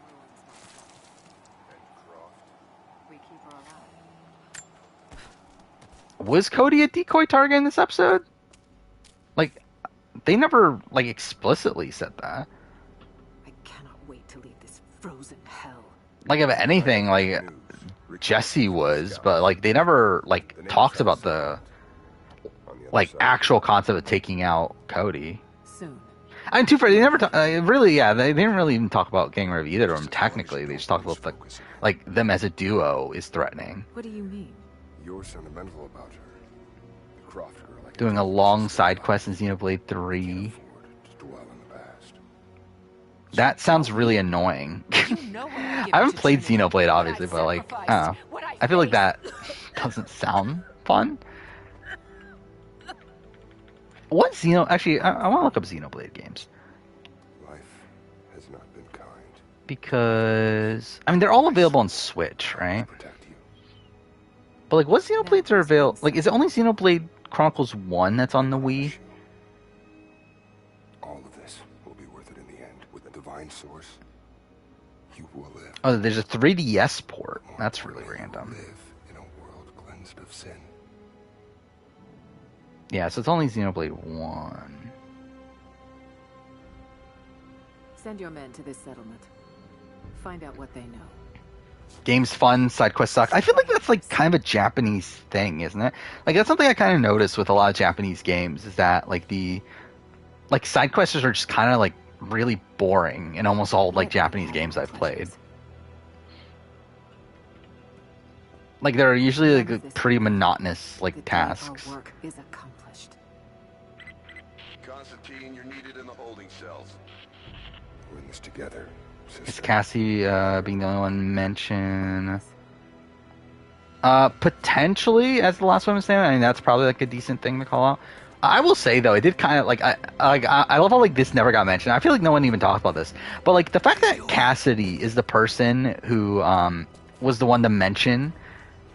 ruins. We keep her alive. Was Cody a decoy target in this episode? Like, they never, like, explicitly said that. I cannot wait to leave this frozen hell. Like, if anything, like, Jesse was, but, like, they never, like, talked about the, like, actual concept of taking out Cody. Soon. I mean, too fair, they never really, yeah, they didn't really even talk about getting rid of either of them, technically. They just talked about, like, them as a duo is threatening. What do you mean? You're sentimental about her. The Croft girl. Doing a long side quest in Xenoblade 3. That sounds really annoying. I haven't played Xenoblade, obviously, but like, I don't know. I feel like that doesn't sound fun. What Actually, I want to look up Xenoblade games. Life has not been kind. Because, I mean, they're all available on Switch, right? But like, what Xenoblades are available? Like, is it only Xenoblade Chronicles 1 that's on the Wii? All of this will be worth it in the end. With the divine source, you will live. Oh, there's a 3DS port. That's really random. Live in a world cleansed of sin. Yeah, so it's only Xenoblade 1. Send your men to this settlement. Find out what they know. Game's fun, side quests suck. I feel like that's like kind of a Japanese thing, isn't it? Like that's something I kind of noticed with a lot of Japanese games is that like like side quests are just kind of like really boring in almost all like Japanese games I've played. Like they're usually like pretty monotonous like tasks. Our work is accomplished. Constantine, you're needed in the holding cells. We're in this together, Is sister. Cassie being the only one mentioned? Potentially as the last one was saying. I mean, that's probably like a decent thing to call out. I will say though, it did kind of like I love how like this never got mentioned. I feel like no one even talked about this, but like the fact that Cassidy is the person who was the one to mention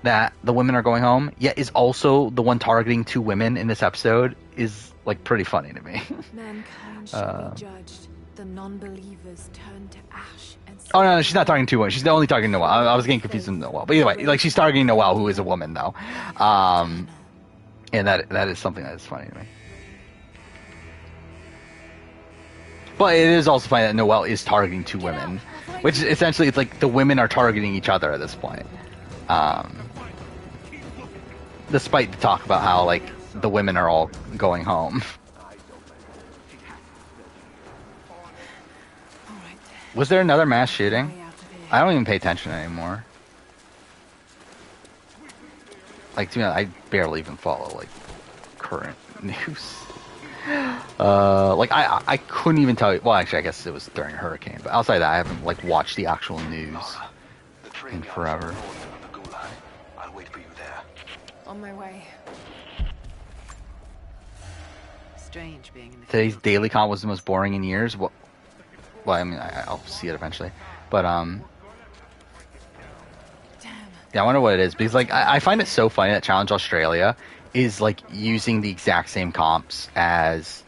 that the women are going home, yet is also the one targeting 2 women in this episode is like pretty funny to me. Mankind shall be judged. The non-believers turn to ash and Oh no, she's not targeting 2 women. She's only targeting Noelle. I was getting confused with Noelle, but either way, like she's targeting Noelle, who is a woman though. And that is something that is funny to me. But it is also funny that Noelle is targeting 2 women, which essentially it's like the women are targeting each other at this point. Despite the talk about how like the women are all going home. Was there another mass shooting? I don't even pay attention anymore. Like, to me, I barely even follow like current news. Like I couldn't even tell you. Well, actually, I guess it was during a hurricane. But outside that, I haven't like watched the actual news in forever. I'll wait for you there. on my way. Strange being in the Today's daily comp was the most boring in years. Well, I mean, I'll see it eventually. But yeah, I wonder what it is because like I find it so funny that Challenge Australia is like using the exact same comps as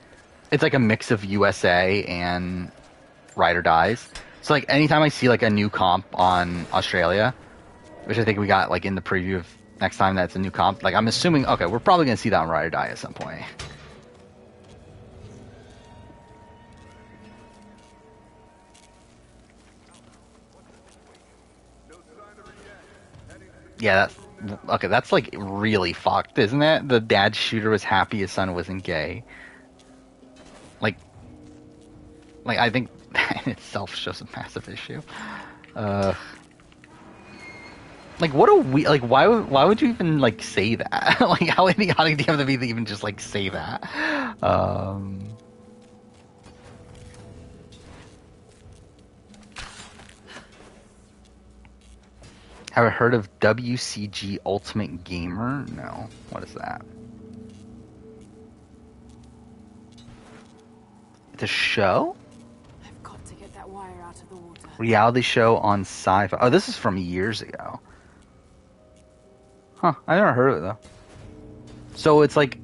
it's like a mix of USA and Ride or Dies. So like anytime I see like a new comp on Australia, which I think we got like in the preview of next time that's a new comp, like I'm assuming okay, we're probably gonna see that on Ride or Die at some point. Yeah, that's okay. That's like really fucked, isn't it? The dad shooter was happy his son wasn't gay. Like I think that in itself shows a massive issue. Like what a like why would you even like say that? Like how idiotic do you have to be to even just like say that? Have I heard of WCG Ultimate Gamer? No. What is that? It's a show? I've got to get that wire out of the water. Reality show on Sci-Fi. Oh, this is from years ago. Huh. I never heard of it though. So it's like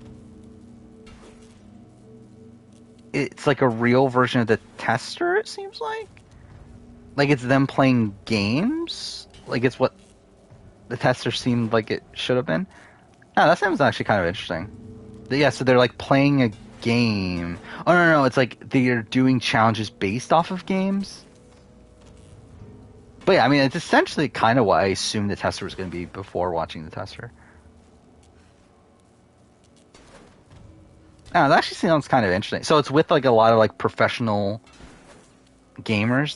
a real version of the Tester. It seems like it's them playing games. Like it's what the Tester seemed like it should have been. Oh, that sounds actually kind of interesting. Yeah, so they're like playing a game. Oh no, it's like they're doing challenges based off of games. But yeah, I mean, it's essentially kind of what I assumed the Tester was going to be before watching the Tester. Oh, that actually sounds kind of interesting. So it's with like a lot of like professional gamers.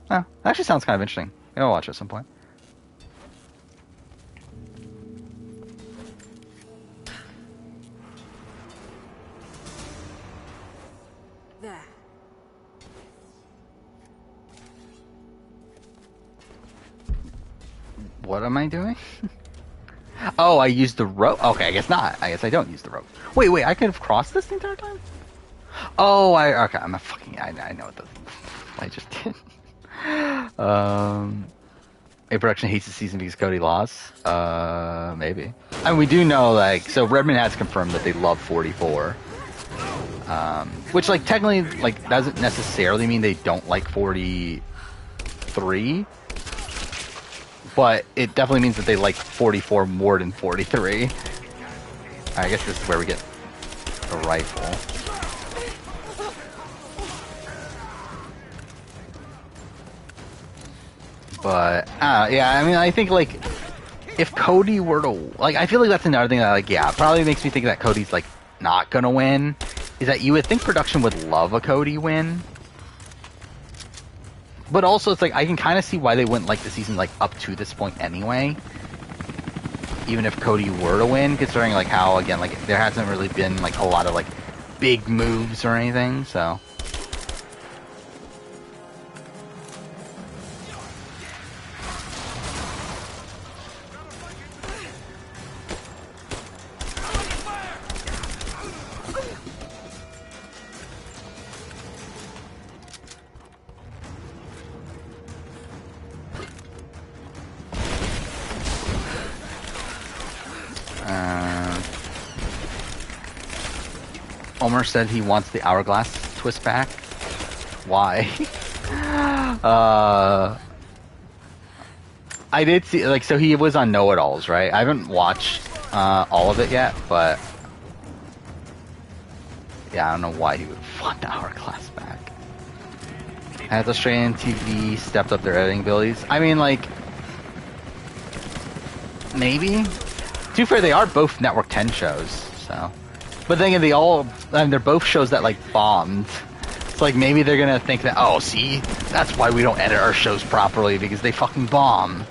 Oh, that actually sounds kind of interesting. Maybe I'll watch it at some point. There. What am I doing? Oh, I used the rope. Okay, I guess not. I guess I don't use the rope. Wait, I could have crossed this the entire time? Oh, okay, I'm a fucking, I know what I just did. A production hates the season because Cody lost. Maybe. I mean, we do know, like, so Redmond has confirmed that they love 44. Which, like, technically, like, doesn't necessarily mean they don't like 43. But it definitely means that they like 44 more than 43. I guess this is where we get a rifle. But, yeah, I mean, I think, like, if Cody were to, like, I feel like that's another thing that, like, yeah, probably makes me think that Cody's, like, not gonna win, is that you would think production would love a Cody win. But also, it's like, I can kind of see why they wouldn't like the season, like, up to this point anyway. Even if Cody were to win, considering, like, how, again, like, there hasn't really been, like, a lot of, like, big moves or anything, so... Omer said he wants the hourglass twist back. Why? I did see, like, so he was on Know-It-Alls, right? I haven't watched all of it yet, but yeah, I don't know why he would want the hourglass back. Has Australian TV stepped up their editing abilities? I mean, like, maybe. To be fair, they are both Network 10 shows, so. But then they're both shows that, like, bombed. It's like, maybe they're gonna think that, oh, see? That's why we don't edit our shows properly, because they fucking bomb.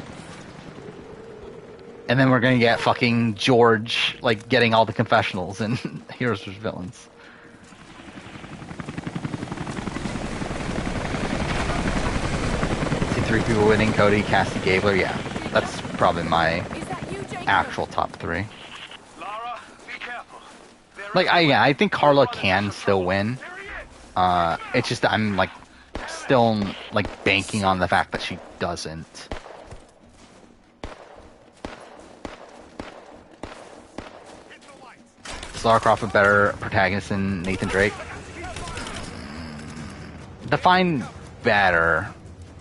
And then we're gonna get fucking George, like, getting all the confessionals and Heroes vs. Villains. See 3 people winning, Cody, Cassie, Gabler, yeah. That's probably my actual top 3. Like, I think Carla can still win. It's just that I'm, like, still, like, banking on the fact that she doesn't. Is Lara Croft a better protagonist than Nathan Drake? Define better.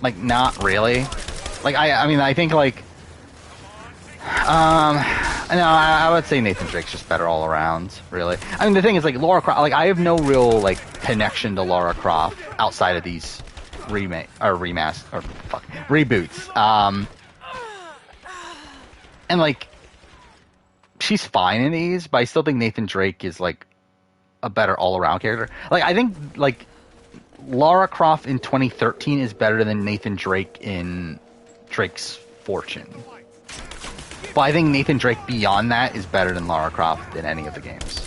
Like, not really. Like, I mean, I think, like... No, I would say Nathan Drake's just better all around, really. I mean, the thing is, like, Lara Croft, like, I have no real, like, connection to Lara Croft outside of these reboots. And, like, she's fine in these, but I still think Nathan Drake is, like, a better all-around character. Like, I think, like, Lara Croft in 2013 is better than Nathan Drake in Drake's Fortune. But I think Nathan Drake beyond that is better than Lara Croft in any of the games.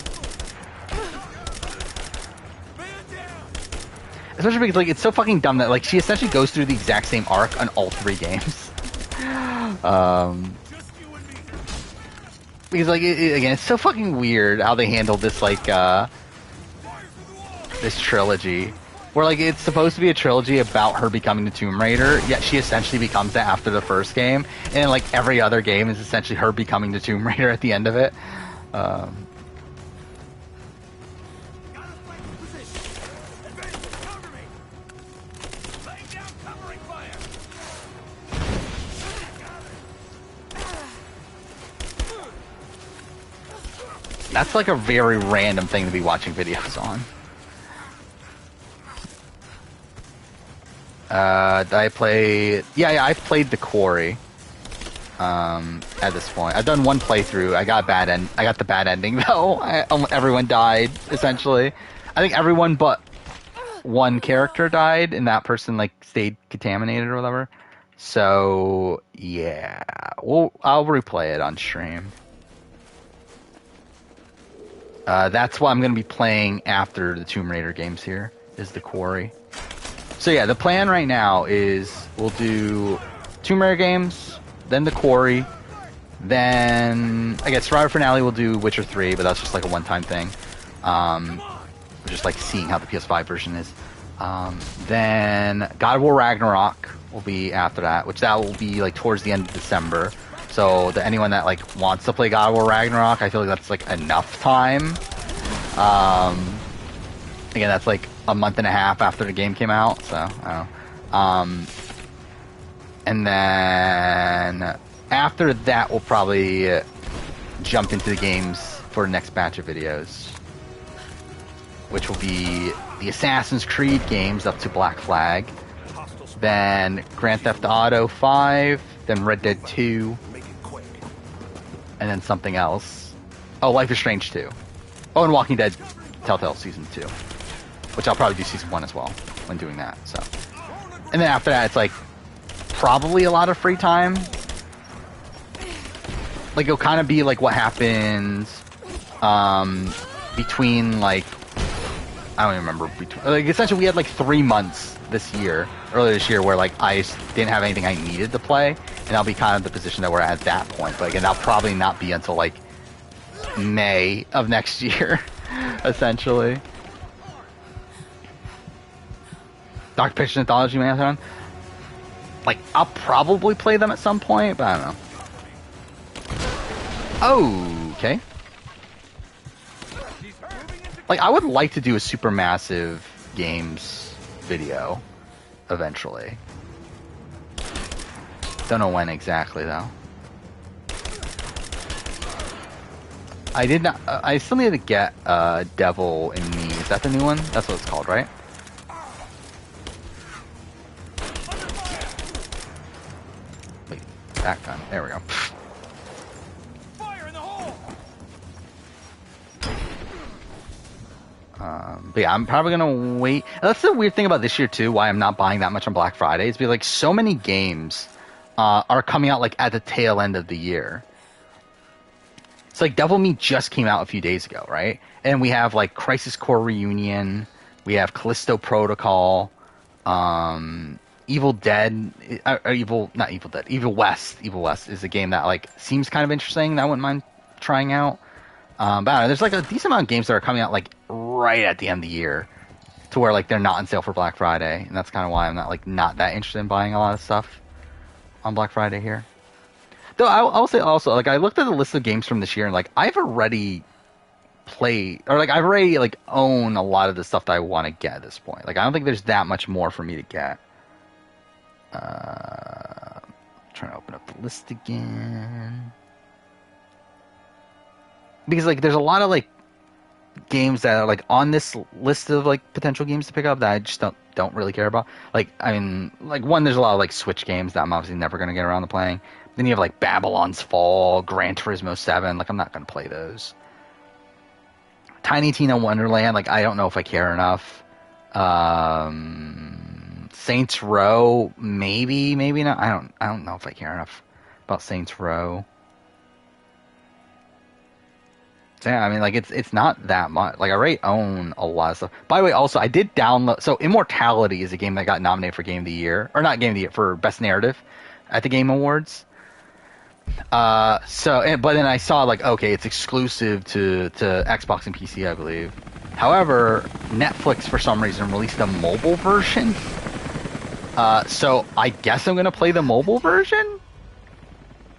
Especially because, like, it's so fucking dumb that, like, she essentially goes through the exact same arc on all 3 games. Because, like, again, it's so fucking weird how they handle this, like, this trilogy. Where, like, it's supposed to be a trilogy about her becoming the Tomb Raider, yet she essentially becomes it after the first game, and, like, every other game is essentially her becoming the Tomb Raider at the end of it. That's, like, a very random thing to be watching videos on. I played... Yeah, I've played The Quarry. At this point. I've done one playthrough. I got the bad ending, though. Everyone died, essentially. I think everyone but one character died, and that person, like, stayed contaminated or whatever. So, yeah. I'll replay it on stream. That's what I'm going to be playing after the Tomb Raider games here, is The Quarry. So yeah, the plan right now is we'll do Tomb Raider games, then The Quarry, then I guess Survivor Finale we'll do Witcher 3, but that's just like a one-time thing. We're just like seeing how the PS5 version is. Then God of War Ragnarok will be after that, which that will be like towards the end of December. So anyone that like wants to play God of War Ragnarok, I feel like that's like enough time. Again, that's like a month and a half after the game came out, so I don't know. And then after that, we'll probably jump into the games for the next batch of videos, which will be the Assassin's Creed games up to Black Flag, then Grand Theft Auto 5, then Red Dead 2, and then something else. Oh, Life is Strange 2. Oh, and Walking Dead Telltale Season 2. Which I'll probably do Season 1 as well when doing that, so. And then after that, it's like probably a lot of free time. Like it'll kind of be like what happens between like I don't even remember like essentially we had like 3 months earlier this year where like I didn't have anything I needed to play, and I'll be kind of the position that we're at that point. But again, that'll probably not be until like May of next year, essentially. Dark Pictures Anthology Marathon. Like I'll probably play them at some point, but I don't know. Okay. Like, I would like to do a Supermassive Games video eventually. Don't know when exactly, though. I did not... I still need to get Devil in Me. Is that the new one? That's what it's called, right? Wait, that gun. There we go. But yeah, I'm probably gonna wait. And that's the weird thing about this year too. Why I'm not buying that much on Black Friday is because like so many games are coming out like at the tail end of the year. It's like Devil Me just came out a few days ago, right? And we have like Crisis Core Reunion, we have Callisto Protocol, Evil Dead, Evil West. Evil West is a game that like seems kind of interesting that I wouldn't mind trying out. But I don't know, there's like a decent amount of games that are coming out like right at the end of the year to where like they're not on sale for Black Friday, and that's kind of why I'm not that interested in buying a lot of stuff on Black Friday here. Though I'll say also, like I looked at the list of games from this year and like I've already played or like I've already like own a lot of the stuff that I want to get at this point. Like I don't think there's that much more for me to get. Trying to open up the list again. Because like there's a lot of like games that are like on this list of like potential games to pick up that I just don't really care about. Like I mean, like one, there's a lot of like Switch games that I'm obviously never gonna get around to playing. Then you have like Babylon's Fall, Gran Turismo 7. Like I'm not gonna play those. Tiny Tina Wonderland. Like I don't know if I care enough. Saints Row, maybe not. I don't know if I care enough about Saints Row. So yeah, I mean, like, it's not that much. Like, I already own a lot of stuff. By the way, also, I did download... So, Immortality is a game that got nominated for Game of the Year. Or not Game of the Year, for Best Narrative at the Game Awards. But then I saw, like, okay, it's exclusive to Xbox and PC, I believe. However, Netflix, for some reason, released a mobile version. So, I guess I'm going to play the mobile version?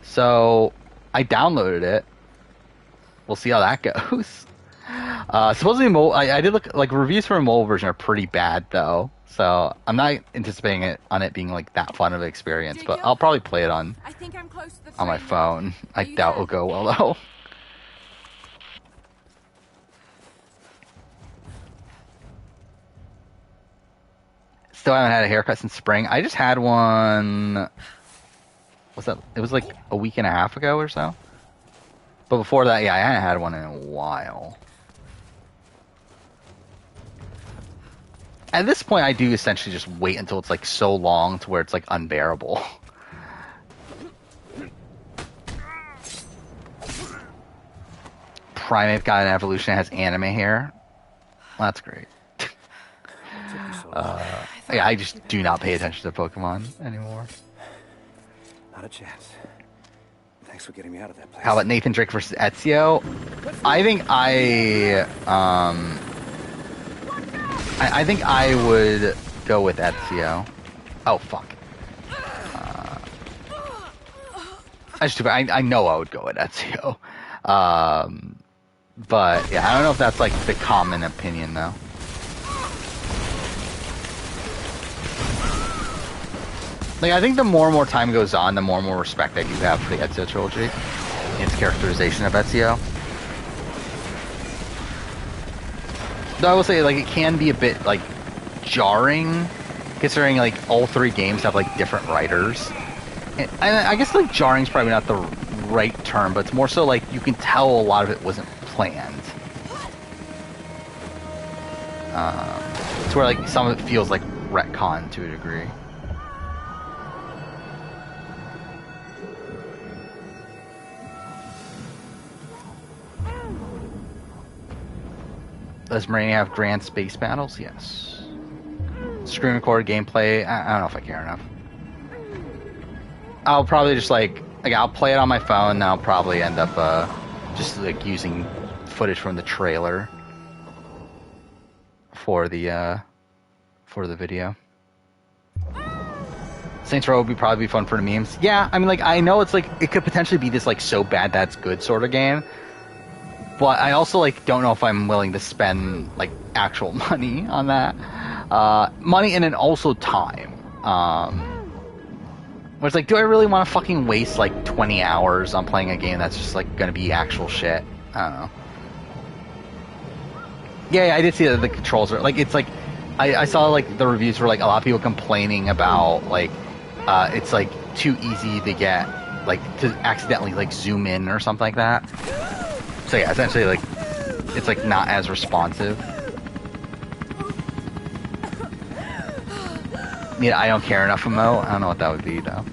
So, I downloaded it. We'll see how that goes. Supposedly, I did look, like, reviews for a mobile version are pretty bad, though. So, I'm not anticipating it being, like, that fun of an experience. But I'll probably play it on my phone. I doubt it'll go well, though. Still haven't had a haircut since spring. I just had one... What's that? It was, like, a week and a half ago or so. But before that, yeah, I hadn't had one in a while. At this point, I do essentially just wait until it's, like, so long to where it's, like, unbearable. Primeape got an evolution that has anime hair. Well, that's great. Yeah, I just do not pay attention to Pokemon anymore. Not a chance. Thanks for getting me out of that place. How about Nathan Drake versus Ezio? I think I think I would go with Ezio. Oh fuck. I know I would go with Ezio. But yeah, I don't know if that's like the common opinion though. Like, I think the more and more time goes on, the more and more respect I do have for the Ezio trilogy and its characterization of Ezio. Though I will say, like, it can be a bit, like, jarring, considering, like, all three games have, like, different writers. And I guess, like, jarring is probably not the right term, but it's more so, like, you can tell a lot of it wasn't planned. It's where, like, some of it feels like retcon to a degree. Does Marine have grand space battles? Yes. Screen record gameplay? I don't know if I care enough. I'll probably just like I'll play it on my phone, and I'll probably end up just like using footage from the trailer for the video. Saints Row would probably be fun for the memes. Yeah, I mean, like, I know it's like it could potentially be this like so bad that's good sort of game, but I also like don't know if I'm willing to spend like actual money on that, money and then also time. Where it's like, do I really want to fucking waste like 20 hours on playing a game that's just like gonna be actual shit? I don't know. Yeah, I did see that the controls are like it's like I saw like the reviews were like a lot of people complaining about like it's like too easy to get like to accidentally like zoom in or something like that. So yeah, essentially like it's like not as responsive. Yeah, I don't care enough emote. I don't know what that would be though.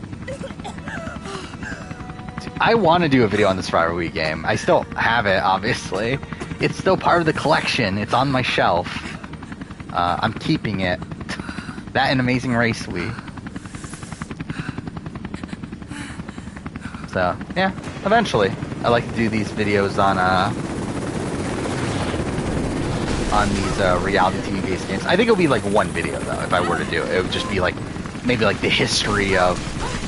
I want to do a video on this Friday Week game. I still have it, obviously. It's still part of the collection. It's on my shelf. I'm keeping it. That and Amazing Race Wii. So yeah, eventually I like to do these videos on these reality TV based games. I think it'll be like one video though. If I were to do it, it would just be like maybe like the history of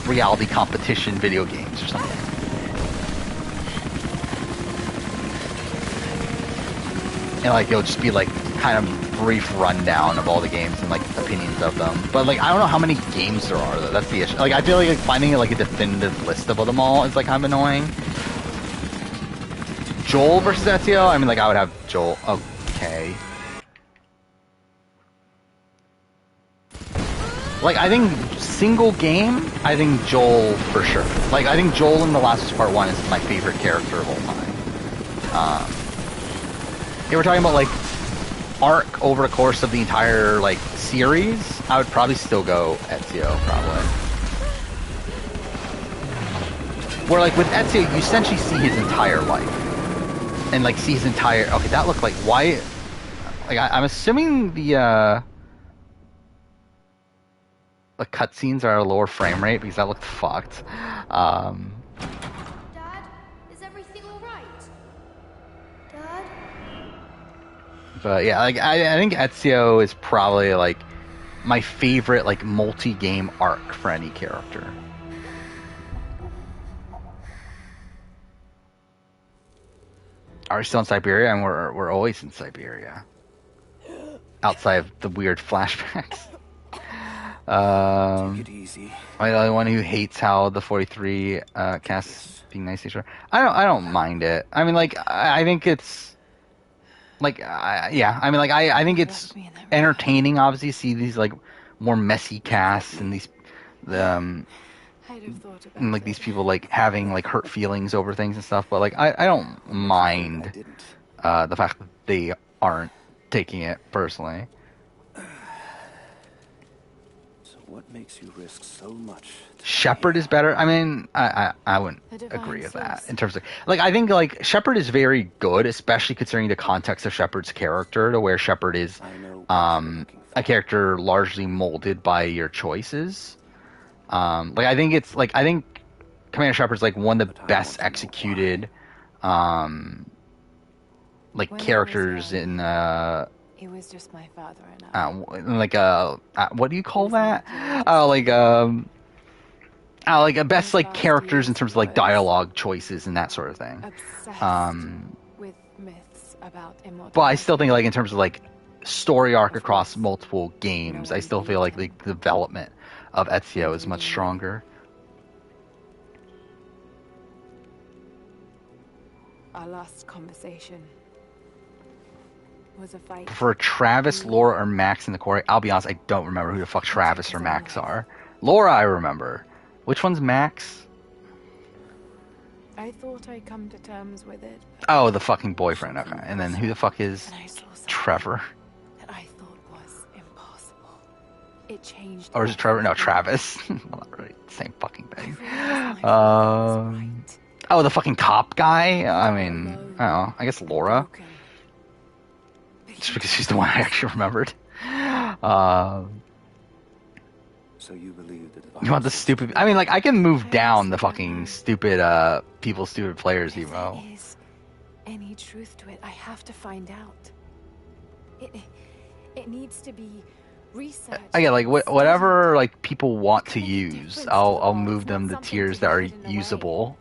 reality competition video games or something. And like it'll just be like kind of brief rundown of all the games and like opinions of them. But like I don't know how many games there are though. That's the issue. Like I feel like finding like a definitive list of them all is like kind of annoying. Joel versus Ezio? I mean like I would have Joel. Okay. Like I think single game, I think Joel for sure. Like I think Joel in The Last of Us Part 1 is my favorite character of all time. If we're talking about like arc over the course of the entire like series, I would probably still go Ezio probably. Where like with Ezio, you essentially see his entire life, and like see his entire. Okay, that looked like why? Like I'm assuming the cutscenes are a lower frame rate because that looked fucked. Dad, is everything all right? Dad? But yeah, like I think Ezio is probably like my favorite like multi-game arc for any character. Are we still in Siberia? And we're always in Siberia. Outside of the weird flashbacks. Take it easy. Am I the only one who hates how the 43 casts being nice to each other? I don't mind it. I mean, like I think it's like yeah. I mean, like I think it's entertaining. Obviously, see these like more messy casts and these and like these people like having like hurt feelings over things and stuff. But like I don't mind the fact that they aren't taking it personally. What makes you risk so much? Shepard is better. I mean, I wouldn't agree with that in terms of like I think like Shepard is very good, especially considering the context of Shepard's character, to where Shepard is a character largely molded by your choices. Like I think Commander Shepard's like one of the best executed like characters in It was just my father and I. What do you call that? Like a best like characters in terms of like dialogue choices and that sort of thing. With myths about immortality. But I still think like in terms of like story arc across multiple games, I still feel like the development of Ezio is much stronger. Our last conversation was a fight. For Travis, Laura, or Max in the quarry, I'll be honest, I don't remember who the fuck Travis or Max are. Laura, I remember. Which one's Max? I thought I'd come to terms with it. Oh, the fucking boyfriend. Okay. And then who the fuck is Trevor? That I thought was impossible. It changed. Or is it Trevor? No, Travis. Right, same fucking thing. Oh, the fucking cop guy? I mean, I don't know. I guess Laura. just because she's the one I actually remembered. So you believe that You want the stupid? I mean, like, I can move down the fucking stupid stupid players If emo. there is any truth to it, I have to find out. It needs to be researched. Again, like and whatever like people want to Could make a use, difference to I'll the world, move them not to something tiers to that be are hidden away. usable.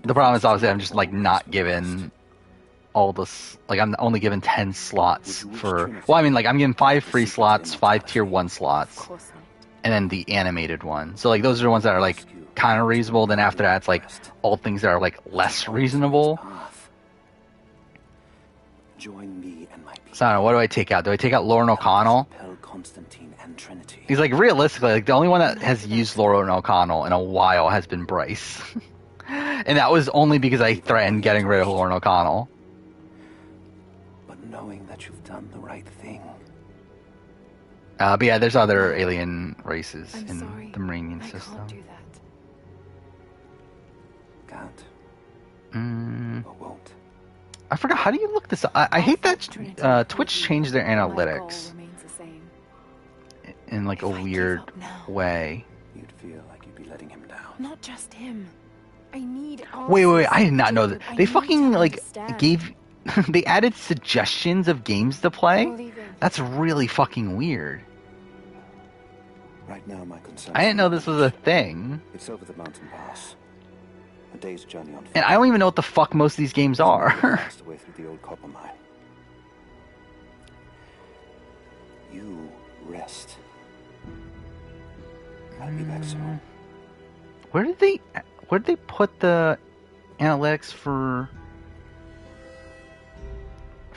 The problem is obviously I'm just like not given all this. Like I'm only given 10 slots for. Well, I mean like I'm given 5 free slots, 5 tier 1 Of slots, course not. and then the animated one. So like those are the ones that are like kind of reasonable. Then after that, it's like all things that are like less reasonable. Join me and my people. So I don't know. What do I take out? Do I take out Lauren O'Connell? Compel Constantine and Trinity. He's like realistically, like the only one that has used Lauren O'Connell in a while has been Bryce, and that was only because I threatened getting rid of Lauren O'Connell. But knowing that you've done the right thing. But yeah, there's other alien races I'm in sorry. the Marinian I system. can't do that. Can't Mm, or won't. I forgot. How do you look this up? I hate that Twitch changed their My goal analytics remains the same. in like a If I give weird up now, way. You'd feel like you'd be letting him down. Not just him. I need Wait! I did not know that. I They need fucking to like understand. gave. They added suggestions of games to play. I'm leaving. That's really fucking weird. Right now, my concern. I didn't know this was a thing. It's over the mountain pass. A day's journey on foot. And I don't even know what the fuck most of these games are. Blast the way through the old copper mine. You rest. I'll be back soon. Where did they put the analytics for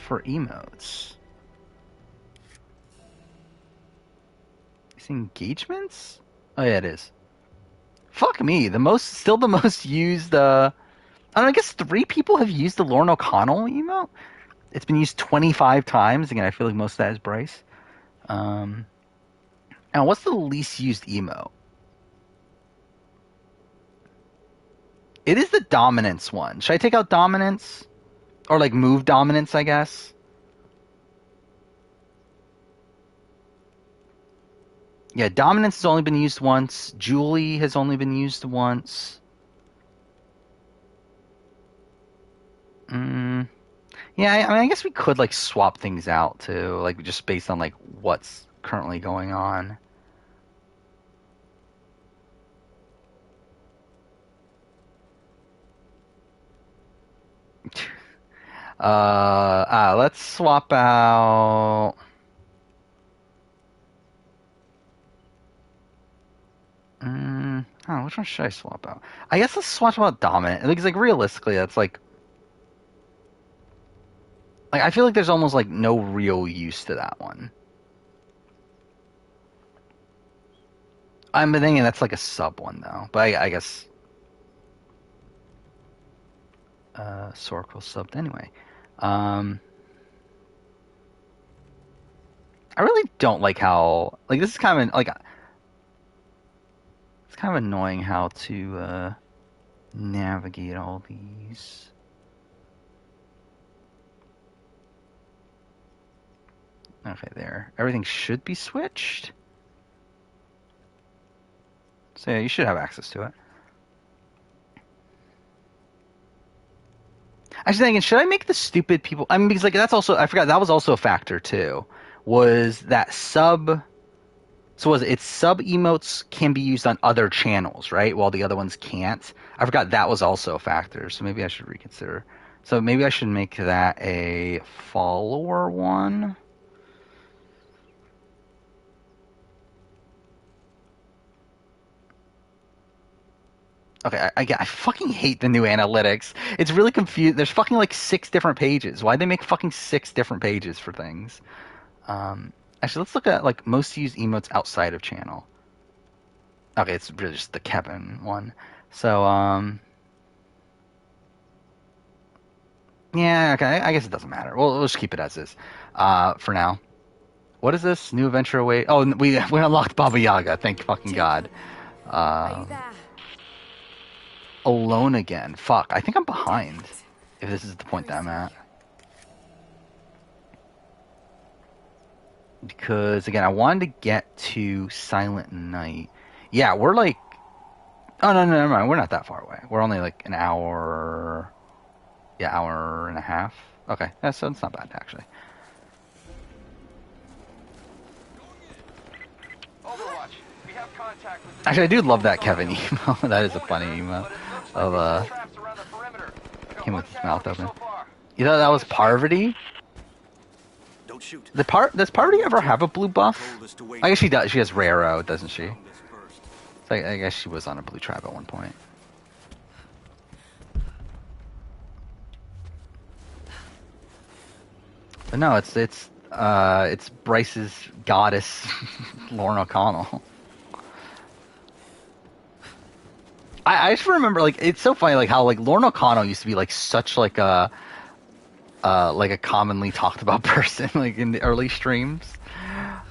emotes? These engagements? Oh yeah, it is. Fuck me. Still the most used. I don't know, I guess 3 people have used the Lauren O'Connell emote. It's been used 25 times. Again, I feel like most of that is Bryce. Now, what's the least used emote? It is the dominance one. Should I take out dominance? Or like move dominance, I guess? Yeah, dominance has only been used once. Julie has only been used once. Yeah, I mean, I guess we could like swap things out too, like just based on like what's currently going on. Let's swap out. Which one should I swap out? I guess let's swap out dominant. Because like realistically, that's like I feel like there's almost like no real use to that one. I'm thinking that's like a sub one though, but I guess Sork will subbed anyway. I really don't like how like this is kind of like it's kind of annoying how to navigate all these. Okay, there. Everything should be switched. So yeah, you should have access to it. Actually, thinking, should I make the stupid people? I mean, because like that's also I forgot that was also a factor too. Was that sub? So was it sub emotes can be used on other channels, right? While the other ones can't. I forgot that was also a factor. So maybe I should reconsider. So maybe I should make that a follower one. Okay, I fucking hate the new analytics. It's really confusing. There's fucking like 6 different pages. Why'd they make fucking 6 different pages for things? Actually, let's look at like most used emotes outside of channel. Okay, it's really just the Kevin one. So, yeah, okay, I guess it doesn't matter. We'll just keep it as is for now. What is this? New adventure away? Oh, we unlocked Baba Yaga. Thank fucking God. Are you there? Alone again. Fuck. I think I'm behind. If this is the point that I'm at. because again, I wanted to get to Silent Night. Yeah, we're like, oh no, never mind. We're not that far away. We're only like an hour, yeah, hour and a half. Okay, that's not bad actually. Overwatch, we have contact with Actually, I do love that Kevin emo. That is a funny emo of him with his mouth open. You thought that was Parvati? Don't shoot. Does Parvati ever have a blue buff? I guess she does. She has Raro, doesn't she? So I guess she was on a blue tribe at one point. But no, it's Bryce's goddess, Lauren O'Connell. I just remember, like, it's so funny, like how like Lauren O'Connell used to be like such like a commonly talked about person, like in the early streams.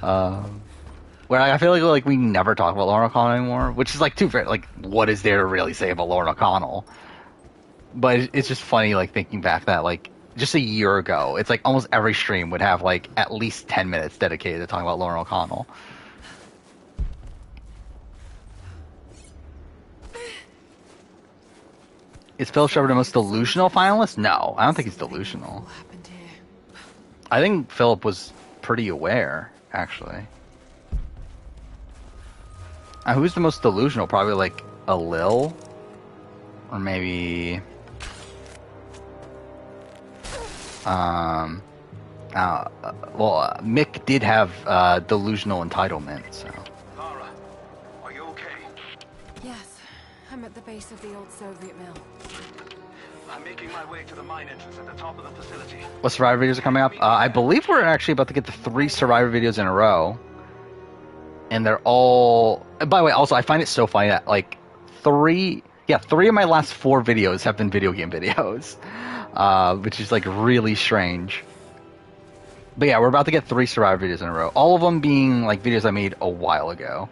Where I feel like we never talk about Lauren O'Connell anymore, which is like too fair. Like, what is there to really say about Lauren O'Connell? But it's just funny, like thinking back that like just a year ago, it's like almost every stream would have like at least 10 minutes dedicated to talking about Lauren O'Connell. Is Phil Shepard the most delusional finalist? No, I don't think he's delusional. I think Philip was pretty aware, actually. Who's the most delusional? Probably like a Lil, or maybe Mick did have delusional entitlement, so. Lara, are you okay? Yes, I'm at the base of the old Soviet mill. I'm making my way to the mine entrance at the top of the facility. What Survivor videos are coming up? I believe we're actually about to get the 3 Survivor videos in a row. And they're all... By the way, also, I find it so funny that, like, 3 of my last 4 videos have been video game videos. Which is, like, really strange. But yeah, we're about to get 3 Survivor videos in a row. All of them being, like, videos I made a while ago.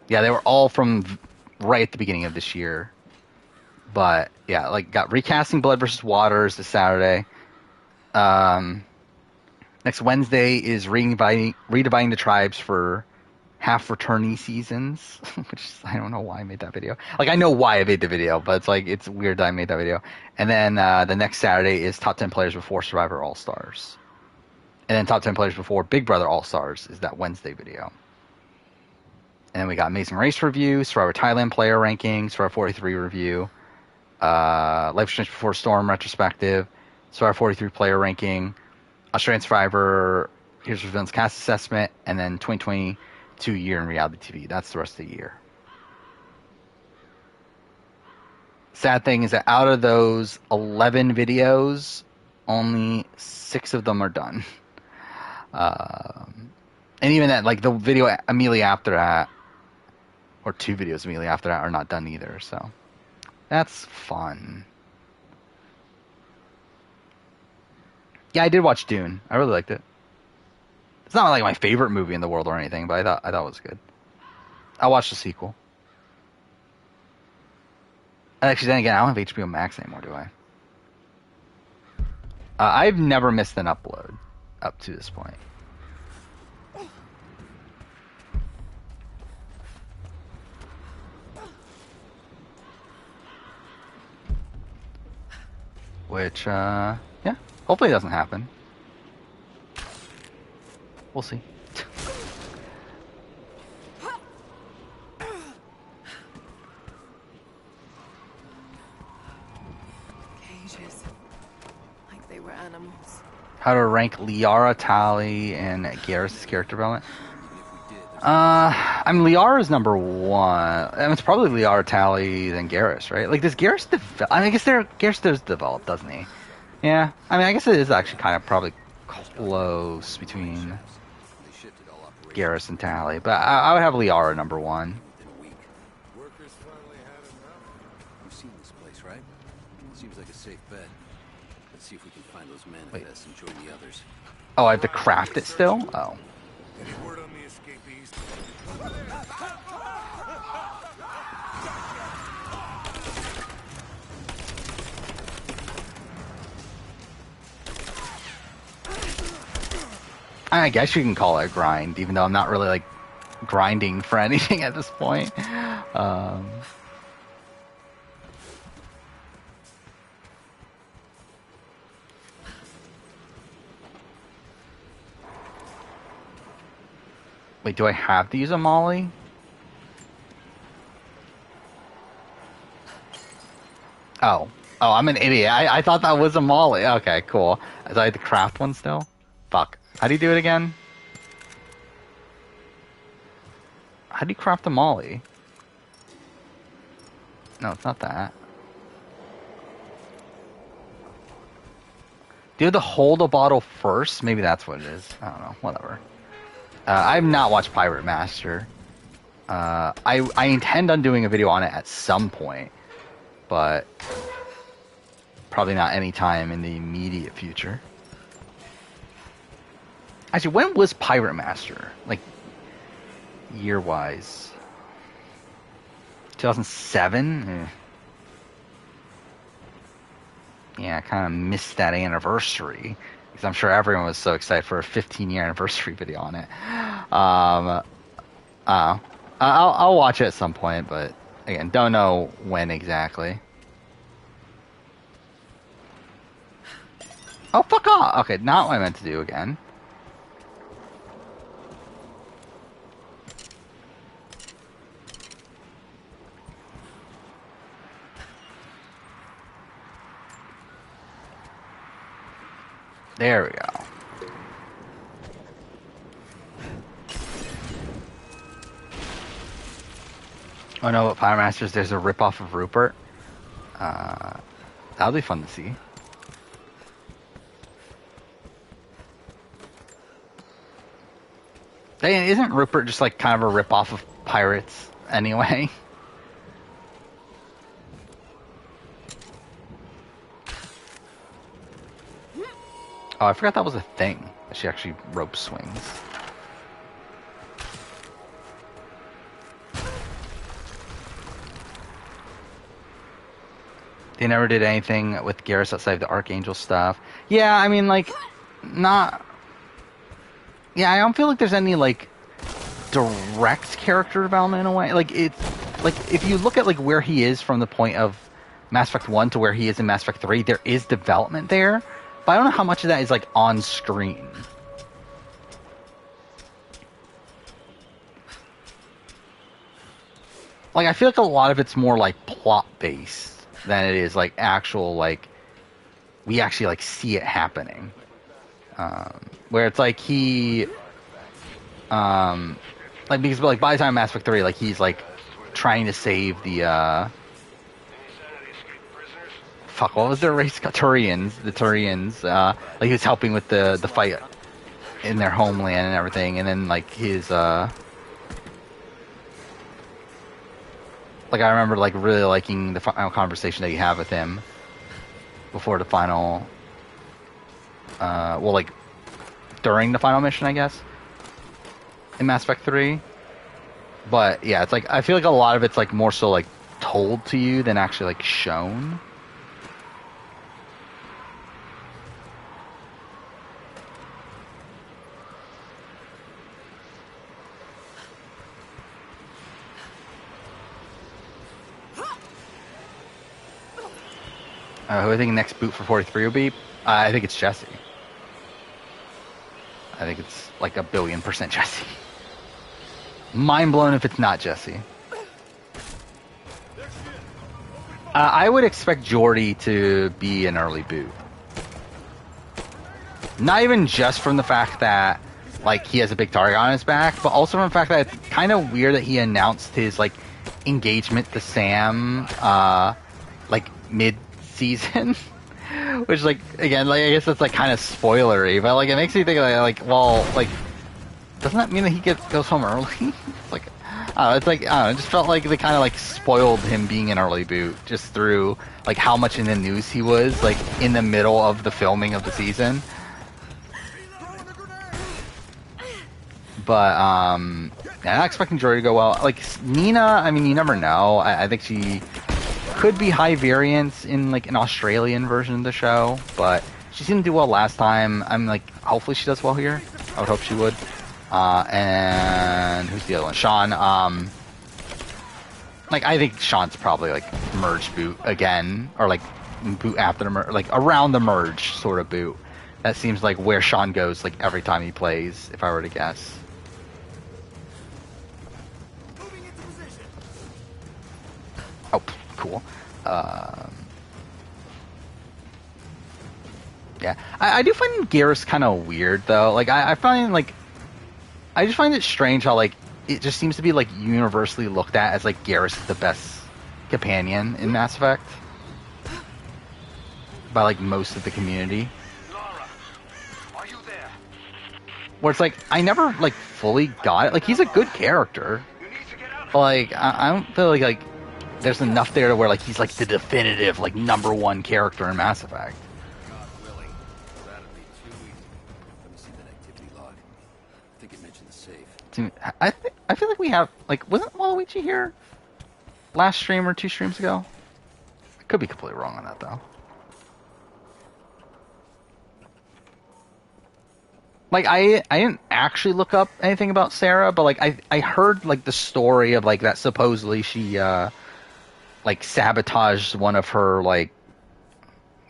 Yeah, they were all from right at the beginning of this year. But, yeah, like, got Recasting Blood vs. Waters this Saturday. Next Wednesday is redividing the tribes for half returnee seasons, which is, I don't know why I made that video. Like, I know why I made the video, but it's like, it's weird that I made that video. And then the next Saturday is top 10 players before Survivor All-Stars. And then top 10 players before Big Brother All-Stars is that Wednesday video. And then we got Amazing Race review, Survivor Thailand player ranking, Survivor 43 review, Life Strange Before Storm retrospective, Survivor 43 player ranking, Australian Survivor, Here's the Villain's cast assessment, and then 2022 year in reality TV. That's the rest of the year. Sad thing is that out of those 11 videos, only 6 of them are done. And even that, like the video immediately after that, or 2 videos immediately after that, are not done either. So that's fun. Yeah, I did watch Dune. I really liked it. It's not like my favorite movie in the world or anything, but I thought it was good. I watched the sequel. Actually, then again, I don't have HBO Max anymore, do I? I've never missed an upload up to this point. Which, yeah, hopefully it doesn't happen. We'll see. Cages. Like they were animals. How to rank Liara, Tali, and Garrus' character development? I mean, Liara's number 1. I mean, it's probably Liara, Tali, then Garrus, right? Like, does Garrus develop? I mean, I guess Garrus does develop, doesn't he? Yeah. I mean, I guess it is actually kind of probably close between Garrus and Tali, but I would have Liara number 1. Workers finally had enough. You've seen this place, right? Seems like a safe bet. Let's see if we can find those manifests and join the others. Oh, I have to craft it still? Oh. Any word on the escapees? I guess you can call it a grind, even though I'm not really like grinding for anything at this point. Wait, do I have to use a molly? Oh, I'm an idiot. I thought that was a molly. Okay, cool. So I had to craft one still? Fuck. How do you do it again? How do you craft a molly? No, it's not that. Do you have to hold a bottle first? Maybe that's what it is. I don't know. Whatever. I've not watched Pirate Master. I intend on doing a video on it at some point, but probably not any time in the immediate future. Actually, when was Pirate Master? Like, year-wise? 2007? Yeah, I kind of missed that anniversary, because I'm sure everyone was so excited for a 15-year anniversary video on it. I'll watch it at some point, but again, don't know when exactly. Oh, fuck off! Okay, not what I meant to do again. There we go. Oh no, at Pirate Masters there's a ripoff of Rupert. That'll be fun to see. Hey, isn't Rupert just like kind of a ripoff of Pirates anyway? Oh, I forgot that was a thing. She actually rope swings. They never did anything with Garrus outside of the Archangel stuff. Yeah, I mean, like, not... Yeah, I don't feel like there's any, like, direct character development in a way. Like, it's... Like, if you look at, like, where he is from the point of Mass Effect 1 to where he is in Mass Effect 3, there is development there. But I don't know how much of that is, like, on screen. Like, I feel like a lot of it's more, like, plot-based than it is, like, actual, like, we actually, like, see it happening. Where it's, like, he... like, because, like, by the time Mass Effect 3, like, he's, like, trying to save the, Fuck, what was their race? Turians. The Turians. Like, he was helping with the fight in their homeland and everything, and then, like, his, like, I remember, like, really liking the final conversation that you have with him before the final, well, like, during the final mission, I guess, in Mass Effect 3. But, yeah, it's like, I feel like a lot of it's, like, more so, like, told to you than actually, like, shown. Who I think next boot for 43 will be? I think it's Jesse. I think it's like 1,000,000,000% Jesse. Mind blown if it's not Jesse. I would expect Geordi to be an early boot. Not even just from the fact that, like, he has a big target on his back, but also from the fact that it's kind of weird that he announced his, like, engagement to Sam, like, mid-season. Which, like, again, like, I guess that's, like, kind of spoilery, but, like, it makes me think, like, well, like, doesn't that mean that he goes home early? It's like, I don't know, it's like, I don't know, it just felt like they kind of, like, spoiled him being an early boot just through, like, how much in the news he was, like, in the middle of the filming of the season. But, I'm not expecting Geordi to go well. Like, Nina, I mean, you never know. I think she could be high variance in, like, an Australian version of the show, but she didn't do well last time. I'm like, hopefully she does well here. I would hope she would. And who's the other one? Sean. Like, I think Sean's probably, like, merge boot again. Or, like, boot after the merge. Like, around the merge sort of boot. That seems like where Sean goes, like, every time he plays, if I were to guess. Oh, cool. Yeah. I do find Garrus kind of weird, though. Like, I find, like... I just find it strange how, like, it just seems to be, like, universally looked at as, like, Garrus is the best companion in Mass Effect. By, like, most of the community. Lara, are you there? Where it's like, I never, like, fully got it. Like, he's a good character. But, like, I don't feel like, there's enough there to where, like, he's, like, the definitive, like, #1 character in Mass Effect. God willing. That'll be 2 weeks. Let me see that activity log. I think it mentioned the safe. I feel like we have, like, wasn't Waluigi here last stream or 2 streams ago? I could be completely wrong on that, though. Like, I didn't actually look up anything about Sarah, but, like, I heard, like, the story of, like, that supposedly she, like, sabotaged one of her, like,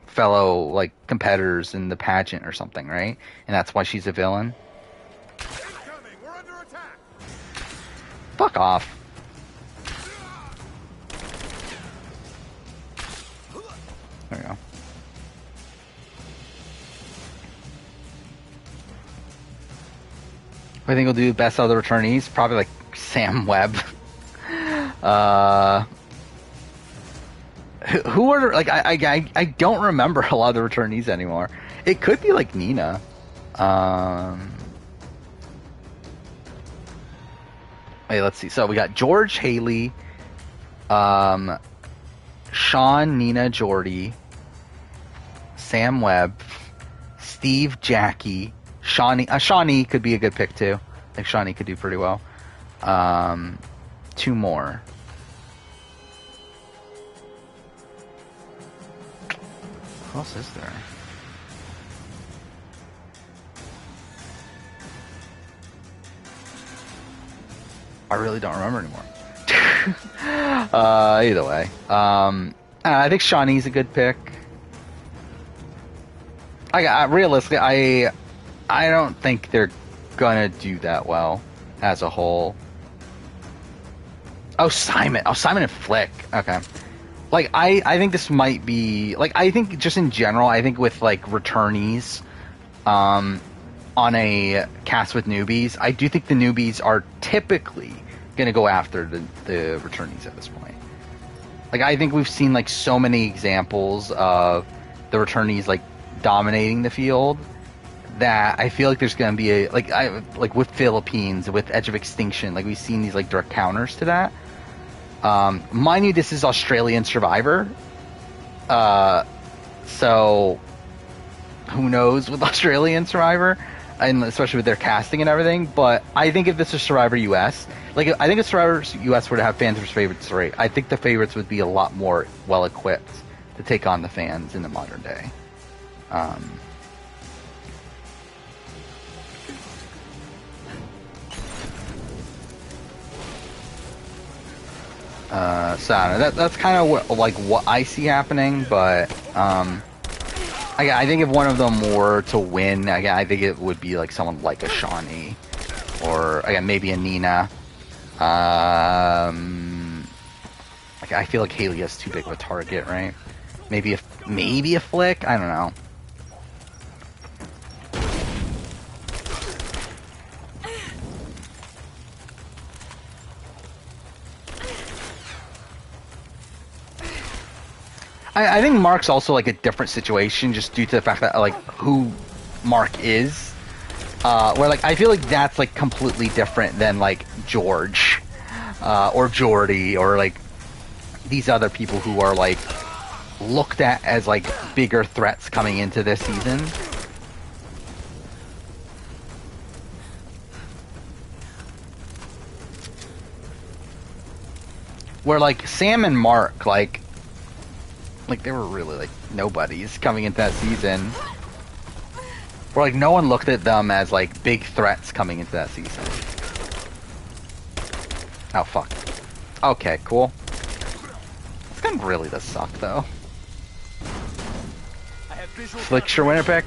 fellow, like, competitors in the pageant or something, right? And that's why she's a villain. We're under attack. Fuck off. There we go. I think we'll do best other returnees. Probably like Sam Webb. Who are like I don't remember a lot of the returnees anymore. It could be like Nina. Wait, let's see. So we got George, Haley, Sean, Nina, Jordy, Sam Webb, Steve, Jackie, Shawnee. Shawnee could be a good pick too. I think Shawnee could do pretty well. 2 more. Who else is there? I really don't remember anymore. Either way. I think Shawnee's a good pick. Realistically, I don't think they're gonna do that well as a whole. Oh, Simon. Oh, Simon and Flick. Okay. Like, I think this might be... Like, I think just in general, I think with, like, returnees on a cast with newbies, I do think the newbies are typically going to go after the returnees at this point. Like, I think we've seen, like, so many examples of the returnees, like, dominating the field that I feel like there's going to be a... Like with Philippines, with Edge of Extinction, like, we've seen these, like, direct counters to that. Mind you, this is Australian Survivor. So who knows with Australian Survivor, and especially with their casting and everything. But I think if this is Survivor US, like, I think if Survivor US were to have fans versus favorites rate, I think the favorites would be a lot more well equipped to take on the fans in the modern day. So I don't know, that's kind of what I see happening, but I think if one of them were to win, I think it would be like someone like a Shawnee, or again maybe a Nina. I feel like Haley has too big of a target, right? Maybe a Flick. I don't know. I think Mark's also like a different situation just due to the fact that like who Mark is. Where like I feel like that's like completely different than like George or Jordy or like these other people who are like looked at as like bigger threats coming into this season. Where like Sam and Mark like they were really like nobodies coming into that season. Where like no one looked at them as like big threats coming into that season. Oh fuck. Okay, cool. This gun really does suck though. Flick sure winner pick.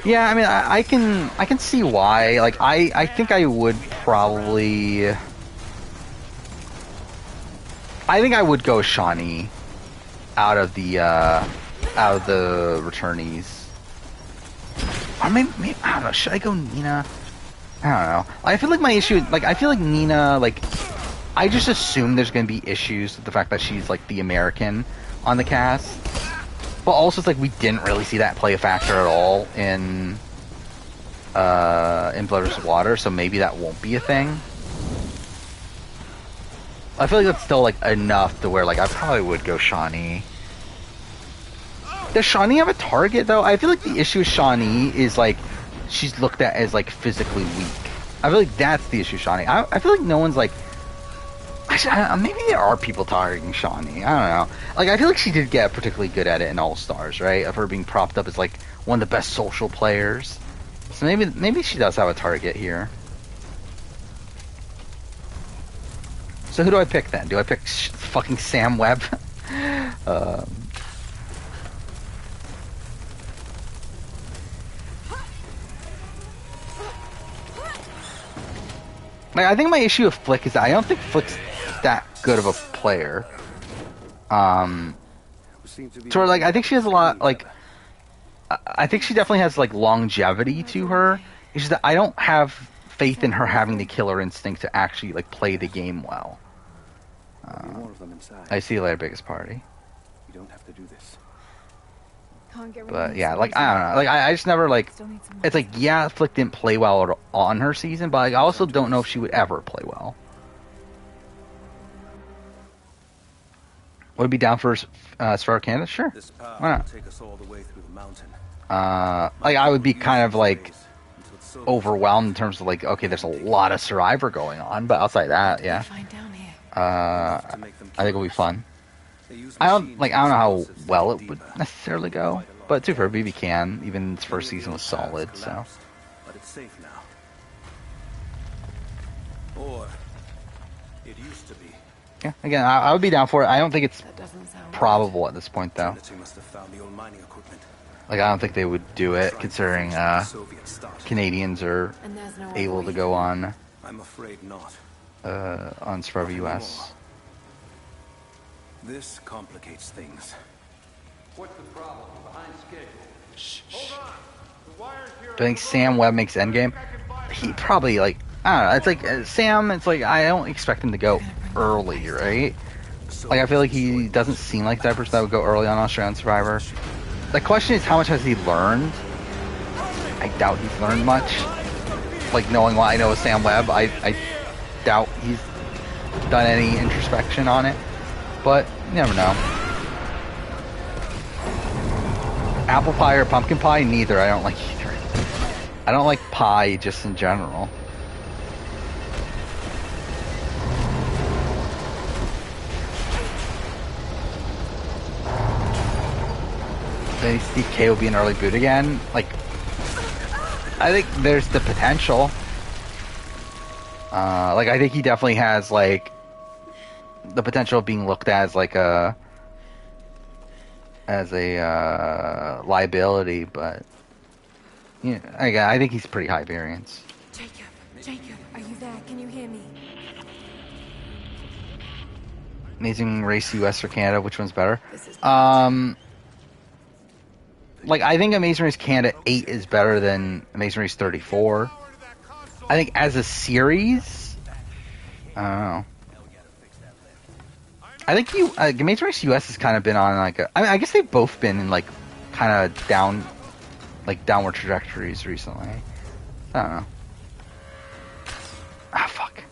Yeah, I mean I can see why. Like I think I would probably. I think I would go Shawnee out of the returnees. Or maybe I don't know. Should I go Nina? I don't know. I feel like my issue, like I feel like Nina, like I just assume there's gonna be issues with the fact that she's like the American on the cast. But also, it's like we didn't really see that play a factor at all in Blood vs. Water, so maybe that won't be a thing. I feel like that's still like enough to where like I probably would go Shawnee. Does Shawnee have a target though? I feel like the issue with Shawnee is like she's looked at as like physically weak. I feel like that's the issue with Shawnee. I feel like no one's like. Actually, maybe there are people targeting Shawnee. I don't know. Like I feel like she did get particularly good at it in All Stars, right? Of her being propped up as like one of the best social players. So maybe she does have a target here. So who do I pick then? Do I pick fucking Sam Webb? Like, I think my issue with Flick is that I don't think Flick's that good of a player. So like I think she has a lot like I think she definitely has like longevity to her. It's just that I don't have faith in her having the killer instinct to actually like play the game well. I see you later, biggest party. You don't have to do this. But yeah, like I don't know, like I just never like. It's like yeah, Flick didn't play well on her season, but like, I also don't know if she would ever play well. Would it be down for Star Canada? Sure. Why not? Like I would be kind of like overwhelmed in terms of like, okay, there's a lot of Survivor going on, but outside that, yeah. I think it'll be fun. I don't know how well it would necessarily go, but too for BB can. Even its first season was solid, so. But it's safe now. Or it used to be. Yeah, again, I would be down for it. I don't think it's probable at this point, though. Like, I don't think they would do it, considering Canadians are able to go on. I'm afraid not. On Survivor US. This complicates things. What's the problem? Behind schedule. Hold on. The wire's here. Do I think Sam Webb makes Endgame? He probably, like, I don't know. It's like, Sam, it's like, I don't expect him to go early, right? Like, I feel like he doesn't seem like that person that would go early on Australian Survivor. The question is, how much has he learned? I doubt he's learned much. Like, knowing what I know of Sam Webb, I doubt he's done any introspection on it. But, you never know. Apple pie or pumpkin pie? Neither. I don't like either. I don't like pie just in general. Maybe Steve K will be an early boot again. Like, I think there's the potential. Like, I think he definitely has, like, the potential of being looked at as, like, a liability, but, you know, I think he's pretty high variance. Jacob, are you there? Can you hear me? Amazing Race US or Canada, which one's better? Like, I think Amazing Race Canada 8 is better than Amazing Race 34. I think as a series, I don't know. I think Amazing Race US has kind of been on like I guess they've both been in like kind of downward trajectories recently. I don't know. Ah, fuck.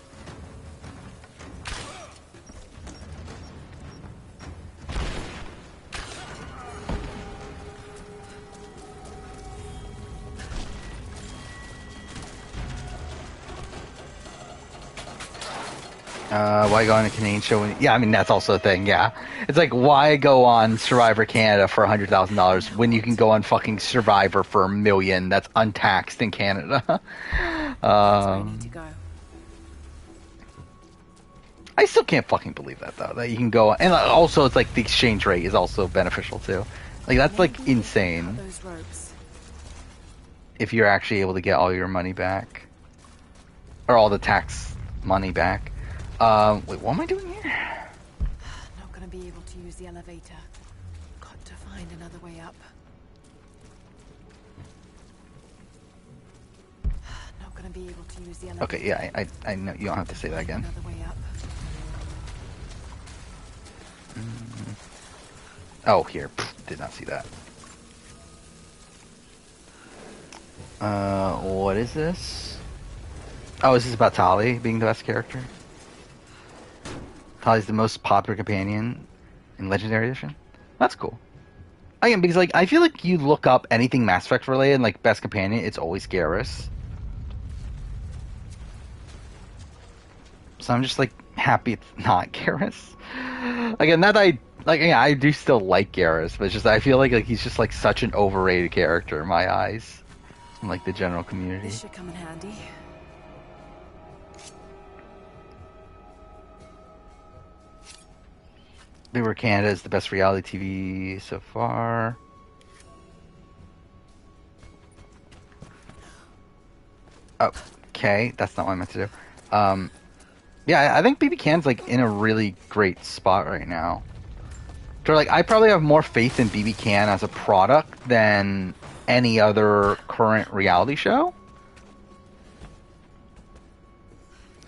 Why go on a Canadian show? Yeah, I mean that's also a thing. Yeah, it's like why go on Survivor Canada for $100,000 when you can go on fucking Survivor for $1 million that's untaxed in Canada. I need to go. I still can't fucking believe that though. That you can go, and also it's like the exchange rate is also beneficial too. Like that's like insane. Those ropes. If you're actually able to get all your money back, or all the tax money back. Wait, what am I doing here? Not gonna be able to use the elevator. Got to find another way up. Not gonna be able to use the elevator. Okay, yeah, I know you don't have to say that again. Another way up. Oh, here. Did not see that. What is this? Oh, is this about Tali being the best character? Tali's the most popular companion in Legendary Edition? That's cool. Again, because like I feel like you look up anything Mass Effect related, like best companion, it's always Garrus. So I'm just like happy it's not Garrus. Again, not that I like. Yeah, I do still like Garrus, but it's just I feel like he's just like such an overrated character in my eyes, in like the general community. This should come in handy. Big Brother Canada is the best reality TV so far. Okay, that's not what I meant to do. Yeah, I think BB Can's like in a really great spot right now. So like, I probably have more faith in BB Can as a product than any other current reality show.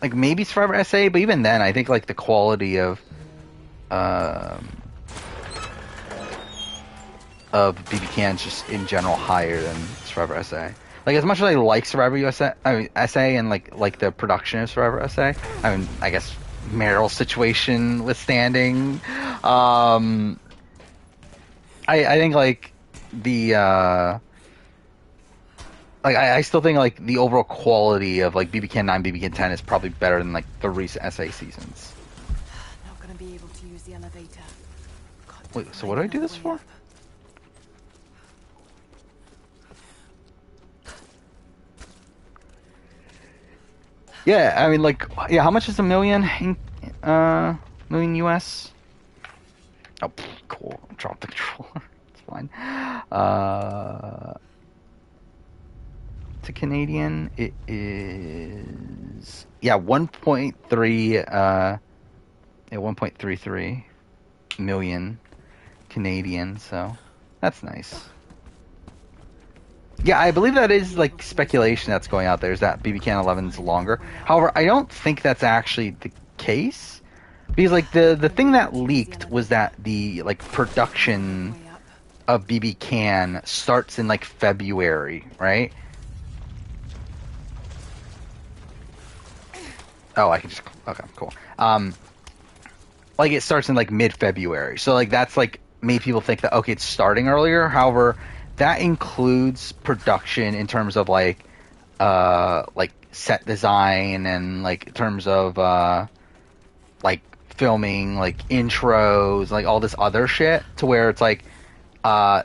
Like maybe Survivor SA, but even then, I think like the quality of BB Can's just in general higher than Survivor SA. Like as much as I like Survivor USA, I mean SA, and like the production of Survivor SA. I mean, I guess Meryl's situation withstanding. I think like the like I still think like the overall quality of like BB Can 9, BB Can 10 is probably better than like the recent SA seasons. Not gonna be able to use the elevator. Wait, so what do I do this for? Yeah, I mean, like, yeah, how much is $1 million in, million US? Oh, cool. Drop the controller. It's fine. To Canadian, it is, yeah, 1.33 million Canadian, so that's nice. Yeah, I believe that is like speculation that's going out there, is that BB Can 11's longer. However, I don't think that's actually the case, because like the thing that leaked was that the like production of BB Can starts in like February, right? Oh, I can just, okay, cool. Like it starts in like mid-February, so like that's like made people think that okay, it's starting earlier. However, that includes production in terms of like set design and like in terms of like filming, like intros, like all this other shit, to where it's like I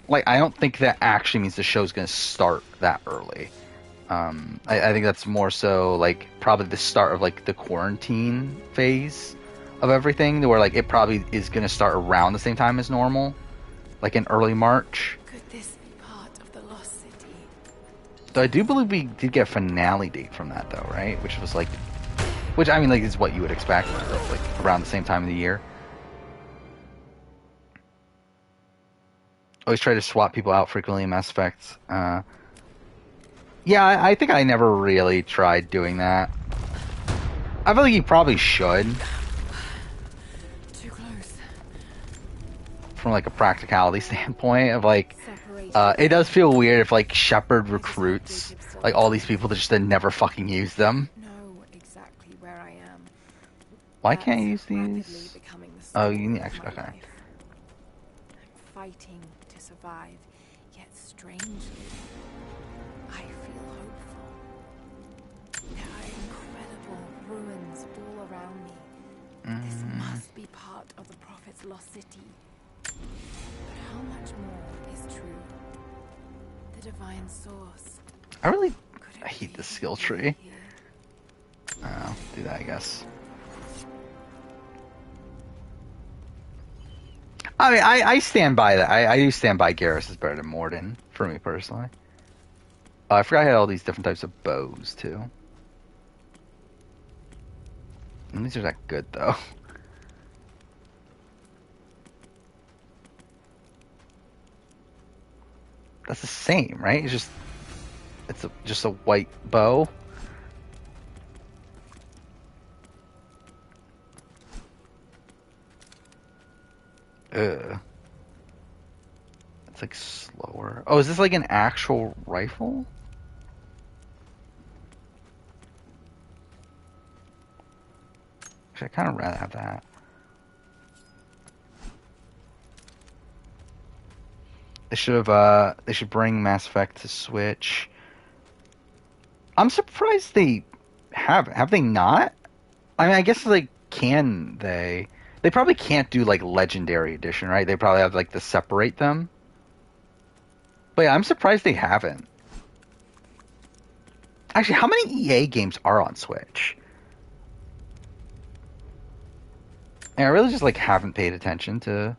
don't think that actually means the show's gonna start that early. I think that's more so like probably the start of like the quarantine phase of everything, where like it probably is gonna start around the same time as normal, like in early March. So I do believe we did get a finale date from that, though, right? Which was like, which I mean, like, is what you would expect, like around the same time of the year. Always try to swap people out frequently in Mass Effect. Yeah, I think I never really tried doing that. I feel like you probably should. Too close. From like a practicality standpoint of like. It does feel weird if like Shepard recruits like all these people to just then never fucking use them. Know exactly where I am. Why can't I use these? Oh, you need actually, okay. I'm fighting to survive, yet strangely, I feel hopeful. There are incredible ruins all around me. This must be part of the Prophet's lost city. But how much more is true? The divine source. I hate the skill tree. I'll do that, I guess. I mean, I stand by that. I do stand by Garrus is better than Mordin, for me personally. I forgot I had all these different types of bows, too. And these are that good, though. That's the same, right? It's just a white bow. Ugh. It's like slower. Oh, is this like an actual rifle? Actually, I kind of rather have that. They should bring Mass Effect to Switch. I'm surprised they haven't. Have they not? I mean, I guess like can they? They probably can't do like Legendary Edition, right? They probably have like to separate them. But yeah, I'm surprised they haven't. Actually, how many EA games are on Switch? And I really just like haven't paid attention to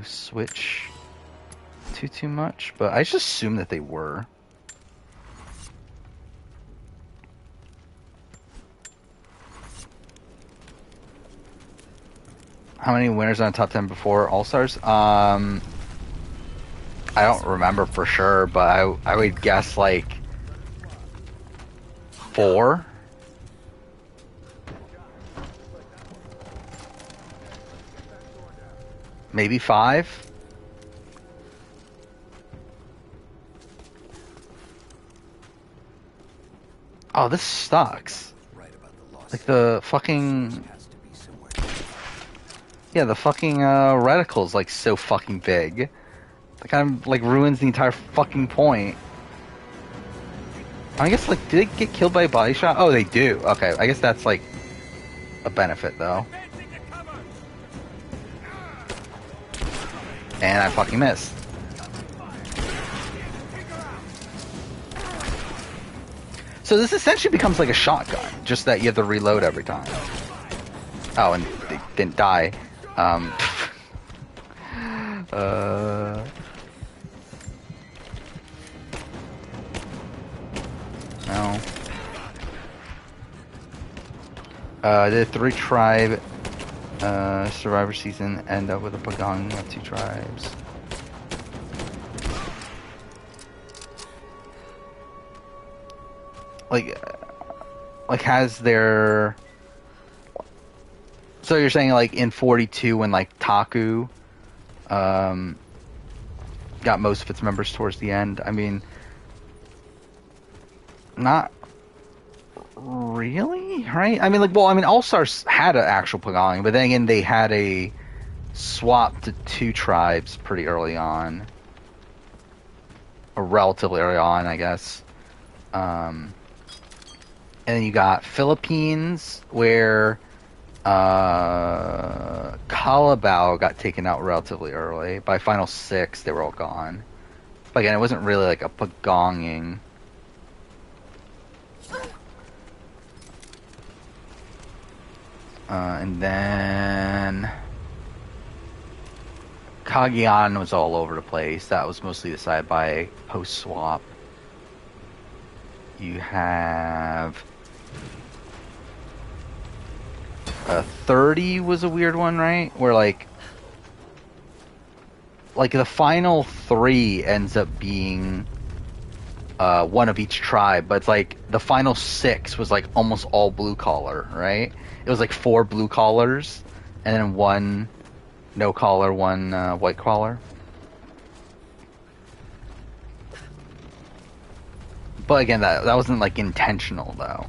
Switch too much, but I just assumed that they were. How many winners on top 10 before All-Stars? I don't remember for sure, but I would guess like 4. Maybe 5. Oh, this sucks. Like the fucking... Yeah, the fucking reticle's like so fucking big. That kind of like ruins the entire fucking point. I guess like, do they get killed by a body shot? Oh, they do. Okay, I guess that's like a benefit though. And I fucking missed. So this essentially becomes like a shotgun, just that you have to reload every time. Oh, and they didn't die. No. Did 3 tribe Survivor season end up with a Pagong of 2 tribes? Like has there... So you're saying like in 42 when like Taku got most of its members towards the end? I mean, not really, right? I mean, like, well, I mean, All-Stars had an actual Pagong, but then again, they had a swap to 2 tribes pretty early on, or relatively early on, I guess. And then you got Philippines, where Calabao got taken out relatively early. By Final 6, they were all gone. But again, it wasn't really like a Pagonging. And then Cagayan was all over the place. That was mostly decided by post-swap. You have 30 was a weird one, right? Where like the final 3 ends up being one of each tribe, but it's like the final 6 was like almost all blue collar, right? It was like 4 blue collars and then 1 no collar, 1 white collar. But again, that wasn't like intentional though.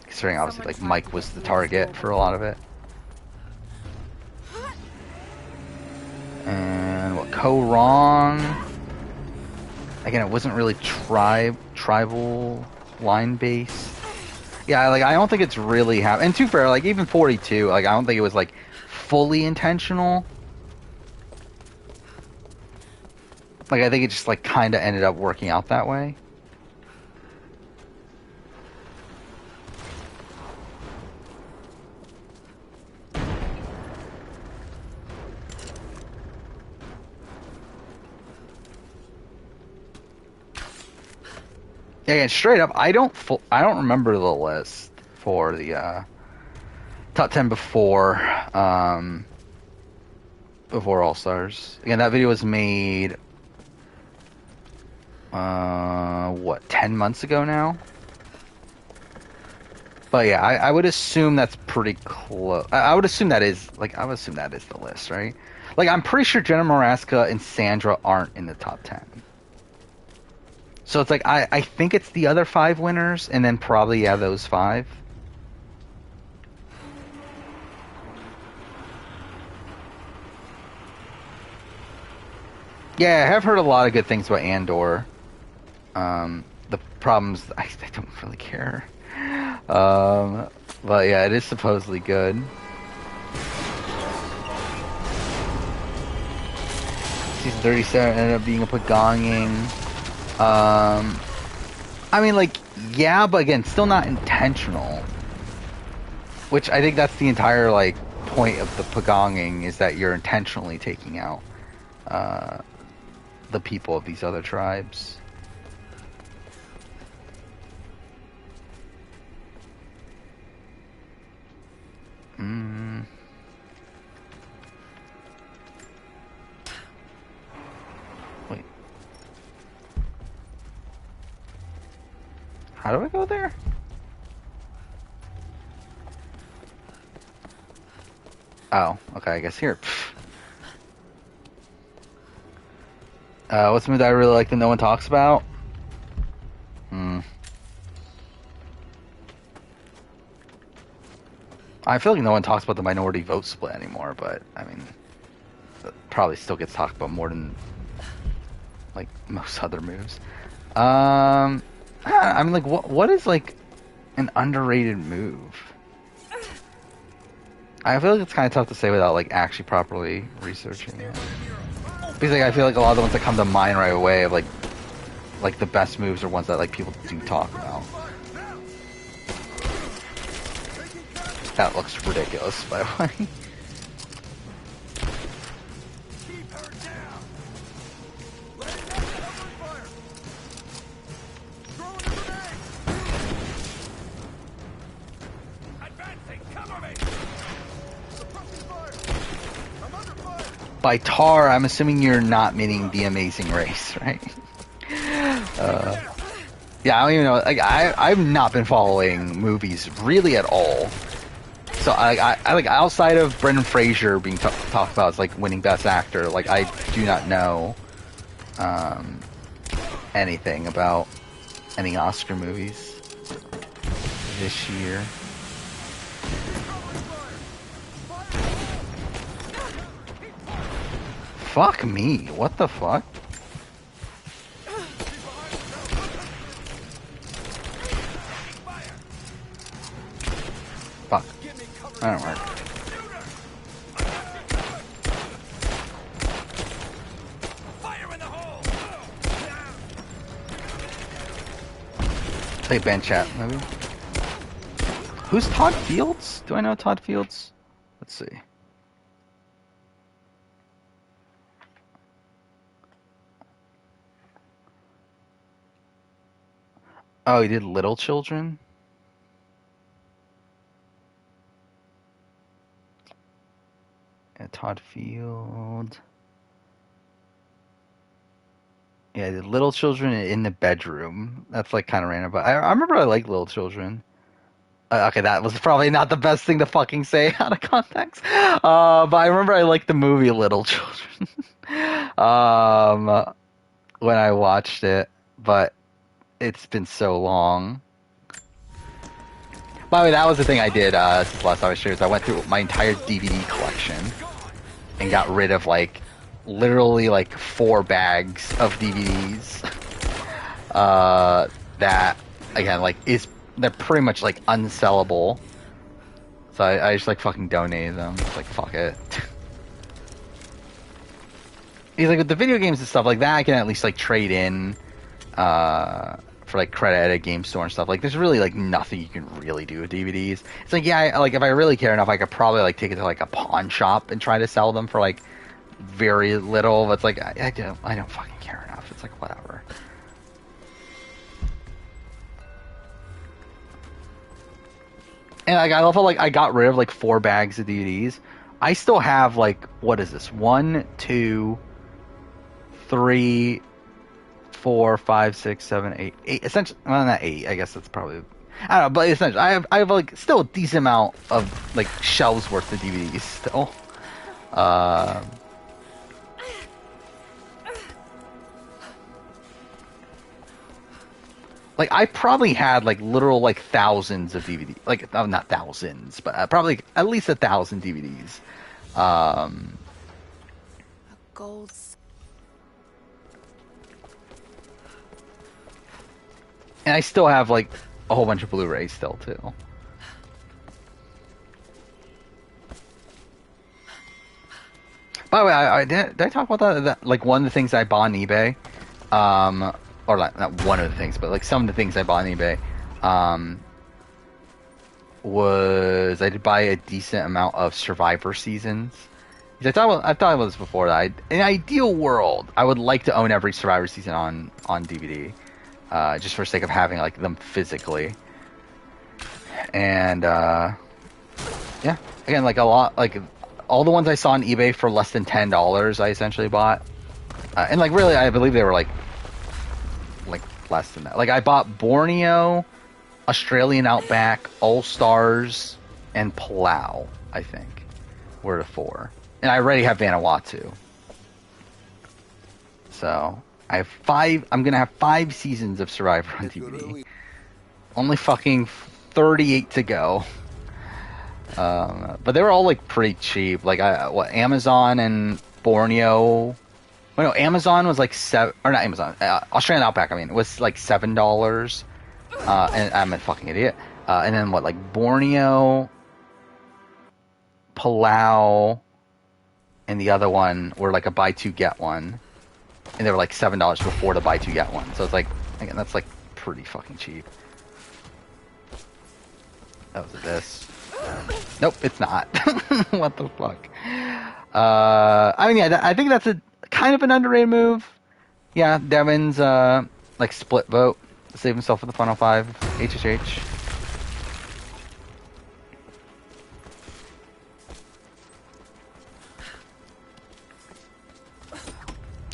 Considering obviously like Mike was the target for a lot of it. And what, Ko Wrong? Again, it wasn't really tribal line based. Yeah, like I don't think it's really and to be fair, like even 42, like I don't think it was like fully intentional. Like I think it just like kind of ended up working out that way. Yeah, and straight up, I don't remember the list for the top 10 before All Stars. Again, that video was made what, 10 months ago now? But yeah, I would assume that's pretty close. I would assume that is the list, right? Like I'm pretty sure Jenna Maraska and Sandra aren't in the top 10. So it's like, I think it's the other 5 winners, and then probably, yeah, those 5. Yeah, I have heard a lot of good things about Andor. The problems, I don't really care. But yeah, it is supposedly good. Season 37 ended up being a pagonging. I mean, like, yeah, but again, still not intentional. Which I think that's the entire, like, point of the pagonging, is that you're intentionally taking out, the people of these other tribes. Wait. How do I go there? Oh, okay, I guess here. What's the movie that I really like that no one talks about? I feel like no one talks about the minority vote split anymore, but, I mean, it probably still gets talked about more than, like, most other moves. I mean, like, what is, like, an underrated move? I feel like it's kind of tough to say without, like, actually properly researching it. Because, like, I feel like a lot of the ones that come to mind right away of, like the best moves are ones that, like, people do talk about. That looks ridiculous, by the way. By tar, I'm assuming you're not meaning The Amazing Race, right? Yeah, I don't even know. Like, I've not been following movies really at all. So I like, outside of Brendan Fraser being talked about as like winning Best Actor, like I do not know anything about any Oscar movies this year. Fuck me, what the fuck? Fuck. That don't work. Play bench chat, maybe. Who's Todd Fields? Do I know Todd Fields? Let's see. Oh, he did Little Children? Yeah, Todd Field. Yeah, the Little Children in the Bedroom. That's like kind of random, but I remember I liked Little Children. Okay, that was probably not the best thing to fucking say out of context. But I remember I liked the movie Little Children. When I watched it, but it's been so long. By the way, that was the thing I did since the last time I shared. I went through my entire DVD collection and got rid of like literally like 4 bags of DVDs. that again like they're pretty much like unsellable. So I just like fucking donated them. It's like fuck it. He's like with the video games and stuff like that, I can at least like trade in for like credit at a game store and stuff. Like there's really like nothing you can really do with DVDs. It's like yeah, like if I really care enough, I could probably like take it to like a pawn shop and try to sell them for like very little. But it's like I don't fucking care enough. It's like whatever. And like I love how like I got rid of like 4 bags of DVDs. I still have like what is this? 1, 2, 3, 4, 5, 6, 7, 8. Essentially, well, not 8. I guess that's probably. I don't know, but essentially, I have like still a decent amount of like shelves worth of DVDs still. Like I probably had like literal like thousands of DVDs, like not thousands, but probably at least 1,000 DVDs. Gold. And I still have like a whole bunch of Blu-rays still too. By the way, did I talk about that? Like one of the things I bought on eBay, or not one of the things, but like some of the things I bought on eBay, was I did buy a decent amount of Survivor seasons. I thought about this before. That in an ideal world, I would like to own every Survivor season on DVD, just for the sake of having like them physically. And yeah, again, like a lot, like all the ones I saw on eBay for less than $10, I essentially bought. And like really, I believe they were like less than that. Like I bought Borneo, Australian Outback, All Stars, and Palau. I think were the 4. And I already have Vanuatu. So I have 5. I'm gonna have 5 seasons of Survivor on DVD. Only fucking 38 to go. But they were all like pretty cheap. Like Amazon and Borneo. Well, no, Amazon was like not Amazon. Australian Outback. I mean, it was like $7. And I'm a fucking idiot. And then what? Like Borneo, Palau, and the other one were like a buy 2 get one, and they were like $7 before the buy 2 get one. So it's like again, that's like pretty fucking cheap. That was this. Nope, it's not. What the fuck? I mean, yeah, I think that's a kind of an underrated move. Yeah, Devin's like split vote to save himself for the Final 5 HHH.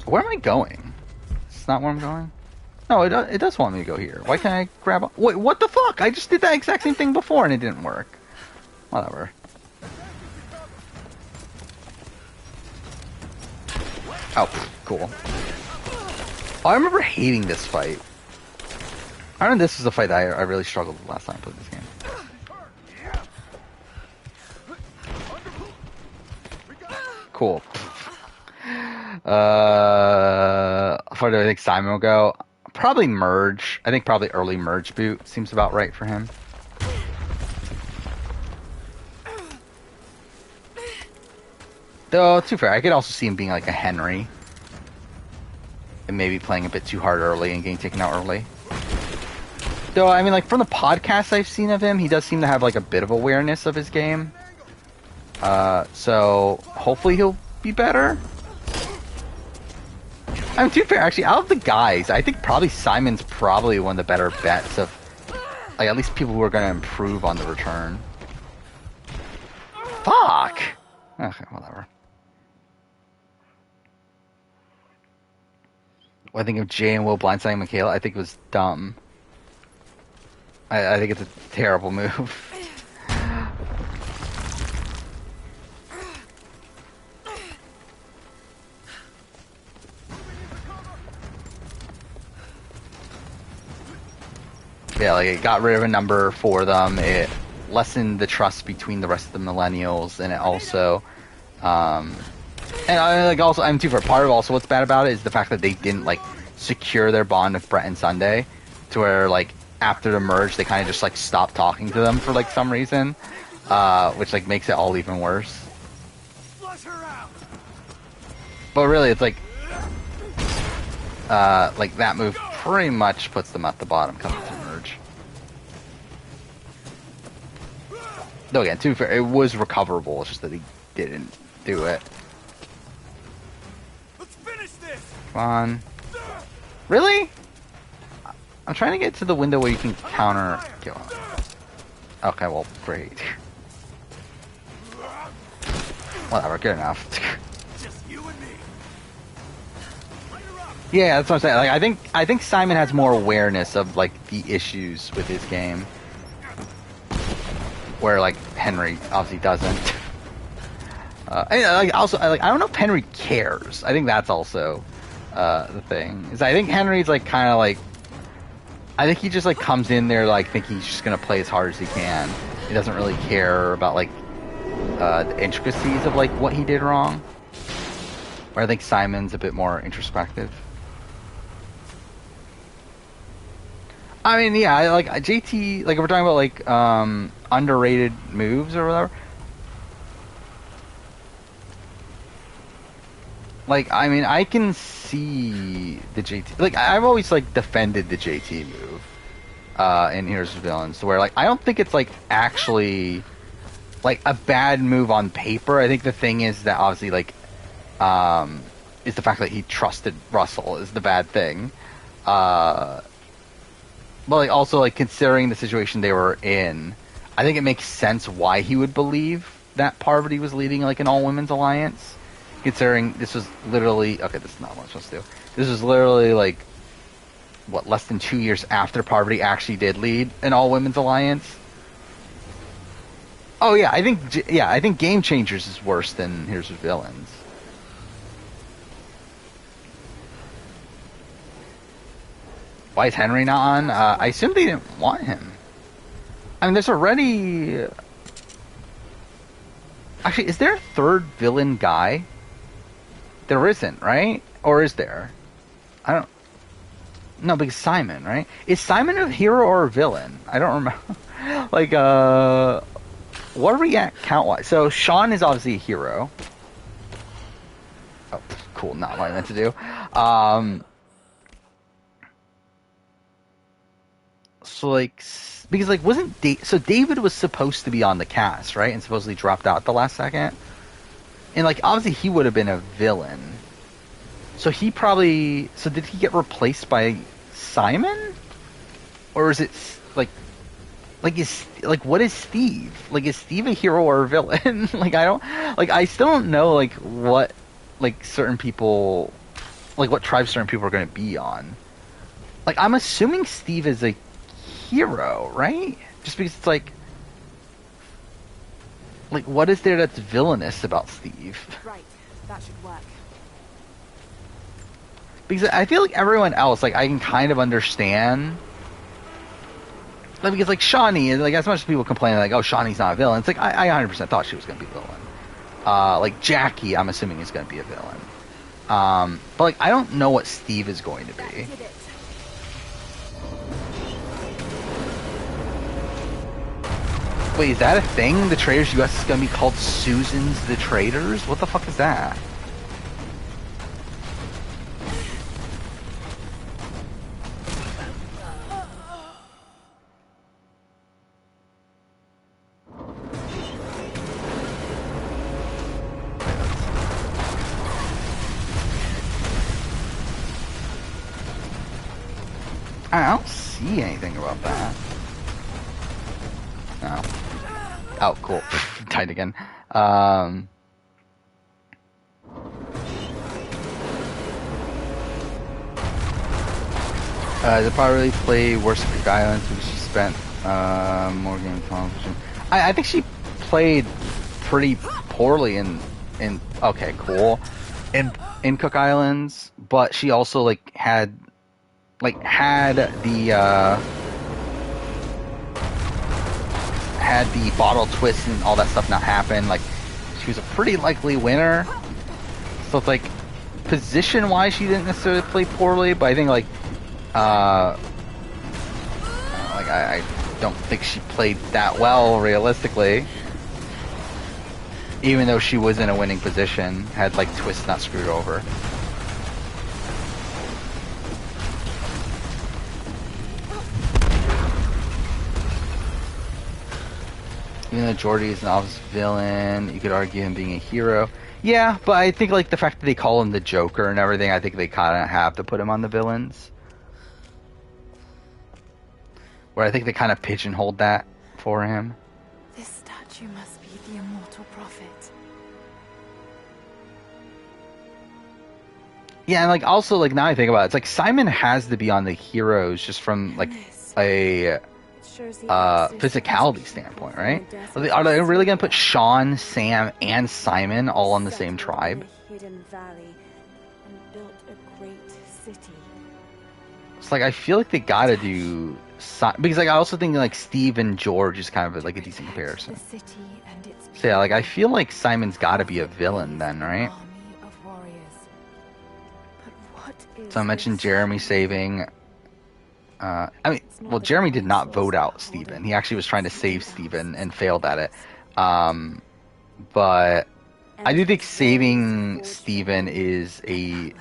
Where am I going? It's not where I'm going? No, it does want me to go here. Why can't I grab... Wait, what the fuck? I just did that exact same thing before and it didn't work. Whatever. Oh, cool. Oh, I remember hating this fight. I remember this was a fight that I really struggled with last time I played this game. Cool. How far do I think Simon will go? Probably Merge. I think probably early Merge boot seems about right for him. Though, to be fair, I could also see him being like a Henry. And maybe playing a bit too hard early and getting taken out early. Though, I mean, like, from the podcasts I've seen of him, he does seem to have, like, a bit of awareness of his game. So, hopefully he'll be better. I mean, to be fair, actually, out of the guys, I think probably Simon's probably one of the better bets of, like, at least people who are going to improve on the return. Fuck! Okay, whatever. I think of Jay and Will blindsiding Michaela, I think it was dumb. I think it's a terrible move. Yeah, like it got rid of a number for them. It lessened the trust between the rest of the millennials, and it also, and I like also I'm too for part of also what's bad about it is the fact that they didn't like secure their bond with Brett and Sunday, to where like after the merge they kind of just like stop talking to them for like some reason, which like makes it all even worse. But really, it's like that move pretty much puts them at the bottom coming to merge. Though again, to be fair, it was recoverable. It's just that he didn't do it. Let's finish this. Come on. Really? I'm trying to get to the window where you can counter kill him. Okay, well, great. Whatever, good enough. Yeah, that's what I'm saying. Like, I think Simon has more awareness of like the issues with his game, where like Henry obviously doesn't. I don't know if Henry cares. I think that's also the thing. Is I think Henry's like kind of like, I think he just like comes in there like thinking he's just gonna play as hard as he can. He doesn't really care about like the intricacies of like what he did wrong. Where I think Simon's a bit more introspective. I mean, yeah, like JT, like if we're talking about like underrated moves or whatever. Like, I mean, I can see the JT. Like, I've always like defended the JT move in Heroes of Villains, where like I don't think it's like actually like a bad move on paper. I think the thing is that obviously like is the fact that he trusted Russell is the bad thing. But like also like considering the situation they were in, I think it makes sense why he would believe that Parvati was leading like an all-women's alliance. Considering this was literally okay, this is not what I'm supposed to do. This was literally like what, less than 2 years after Parvati actually did lead an all-women's alliance. Oh yeah, I think Game Changers is worse than Heroes of Villains. Why is Henry not on? I assume they didn't want him. I mean, there's already... Actually, is there a third villain guy? There isn't, right? Or is there? I don't... No, because Simon, right? Is Simon a hero or a villain? I don't remember. Like, what are we at count-wise? So, Sean is obviously a hero. Oh, cool. Not what I meant to do. So, like, because, like, wasn't so David was supposed to be on the cast, right? And supposedly dropped out at the last second. And, like, obviously he would have been a villain. So he probably... So did he get replaced by Simon? Or is it, like, what is Steve? Like, is Steve a hero or a villain? Like, I still don't know, like, what, like, certain people... Like, what tribe certain people are going to be on. Like, I'm assuming Steve is a hero, right? Just because it's like, what is there that's villainous about Steve? Right, that should work. Because I feel like everyone else, like, I can kind of understand. Like, because, like, Shawnee, like, as much as people complain, like, oh, Shawnee's not a villain, it's like, I 100% thought she was going to be a villain. Like, Jackie, I'm assuming is going to be a villain. But, like, I don't know what Steve is going to be. Wait, is that a thing? The Traders US is going to be called Susan's the Traders? What the fuck is that? I don't see anything about that. No. Oh, cool. Died again. Did probably really play worse at Cook Islands because she spent more games on television. I think she played pretty poorly in okay, cool. In Cook Islands, but she also had the bottle twist and all that stuff not happen, like, she was a pretty likely winner. So it's like, position-wise, she didn't necessarily play poorly, but I think like I don't think she played that well realistically. Even though she was in a winning position, had like twists not screwed over. Even though Geordi is an obvious villain, you could argue him being a hero. Yeah, but I think like the fact that they call him the Joker and everything, I think they kind of have to put him on the villains. Where I think they kind of pigeonholed that for him. This statue must be the immortal prophet. Yeah, and like also like now I think about it, it's like Simon has to be on the heroes just from like a physicality standpoint, right? Are they really gonna put Sean, Sam, and Simon all on the same tribe? Hidden valley and built a great city. It's like I feel like they gotta do because like I also think like Steve and George is kind of like a decent comparison. So yeah, like I feel like Simon's gotta be a villain then, right? So I mentioned Jeremy saving. I mean, well, Jeremy did not vote out Steven. He actually was trying to save Steven and failed at it. But I do think saving Steven is a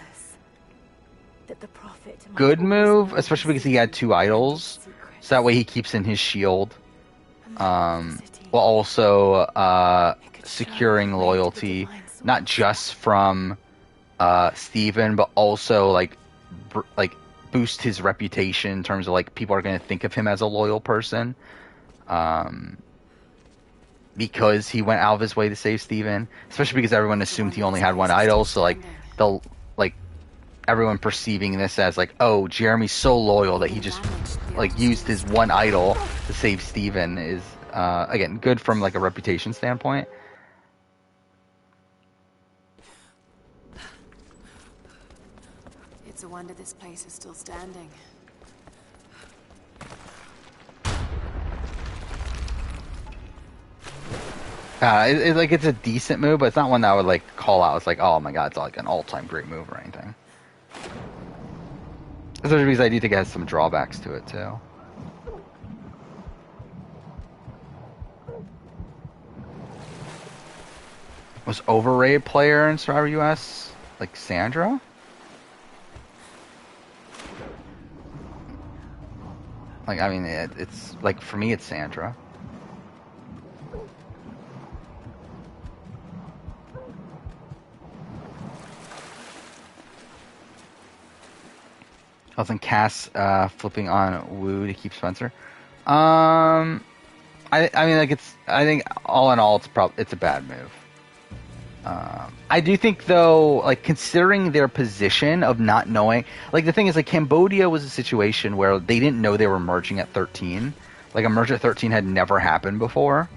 good move, especially because he had 2 idols. So that way he keeps in his shield. While also securing loyalty, not just from Steven, but also like boost his reputation in terms of like people are going to think of him as a loyal person, because he went out of his way to save Steven, especially because everyone assumed he only had 1 idol. So like they'll like everyone perceiving this as like, oh, Jeremy's so loyal that he just like used his 1 idol to save Steven is again good from like a reputation standpoint. It's a wonder this place is still standing. It's a decent move, but it's not one that I would like call out. It's like, oh my god, it's like an all-time great move or anything. Especially because I do think it has some drawbacks to it too. Was overrated player in Survivor US like Sandra? Like, I mean, it's like for me, it's Sandra. I was in Cass flipping on Wu to keep Spencer. I mean, like I think all in all, it's a bad move. I do think though, like considering their position of not knowing, like the thing is, like Cambodia was a situation where they didn't know they were merging at 13. Like a merge at 13 had never happened before.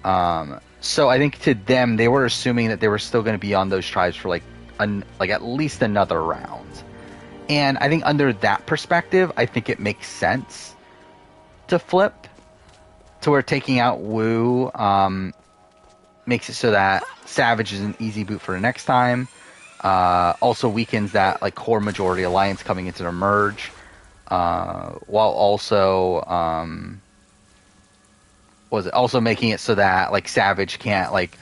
So I think to them, they were assuming that they were still going to be on those tribes for like at least another round. And I think under that perspective, I think it makes sense to flip to where taking out Wu makes it so that Savage is an easy boot for the next time. Also weakens that like core majority alliance coming into the merge, while also also making it so that like Savage can't like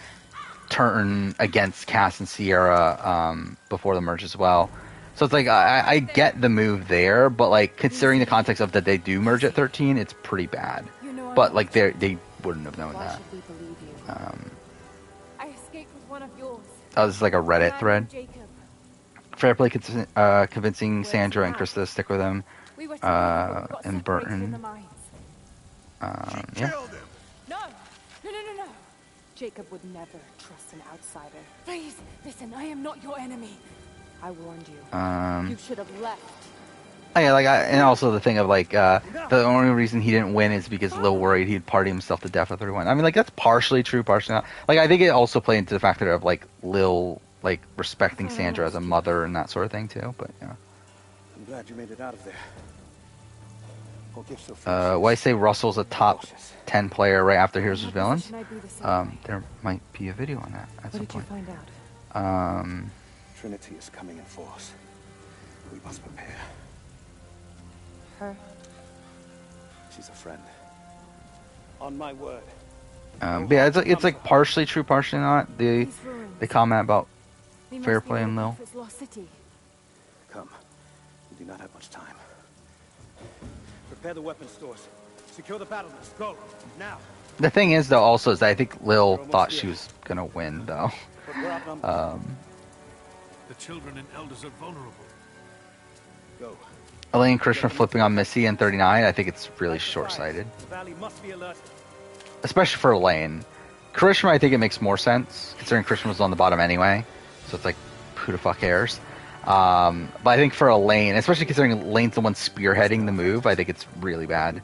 turn against Cass and Sierra before the merge as well. So it's like I get the move there, but like considering the context of that they do merge at 13, it's pretty bad. But like they wouldn't have known that. I escaped with one of yours. That was like a Reddit thread. Fair play convincing Sandra and Krista to stick with him. And Burton. Yeah. No. Jacob would never trust an outsider. Please, listen, I am not your enemy. I warned you. You should have left. Oh, yeah, like, and also the thing of like, the only reason he didn't win is because Lil worried he'd party himself to death with everyone. I mean, like, that's partially true, partially not. Like, I think it also played into the factor of like Lil, like, respecting Sandra as a mother and that sort of thing too. But yeah. I'm glad you made it out of there. Go give Sophia. Why say Russell's a top 10 player right after Heroes vs. Villains? There might be a video on that at some point. What did you find out? Trinity is coming in force. We must prepare. Her? She's a friend. On my word. But yeah, it's like partially true, partially not. The comment about fair play and Lil. Come. We do not have much time. Prepare the weapon stores. Secure the battlements. Go now. The thing is, though, also is that I think Lil thought she was gonna win, though. The children and elders are vulnerable. Go. Elaine Krishna flipping on Missy in 39, I think it's really short-sighted. The valley must be alert. Especially for Elaine. Krishna, I think it makes more sense, considering Krishna was on the bottom anyway. So it's like, who the fuck cares? But I think for Elaine, especially considering Elaine's the one spearheading the move, I think it's really bad.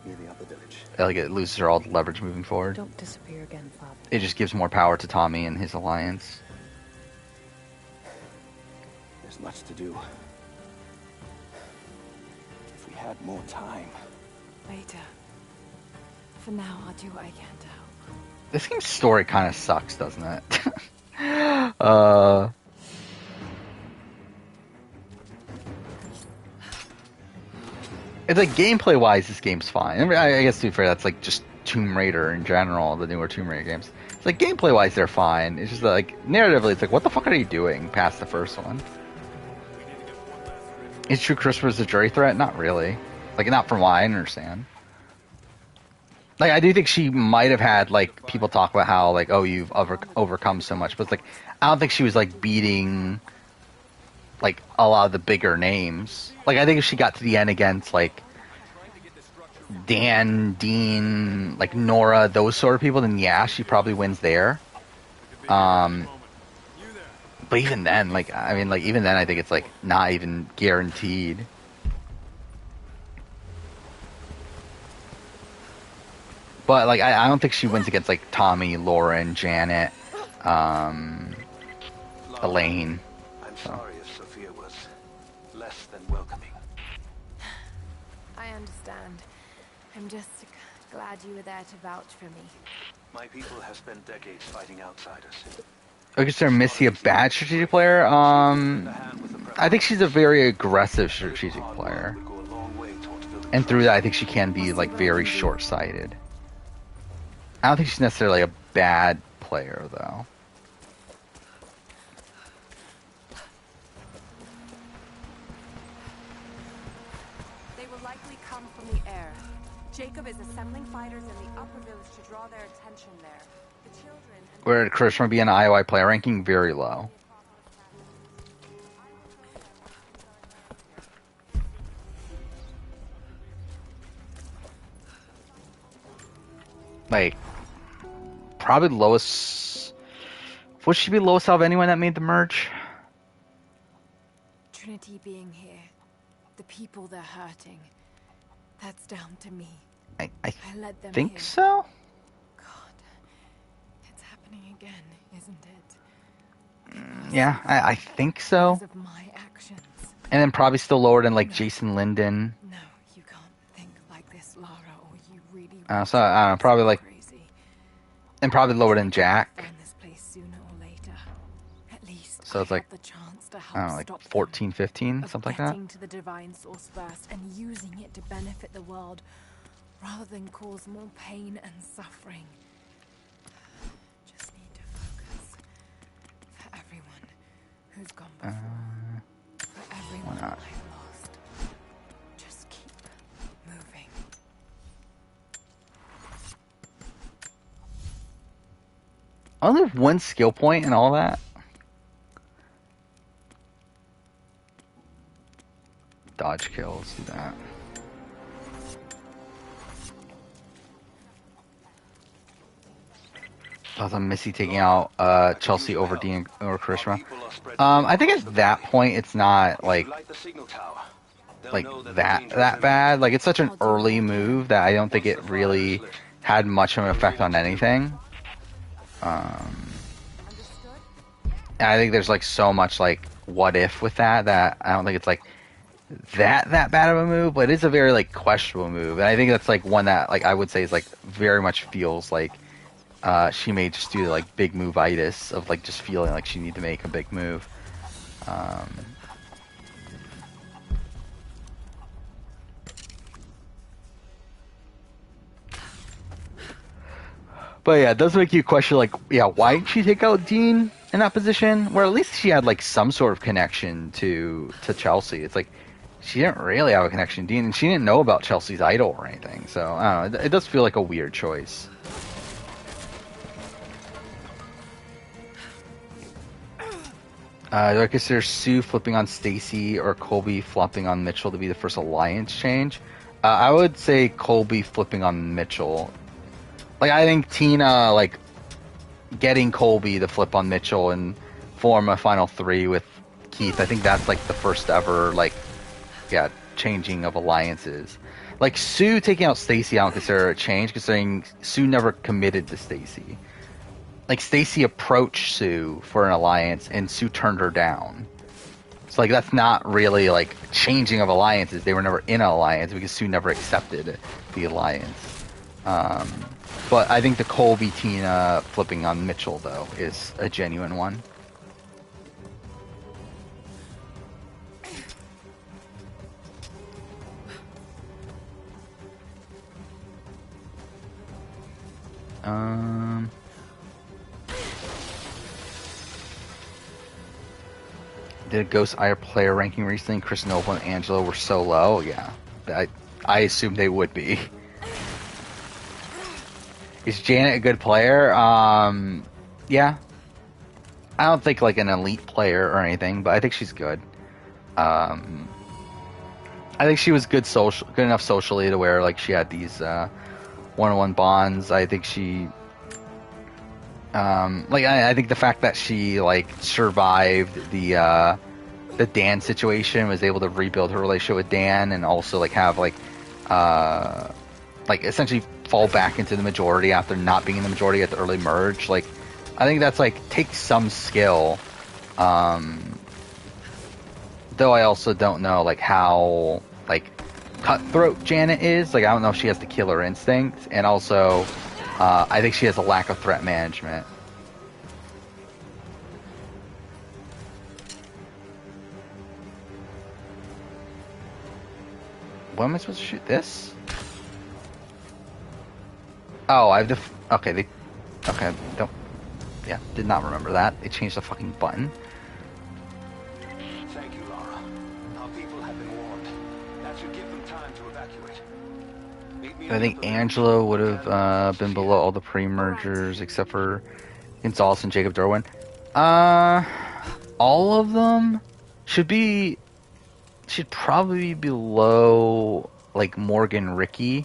Like, it loses her all the leverage moving forward. Don't disappear again, Father. It just gives more power to Tommy and his alliance. There's much to do. If we had more time. Later. For now, I'll do what I can to help. This game's story kind of sucks, doesn't it? It's like gameplay-wise, this game's fine. I guess to be fair, that's like just Tomb Raider in general, the newer Tomb Raider games. It's like gameplay-wise, they're fine. It's just like narratively, it's like, what the fuck are you doing past the first one? Is True Christmas a jury threat? Not really. Like, not from what I understand. Like, I do think she might have had, like, people talk about how, like, oh, you've overcome so much. But it's like, I don't think she was, like, beating, like, a lot of the bigger names. Like, I think if she got to the end against, like, Dan, Dean, like, Nora, those sort of people, then yeah, she probably wins there. But even then, like, I mean, like, even then, I think it's, like, not even guaranteed. But, like, I don't think she wins against, like, Tommy, Lauren, Janet, Elaine. I'm sorry if Sophia was less than welcoming. I understand. I'm just glad you were there to vouch for me. My people have spent decades fighting outsiders. I consider Missy a bad strategic player. I think she's a very aggressive strategic player. And through that, I think she can be, like, very short-sighted. I don't think she's necessarily a bad player, though. They will likely come from the air. Jacob is assembling fighters in the upper village to draw their attention there. The children... Where did Krishna be in IOI player ranking? Very low. Like, probably lowest. Would she be lowest out of anyone that made the merge? Trinity being here, the people they're hurting, that's down to me. I led them think here. so. God, it's happening again, isn't it? Yeah, I think so. Because of my actions. And then probably still lower than, like, Jason Linden. No, you can't think like this, Lara, or you really So I don't know, probably like, crazy. and probably lower than Jack. Find this place sooner or later. At least So it's I like, have the chance to help I don't know, like stop 14, 15, of something like that. getting to the divine source first and using it to benefit the world rather than cause more pain and suffering. Just need to focus. For everyone who's gone before. For everyone why not? I've lost. Just keep moving. Only one skill point and all that. Dodge kill, let's do that. Thoughts on Missy taking out Chelsea over Dean or Karishma? I think at that point it's not like that bad. Like, it's such an early move that I don't think it really had much of an effect on anything. And I think there's like so much like what if with that I don't think it's like that bad of a move, but it's a very like questionable move. And I think that's like one that like I would say is like very much feels like she may just do like big move-itis of like just feeling like she need to make a big move. But yeah, it does make you question, like, yeah, why did she take out Dean in that position? Where at least she had like some sort of connection to Chelsea. It's like she didn't really have a connection to Dean, and she didn't know about Chelsea's idol or anything. So I don't know. It does feel like a weird choice. Do I consider Sue flipping on Stacy or Colby flopping on Mitchell to be the first alliance change? I would say Colby flipping on Mitchell. Like, I think Tina, like, getting Colby to flip on Mitchell and form a final three with Keith, I think that's, like, the first ever, like, yeah, changing of alliances. Like, Sue taking out Stacy, I don't consider a change, considering Sue never committed to Stacy. Like, Stacy approached Sue for an alliance, and Sue turned her down. So, like, that's not really, like, changing of alliances. They were never in an alliance because Sue never accepted the alliance. But I think the Colby Tina flipping on Mitchell, though, is a genuine one. Did a Ghost Ire player ranking recently? Chris Noble and Angela were so low. Yeah, I assume they would be. Is Janet a good player? Yeah. I don't think like an elite player or anything, but I think she's good. I think she was good enough socially to where like she had these one-on-one bonds. I think she I think the fact that she like survived the Dan situation, was able to rebuild her relationship with Dan, and also like have like essentially fall back into the majority after not being in the majority at the early merge. Like, I think that's like takes some skill. Though I also don't know like how like cutthroat Janet is. Like, I don't know if she has the killer instinct, and also I think she has a lack of threat management. When am I supposed to shoot this? Oh, I have the... Okay, did not remember that. They changed the fucking button. Thank you, Lara. Our people have been warned. That should give them time to evacuate. I think Angela would have been below all the pre-mergers except for Gonzalez and Jacob Derwin. All of them should probably be below like Morgan Ricky.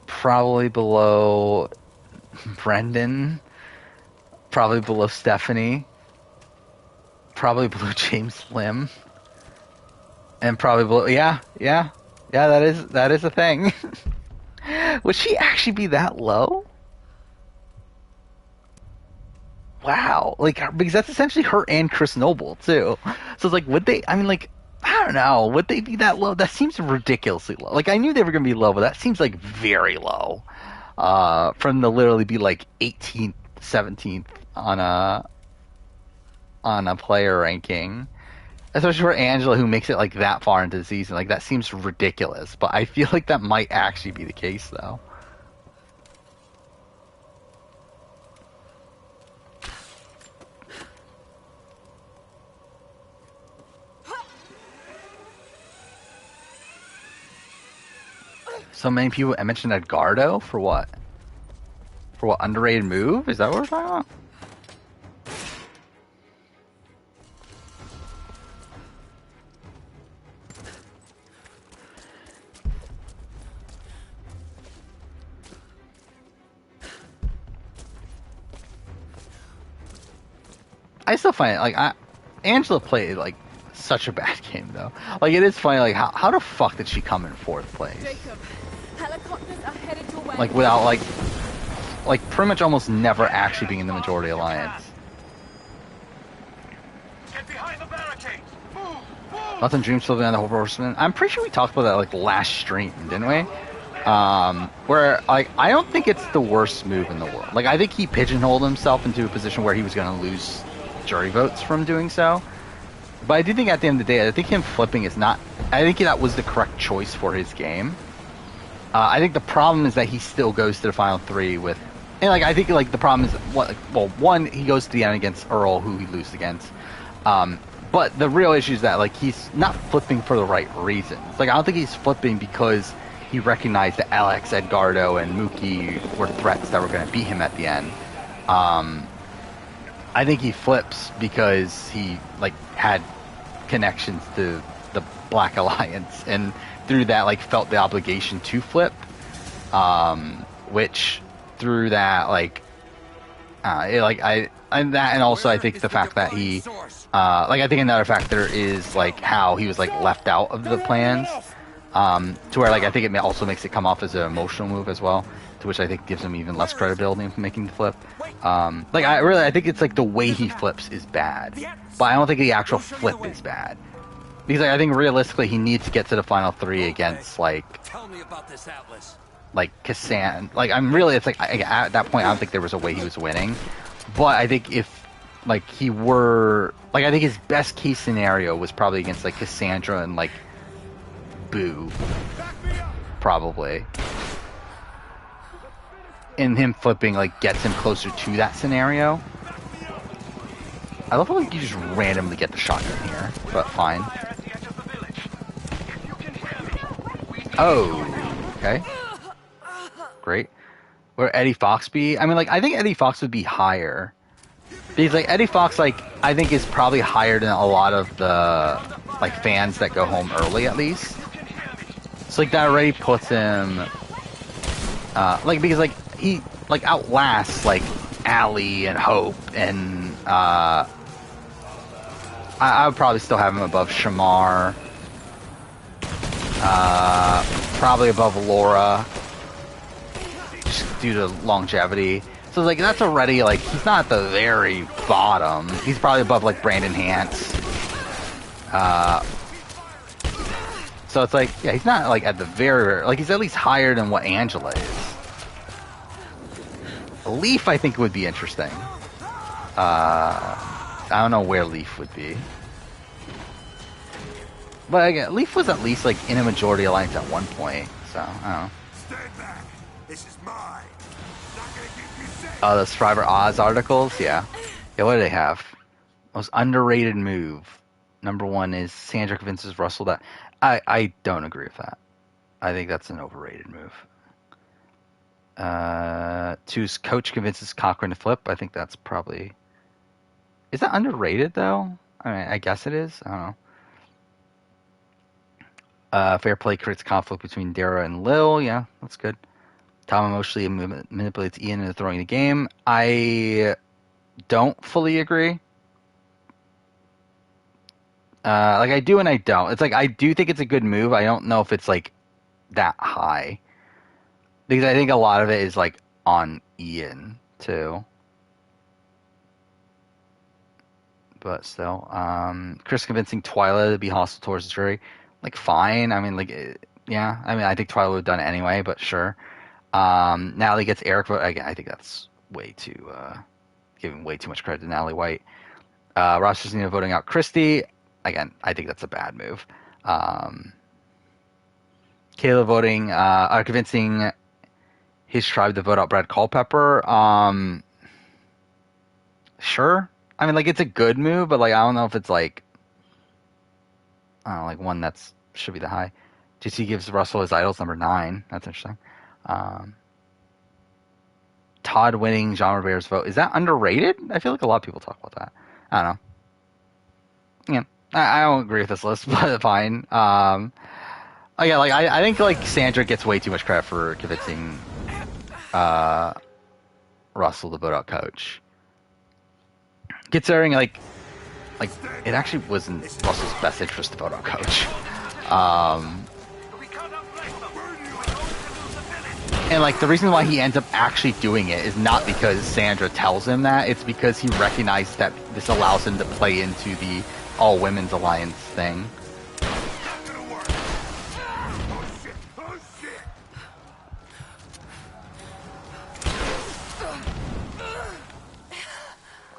Probably below Brendan. Probably below Stephanie. Probably below James Lim. And probably below, yeah, that is a thing. Would she actually be that low? Wow, like, because that's essentially her and Chris Noble too. So it's like, would they? I mean, like, I don't know. Would they be that low? That seems ridiculously low. Like, I knew they were gonna be low, but that seems like very low. From to literally be like 18th, 17th on a player ranking. Especially for Angela, who makes it like that far into the season. Like, that seems ridiculous. But I feel like that might actually be the case, though. So many people... I mentioned Edgardo? For what? For what, underrated move? Is that what we're talking about? I still find it, like, Angela played, like, such a bad game, though. Like, it is funny, like, how the fuck did she come in 4th place? Jacob, helicopters are headed your way. Like, without, like, pretty much almost never actually being in the majority alliance. Get behind the barricades! Move! Nothing Dream still behind the whole horseman. I'm pretty sure we talked about that, like, last stream, didn't we? Where like I don't think it's the worst move in the world. Like I think he pigeonholed himself into a position where he was going to lose jury votes from doing so. But I do think at the end of the day, I think him flipping is not. I think that was the correct choice for his game. I think the problem is that he still goes to the final three with, and like I think like the problem is one, he goes to the end against Earl, who he loses against. But the real issue is that like he's not flipping for the right reasons. Like I don't think he's flipping because he recognized that Alex, Edgardo, and Mookie were threats that were going to beat him at the end. I think he flips because he like had connections to the Black Alliance, and through that like felt the obligation to flip. Which through that and also I think the fact that he I think another factor is like how he was like left out of the plans. To where like I think it also makes it come off as an emotional move as well, to which I think gives him even less credibility for making the flip. I think it's like the way he flips is bad, but I don't think the actual flip is bad, because like, I think realistically he needs to get to the final three against Tell me about this Atlas. like Kassan. Like it's like at that point I don't think there was a way he was winning, but I think if like he were like I think his best case scenario was probably against like Cassandra and like Boo, probably. And him flipping like gets him closer to that scenario. I love how like you just randomly get the shotgun here, but fine. Oh, okay. Great. Where Eddie Fox be? I mean, like I think Eddie Fox would be higher. Because like Eddie Fox, like I think is probably higher than a lot of the like fans that go home early at least. So like that already puts him because like he like outlasts like Allie and Hope, and I would probably still have him above Shamar, probably above Laura, just due to longevity. So like that's already like he's not at the very bottom. He's probably above like Brandon Hance. So it's like, yeah, he's not like at the very, like he's at least higher than what Angela is. Leaf, I think, would be interesting. I don't know where Leaf would be. But again, Leaf was at least like in a majority alliance at one point, so I don't know. Stand back. This is mine. Not gonna keep you safe. Oh, the Survivor Oz articles? Yeah. Yeah, what do they have? Most underrated move. Number one is Sandra convinces Russell that... I don't agree with that. I think that's an overrated move. 2 is Coach convinces Cochran to flip. I think that's probably... Is that underrated, though? I mean, I guess it is. I don't know. Fair play creates conflict between Dara and Lil. Yeah, that's good. Tom emotionally manipulates Ian into throwing the game. I don't fully agree. Like I do and I don't. It's like I do think it's a good move. I don't know if it's like that high, because I think a lot of it is like on Ian too. But still, Chris convincing Twyla to be hostile towards the jury, like fine. I mean, like yeah. I mean, I think Twyla would have done it anyway, but sure. Natalie gets Eric vote. Again, I think that's way too giving way too much credit to Natalie White. Ross Justina voting out Christy. Again, I think that's a bad move. Kayla voting, convincing his tribe to vote out Brad Culpepper. Sure. I mean, like, it's a good move, but, like, I don't know if it's, like, I don't know, like, one that's should be the high. JC gives Russell his idols, number 9. That's interesting. Todd winning Jean Robert's vote. Is that underrated? I feel like a lot of people talk about that. I don't know. Yeah. I don't agree with this list, but fine. I think like Sandra gets way too much credit for convincing Russell to vote out Coach. Considering like it actually was in Russell's best interest to vote out Coach. And like the reason why he ends up actually doing it is not because Sandra tells him that. It's because he recognized that this allows him to play into the all women's alliance thing.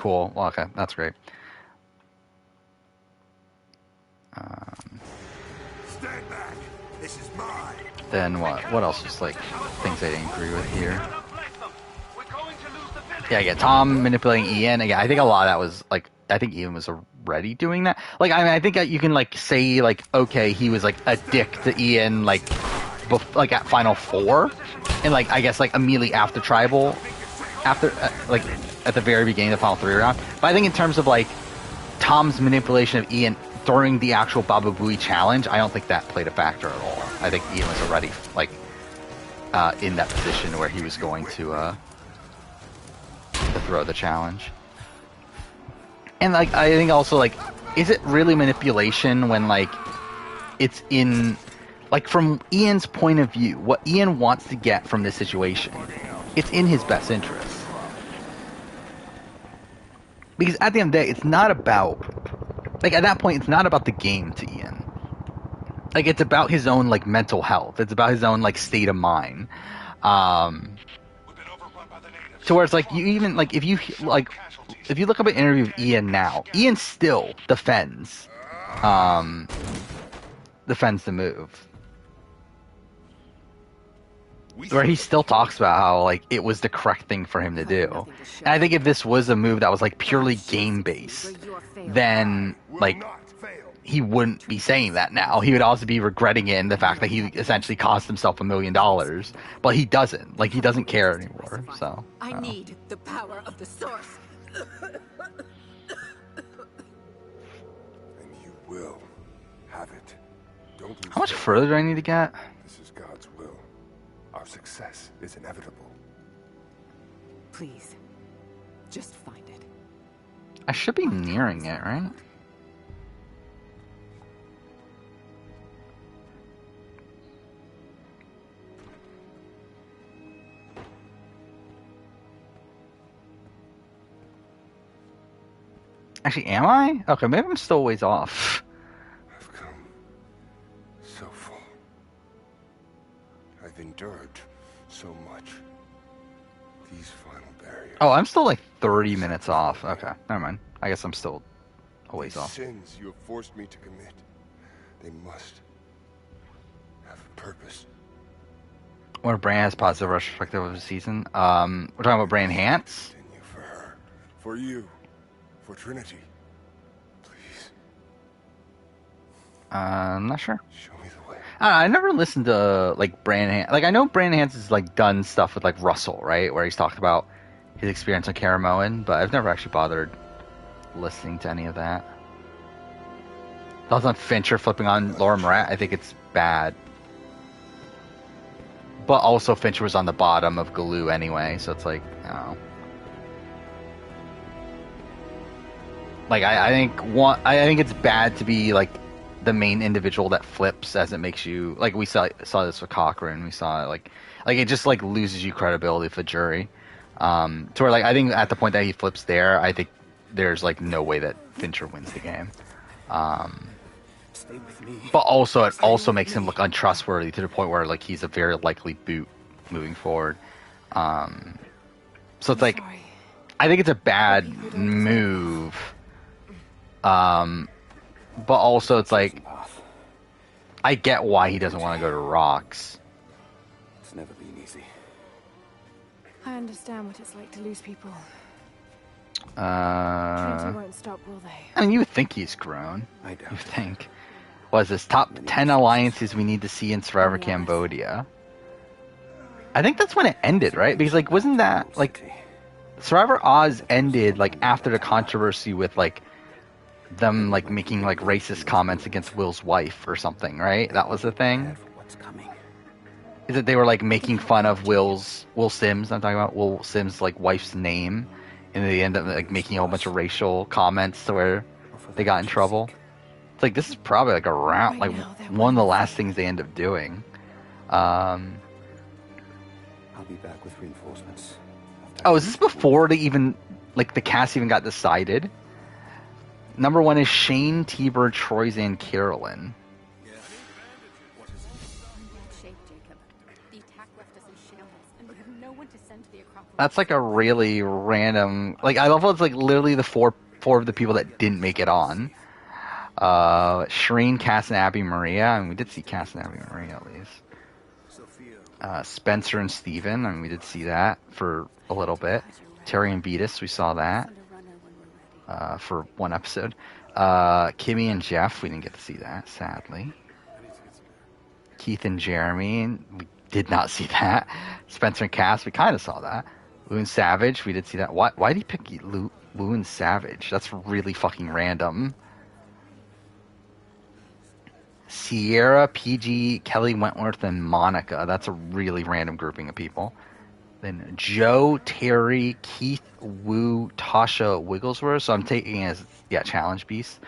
cool. Well, okay, that's great. Stand back. This is mine. Then what? What else? Just like things I didn't agree with here. Yeah, Tom manipulating Ian. Again, I think a lot of that was like, I think Ian was already doing that. Like, I mean, I think that you can like say like, okay, he was like a dick to Ian like at Final Four, and like I guess like immediately after Tribal, after like at the very beginning of the Final 3 round. But I think in terms of like Tom's manipulation of Ian during the actual Baba Booey challenge, I don't think that played a factor at all. I think Ian was already like in that position where he was going to throw the challenge. And like I think also like, is it really manipulation when like it's in like from Ian's point of view, what Ian wants to get from this situation, it's in his best interest. Because at the end of the day, it's not about like at that point it's not about the game to Ian. Like it's about his own like mental health. It's about his own like state of mind. To where it's like you even like if you look up an interview of Ian now, Ian still defends the move. Where he still talks about how like it was the correct thing for him to do. And I think if this was a move that was like purely game based, then like he wouldn't be saying that now. He would also be regretting it in the fact that he essentially cost himself $1 million. But he doesn't. Like, he doesn't care anymore, so. I need the power of the source. And you will have it. Don't lose how much further do I need to get? This is God's will. Our success is inevitable. Please, just find it. I should be nearing it, right? Actually, am I? Okay, maybe I'm still a ways off. I've come so far. I've endured so much. These final barriers. Oh, I'm still like 30 minutes off. Okay, never mind. I guess I'm still a ways off. Sins you have forced me to commit, they must have a purpose. When Bran has positive retrospective of the season, we're talking about Bran Hance. Continue for her, for you. For Trinity, please. I'm not sure. Show me the way. I never listened to like Bran Hance. Like I know Bran Hance has like done stuff with like Russell, right, where he's talked about his experience on Caramoan, but I've never actually bothered listening to any of that. Thoughts on Fincher flipping on Laura Morat? I think it's bad, but also Fincher was on the bottom of Galoo anyway, so it's like I don't know. Like I think it's bad to be like the main individual that flips, as it makes you like we saw this with Cochran. We saw it like it just like loses you credibility for the jury. To where like I think at the point that he flips there, I think there's like no way that Fincher wins the game. Stay with me. But also it also makes him look untrustworthy to the point where like he's a very likely boot moving forward. So it's like I think it's a bad move. But also it's like I get why he doesn't want to go to Rocks. It's never been easy. I understand what it's like to lose people. Trinity I won't stop, will they? mean, you would think he's grown. I doubt You it. think? Was this top 10 alliances we need to see in Survivor Cambodia? I think that's when it ended, right? Because like wasn't that like Survivor Oz ended like after the controversy with like them like making like racist comments against Will's wife or something, right? That was the thing. What's coming? Is that they were like making fun of Will Sims? I'm talking about Will Sims' like wife's name, and they end up like making a whole bunch of racial comments to where they got in trouble. It's like this is probably like around like one of the last things they end up doing. I'll be back with reinforcements. Oh, is this before they even like the cast even got decided? Number 1 is Shane, T-Bird, Troyzan, Carolyn. The attack left us in shambles, and we have no one to send to the Acropolis. That's like a really random. Like I love how it's like literally the four of the people that didn't make it on. Shireen, Cass, and Abby Maria. I mean, we did see Cass and Abby Maria at least. Spencer and Steven. I mean, we did see that for a little bit. Terry and Vetus, we saw that for one episode. Kimmy and Jeff, we didn't get to see that, sadly. Keith and Jeremy, we did not see that. Spencer and Cass, we kind of saw that. Lou and Savage, we did see that. Why did he pick Lou and Savage? That's really fucking random. Sierra, PG, Kelly Wentworth, and Monica. That's a really random grouping of people. Then Joe, Terry, Keith, Wu, Tasha, Wigglesworth. So I'm taking it as, Challenge Beast.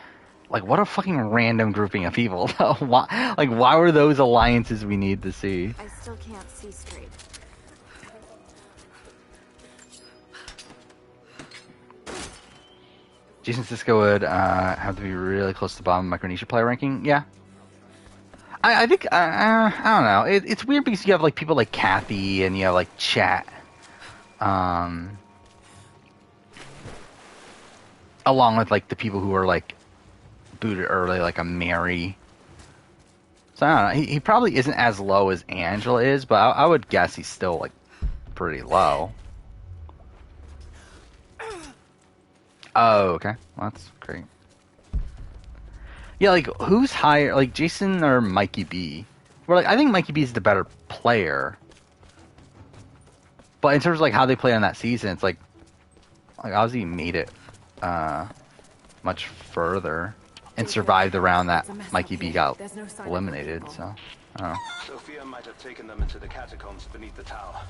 Like, what a fucking random grouping of people. why were those alliances we need to see? I still can't see straight. Jason Sisko would have to be really close to the bottom of Micronesia player ranking. Yeah. I think, I don't know. It's weird because you have, like, people like Kathy and you have, like, Chat. Along with, like, the people who are, like, booted early, like a Mary. So, I don't know. He probably isn't as low as Angela is, but I would guess he's still, like, pretty low. Oh, okay. Well, that's great. Yeah, like, who's higher, like, Jason or Mikey B? Where, like, I think Mikey B is the better player. But in terms of, like, how they play on that season, it's like Ozzy made it much further and survived the round that Mikey B got eliminated, so, I don't know. Sophia might have taken them into the catacombs beneath the tower.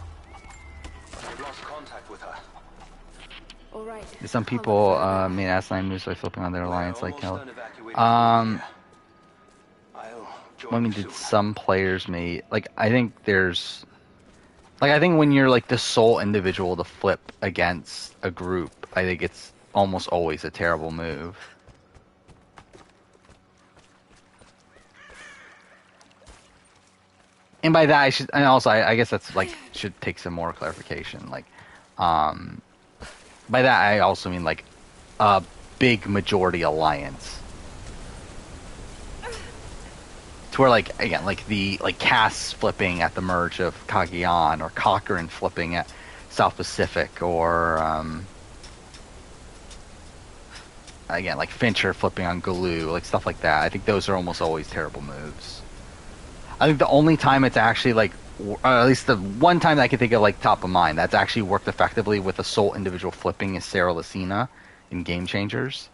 They've lost contact with her. All right. Some people made asinine moves by flipping on their alliance like hell. Did some players made, like, I think there's, like, I think when you're, like, the sole individual to flip against a group, I think it's almost always a terrible move. And by that, I guess that's, like, should take some more clarification. Like, by that, I also mean, like, a big majority alliance. To where, like, again, like, Cass flipping at the merge of Cagayan, or Cochran flipping at South Pacific, or, again, like, Fincher flipping on Galoo, like, stuff like that. I think those are almost always terrible moves. I think the only time it's actually, like, at least the one time that I can think of, like, top of mind, that's actually worked effectively with a sole individual flipping is Sarah Lucina in Game Changers,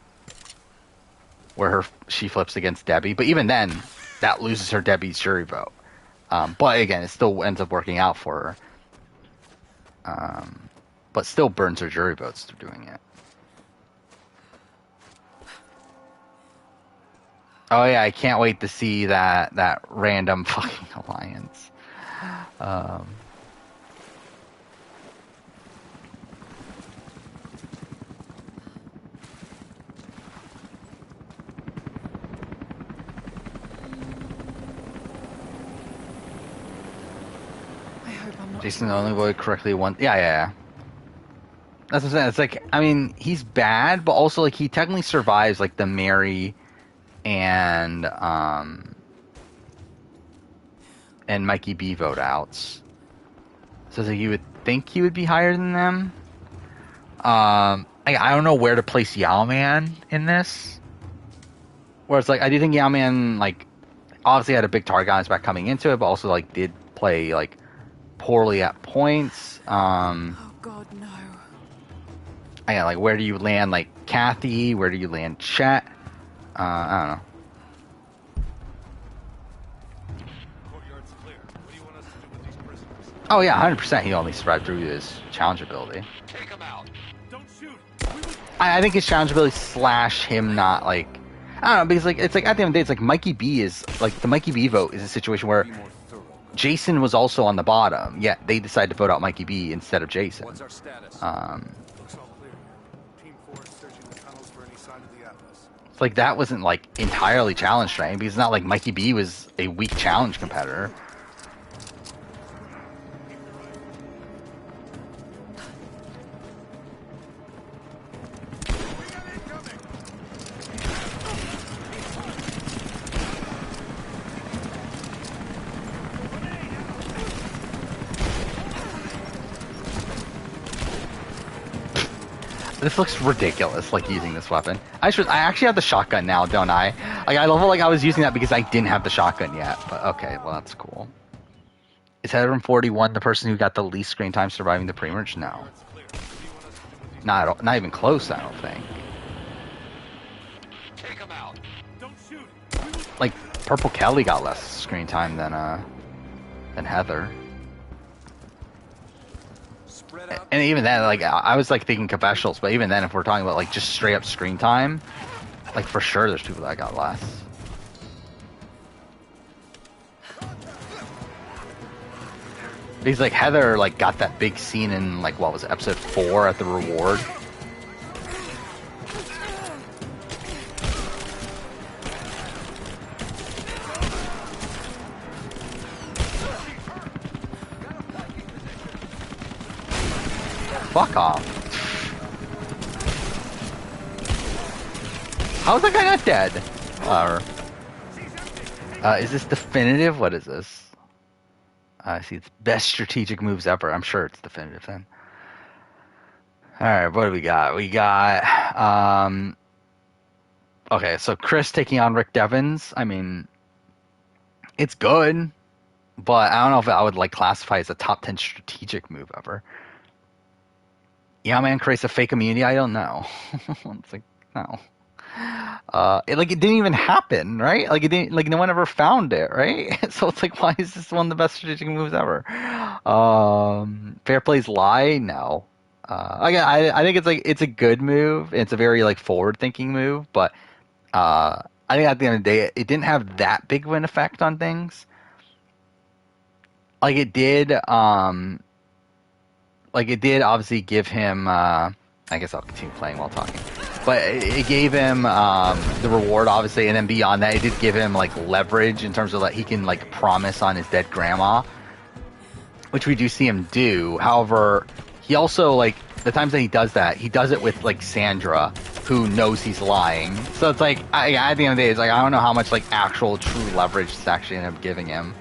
where she flips against Debbie. But even then, that loses her Debbie's jury vote. But again, it still ends up working out for her. But still burns her jury votes through doing it. Oh yeah, I can't wait to see that random fucking alliance. Jason only voted correctly one. Yeah. That's what I'm saying. It's like, I mean, he's bad, but also, like, he technically survives, like, the Mary and Mikey B vote outs. So it's like you would think he would be higher than them. I don't know where to place Yowman in this. Where it's like, I do think Yowman, like, obviously had a big target on his back coming into it, but also, like, did play, like, poorly at points. Oh God, no. Like, where do you land, like, Kathy? Where do you land Chet? I don't know. Oh yeah, 100%. He only survived through his challenge ability. Take him out. Don't shoot. I think his challenge ability / him not, like, I don't know, because, like, it's like at the end of the day, it's like Mikey B is, like, the Mikey B vote is a situation where Jason was also on the bottom, yet they decided to vote out Mikey B instead of Jason. What's our status? Looks all clear. Team 4 is searching the tunnels for any sign of the Atlas. It's like that wasn't, like, entirely challenge trained, because it's not like Mikey B was a weak challenge competitor. This looks ridiculous, like, using this weapon. I actually have the shotgun now, don't I? Like, I feel like I was using that because I didn't have the shotgun yet. But, okay, well, that's cool. Is Heather from 41 the person who got the least screen time surviving the pre-merge? No. Not even close, I don't think. Take him out. Don't shoot. Like, Purple Kelly got less screen time than Heather. And even then, like, I was like thinking confessionals, but even then, if we're talking about like just straight up screen time, like for sure, there's people that got less. Because like Heather like got that big scene in like what was it, episode 4 at the reward. Fuck off. How is that guy not dead? Is this definitive? What is this? I see it's best strategic moves ever. I'm sure it's definitive then. Alright, what do we got? We got okay, so Chris taking on Rick Devens. I mean, it's good, but I don't know if I would like classify as a top 10 strategic move ever. Yeah, man creates a fake immunity. I don't know. It's like no. It didn't even happen, right? Like it didn't. Like no one ever found it, right? So it's like, why is this one of the best strategic moves ever? Fair Play's lie. No. I think it's like it's a good move. It's a very like forward-thinking move, but I think at the end of the day, it didn't have that big of an effect on things. Like it did. Like it did obviously give him, I guess I'll continue playing while talking, but it gave him the reward obviously, and then beyond that, it did give him like leverage in terms of like he can like promise on his dead grandma, which we do see him do. However, he also like the times that he does that, he does it with like Sandra, who knows he's lying. So it's like at the end of the day, it's like I don't know how much like actual true leverage it's actually ended up giving him.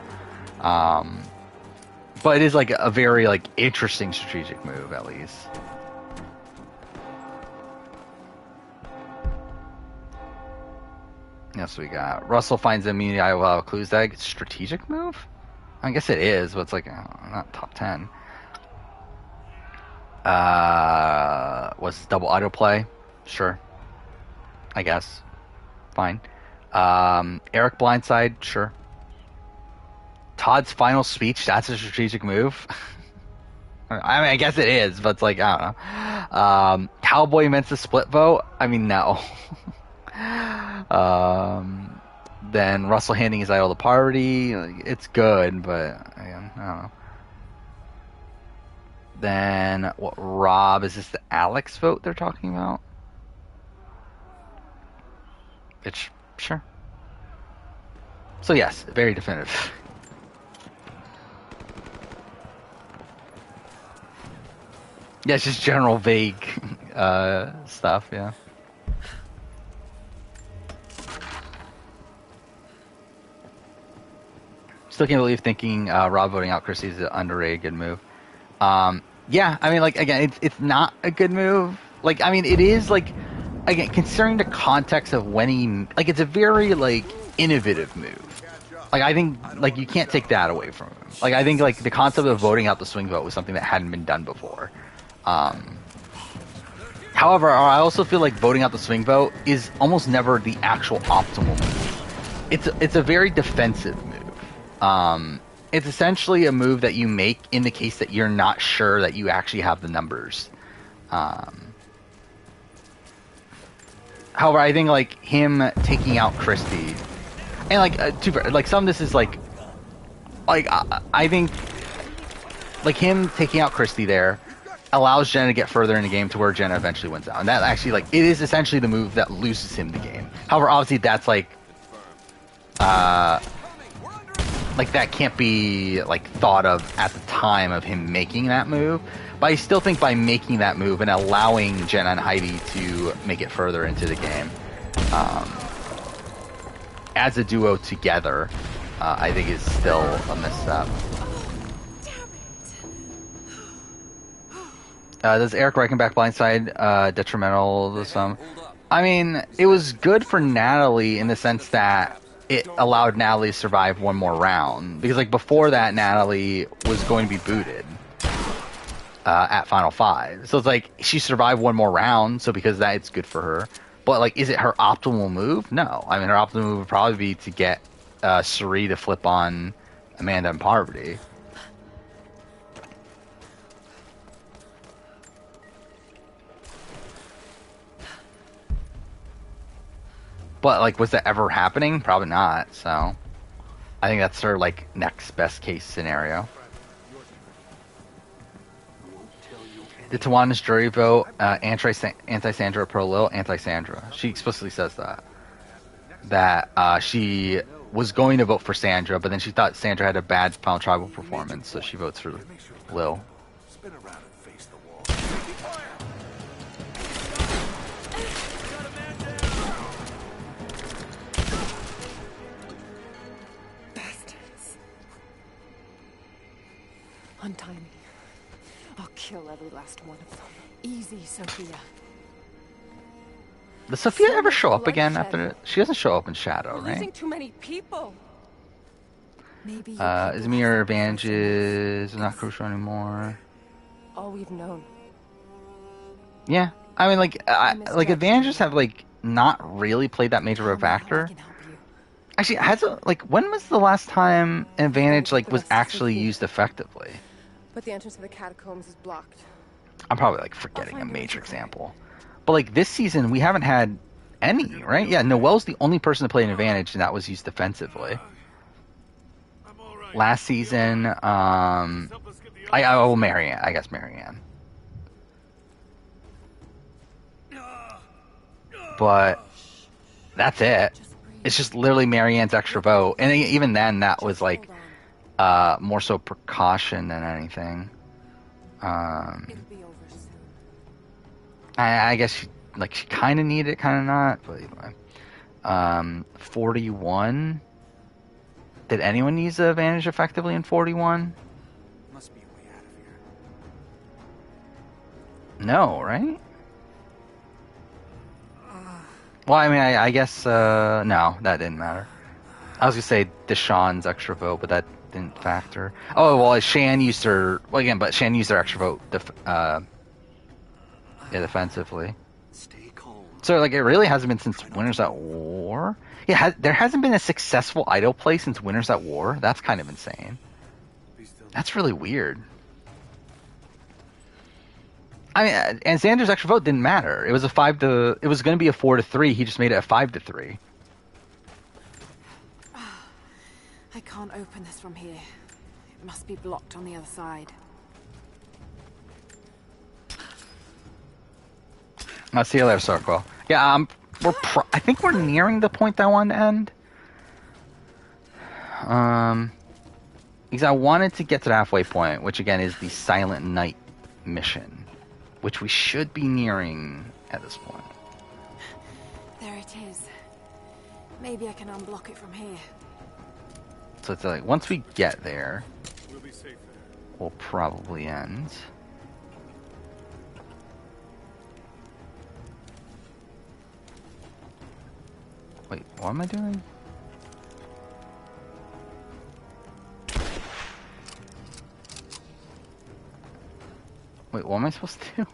But it is like a very like interesting strategic move, at least. Yes, we got Russell finds the immunity while clues egg. Strategic move? I guess it is, but it's like not top 10. Was double autoplay? Sure. I guess. Fine. Eric blindside? Sure. Todd's final speech, that's a strategic move. I mean, I guess it is, but it's like, I don't know. Cowboy meant to split vote? I mean, no. Then Russell handing his idol to Parvati, it's good, but again, I don't know. Then, what, Rob, is this the Alex vote they're talking about? It's, sure. So yes, very definitive. Yeah, it's just general vague stuff, yeah. Still can't believe thinking Rob voting out Chrissy is an underrated good move. Yeah, I mean, like, again, it's not a good move. Like, I mean, it is, like, again, considering the context of when he, like, it's a very, like, innovative move. Like, I think, like, you can't take that away from him. Like, I think, like, the concept of voting out the swing vote was something that hadn't been done before. However, I also feel like voting out the swing vote is almost never the actual optimal move. It's a very defensive move. It's essentially a move that you make in the case that you're not sure that you actually have the numbers. However, I think like him taking out Christie, and like some of this is like I think like him taking out Christie there allows Jenna to get further in the game to where Jenna eventually wins out, and that actually like it is essentially the move that loses him the game. However, obviously that's like that can't be like thought of at the time of him making that move. But I still think by making that move and allowing Jenna and Heidi to make it further into the game, as a duo together, I think is still a misstep. Does Eric Reichenbach blindside detrimental to some? I mean, it was good for Natalie in the sense that it allowed Natalie to survive one more round. Because, like, before that, Natalie was going to be booted at Final 5. So it's like, she survived one more round, so because of that, it's good for her. But, like, is it her optimal move? No. I mean, her optimal move would probably be to get Suri to flip on Amanda and Parvati. But, like, was that ever happening? Probably not, so... I think that's her, like, next best case scenario. Did Tawana's jury vote anti-Sandra pro Lil? Anti-Sandra. She explicitly says that. That she was going to vote for Sandra, but then she thought Sandra had a bad final tribal performance, so she votes for Lil. Spin around and face the wall. Bastards. Untie me. I'll kill every last one of them. Easy, Sophia. Does Sophia ever show up again after it? She doesn't show up in Shadow, right? Losing too many people. Maybe Izmir advantages not crucial anymore. all we've known. Yeah, I mean, like, advantages have like not really played that major of a factor. Actually, when was the last time an advantage like was actually used effectively? But the entrance to the catacombs is blocked. I'm probably like forgetting a major example. But like this season, we haven't had any, right? Yeah, Noelle's the only person to play an advantage, and that was used defensively. Last season, Marianne. I guess Marianne. But that's it. It's just literally Marianne's extra vote, and even then, that was like more so precaution than anything. I guess she kind of needed it, kind of not. But anyway, 41. Did anyone use the advantage effectively in 41? Must be a way out of here. No, right? Well, I mean, I guess no, that didn't matter. I was gonna say Deshawn's extra vote, but that didn't factor. Oh well, Shan used her but Shan used her extra vote. Defensively. Stay calm. So like it really hasn't been since Winners at War. Yeah, there hasn't been a successful idol play since Winners at War. That's kind of insane. That's really weird. I mean, and Xander's extra vote didn't matter. It was it was going to be a 4-3. He just made it a 5-3. I can't open this from here. It must be blocked on the other side. I'll see you later, Circle. Yeah, I think we're nearing the point that I wanted to end. Because I wanted to get to the halfway point, which again is the Silent Night mission, which we should be nearing at this point. There it is. Maybe I can unblock it from here. So it's like once we get there, we'll probably end. Wait, what am I doing? Wait, what am I supposed to do?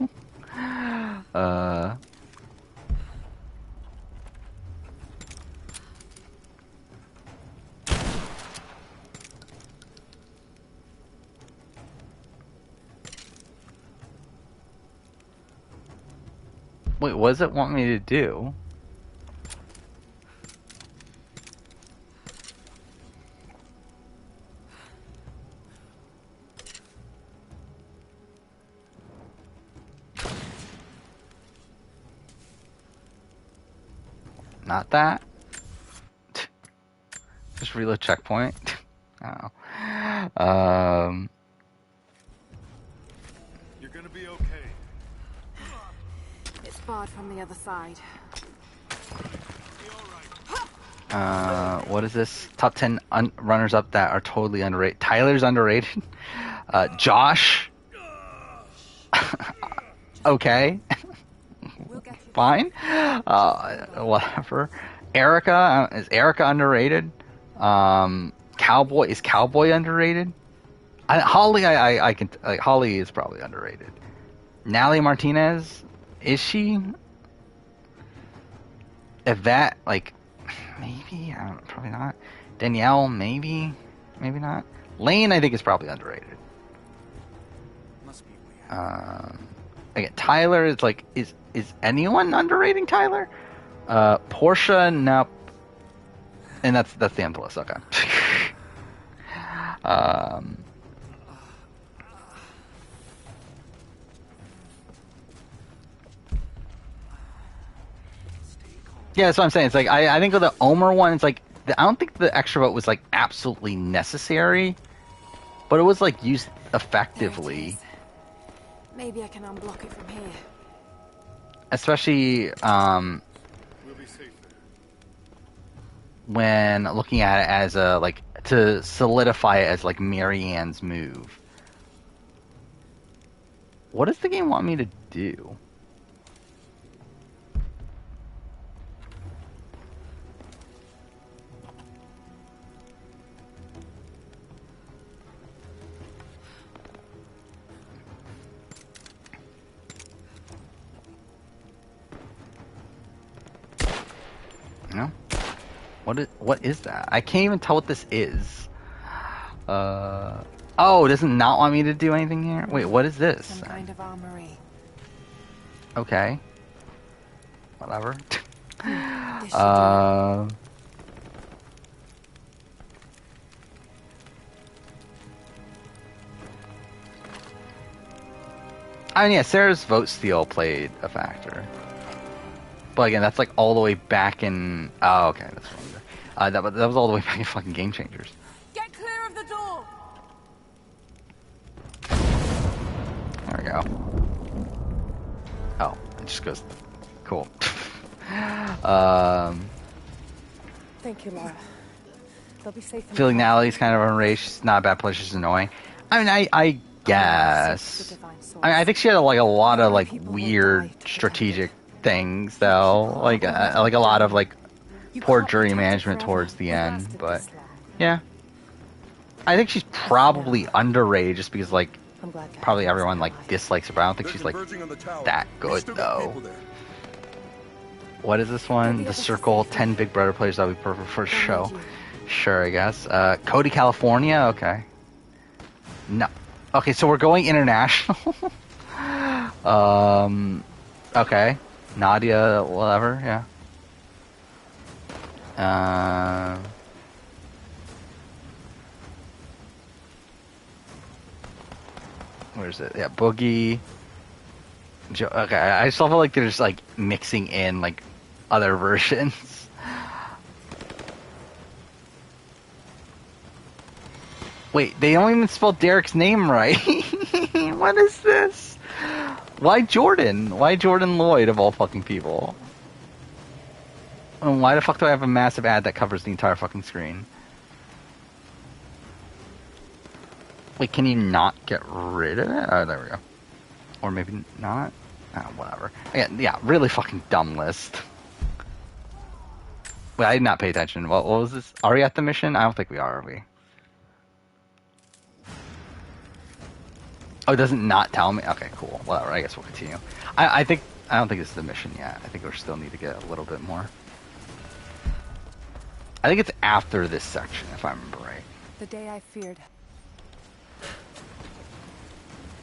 Wait, what does it want me to do? Not that. Just reload checkpoint. Oh. You're gonna be okay. It's barred from the other side. What is this? Top 10 runners up that are totally underrated. Tyler's underrated. Josh. okay. Fine. Whatever. Erica, is Erica underrated? Cowboy, is Cowboy underrated? Holly, I can, like, Holly is probably underrated. Natalie Martinez, is she? Yvette, like, maybe? I don't know, probably not. Danielle, maybe? Maybe not. Lane, I think, is probably underrated. Must be weird. Again, Tyler is like, is anyone underrating Tyler? Portia, nope. And that's the end of the list, okay. Yeah, that's what I'm saying. It's like, I think with the Omer one, it's like, I don't think the extra vote was like absolutely necessary, but it was like used effectively. Maybe I can unblock it from here. Especially when looking at it as a, like, to solidify it as like Marianne's move. What does the game want me to do? No? What is that? I can't even tell what this is. Oh, it does not want me to do anything here? Wait, what is this? Some kind of armory. Okay. Whatever. I mean, yeah, Sarah's vote steal played a factor. But again, that's like all the way back in... Oh, okay, that's what that was all the way back in fucking Game Changers. Get clear of the door! There we go. Oh, it just goes... Cool. Thank you, Laura. They'll be safe. Feeling Natalie's kind of enraged. She's not a bad player. She's annoying. I mean, I guess. I think she had like a lot of like weird strategic things though, like a lot of like poor jury management towards the end. But yeah, I think she's probably underrated just because like probably everyone like dislikes her. But I don't think she's like that good though. What is this one? The Circle, 10 Big Brother players that would be perfect for a show. Sure, I guess. Cody, California? Okay. No. Okay, so we're going international? Okay. Nadia, whatever, yeah. Where's it? Yeah, Boogie. Okay, I just feel like they're just like mixing in like other versions. Wait, they don't even spell Derek's name right. What is this? Why Jordan? Why Jordan Lloyd of all fucking people? And why the fuck do I have a massive ad that covers the entire fucking screen? Wait, can you not get rid of it? Oh, there we go. Or maybe not? Oh, whatever. Again, yeah, really fucking dumb list. Wait, I did not pay attention. What was this? Are we at the mission? I don't think we are we? Oh, it doesn't not tell me? Okay, cool. Whatever, I guess we'll continue. I don't think this is the mission yet. I think we still need to get a little bit more. I think it's after this section, if I remember right. The day I feared.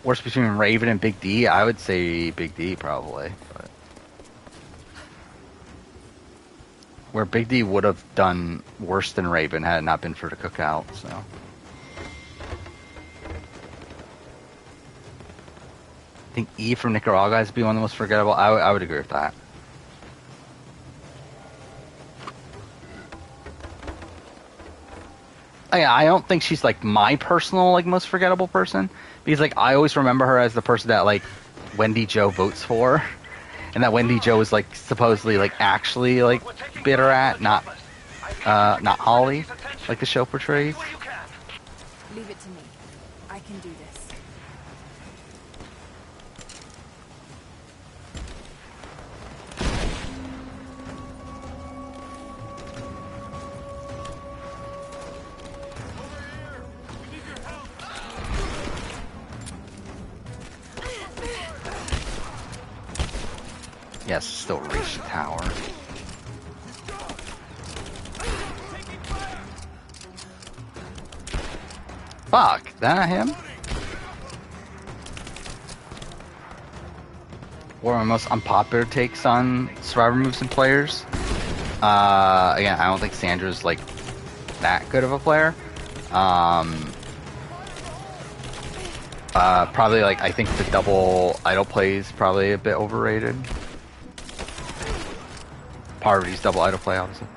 Worst between Raven and Big D? I would say Big D, probably. But where Big D would have done worse than Raven had it not been for the cookout, so... I think E from Nicaragua has to be one of the most forgettable. I would agree with that. I don't think she's like my personal like most forgettable person because like I always remember her as the person that like Wendy Jo votes for, and that Wendy Jo is like supposedly like actually like bitter at, not Holly, like the show portrays. Leave it to me. I can do this. Yes, still reach the tower. Fuck, that him? One of my most unpopular takes on survivor moves and players. Again, I don't think Sandra's like that good of a player. Probably like I think the double idle play is probably a bit overrated. Parvati's double idle play, obviously.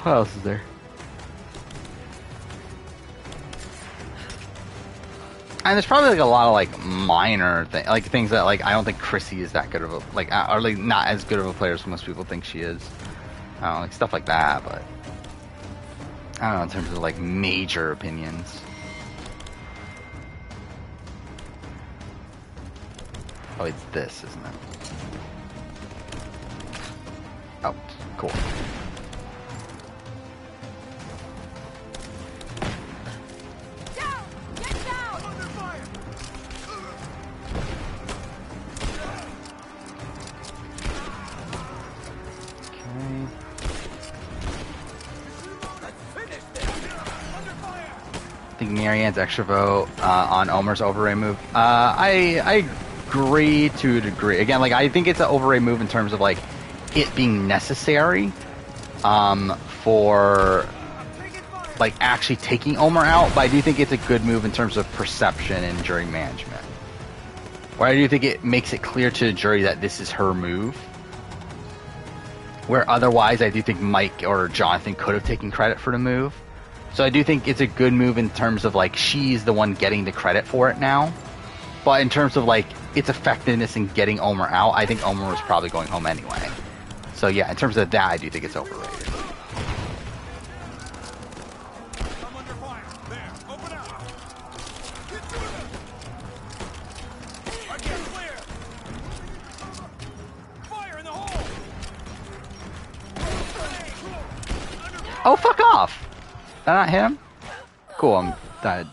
What else is there? And there's probably like a lot of like minor things that like I don't think Chrissy is that good of a or like not as good of a player as most people think she is. I don't know, like stuff like that, but I don't know in terms of like major opinions. Oh, it's this, isn't it? Oh, cool. I think Marianne's extra vote on Omer's overray move. I agree to a degree. Again, like I think it's an overray move in terms of like it being necessary for like actually taking Omer out, but I do think it's a good move in terms of perception and jury management. Where I do think it makes it clear to the jury that this is her move. Where otherwise I do think Mike or Jonathan could have taken credit for the move. So I do think it's a good move in terms of like she's the one getting the credit for it now. But in terms of like its effectiveness in getting Omer out, I think Omer was probably going home anyway. So yeah, in terms of that, I do think it's overrated. Oh, fuck off! Did that not hit him? Cool, I'm dead.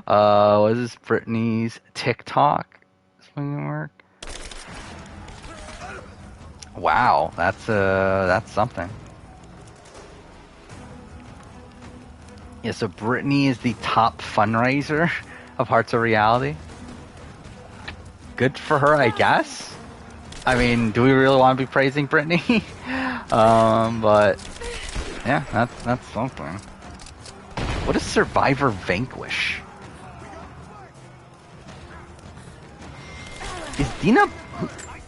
What is this? Brittany's TikTok? Is this gonna work? Wow, that's something. Yeah, so Brittany is the top fundraiser of Hearts of Reality. Good for her, I guess. I mean, do we really want to be praising Brittany? But yeah, that's something. What is Survivor Vanquish? Is Dina...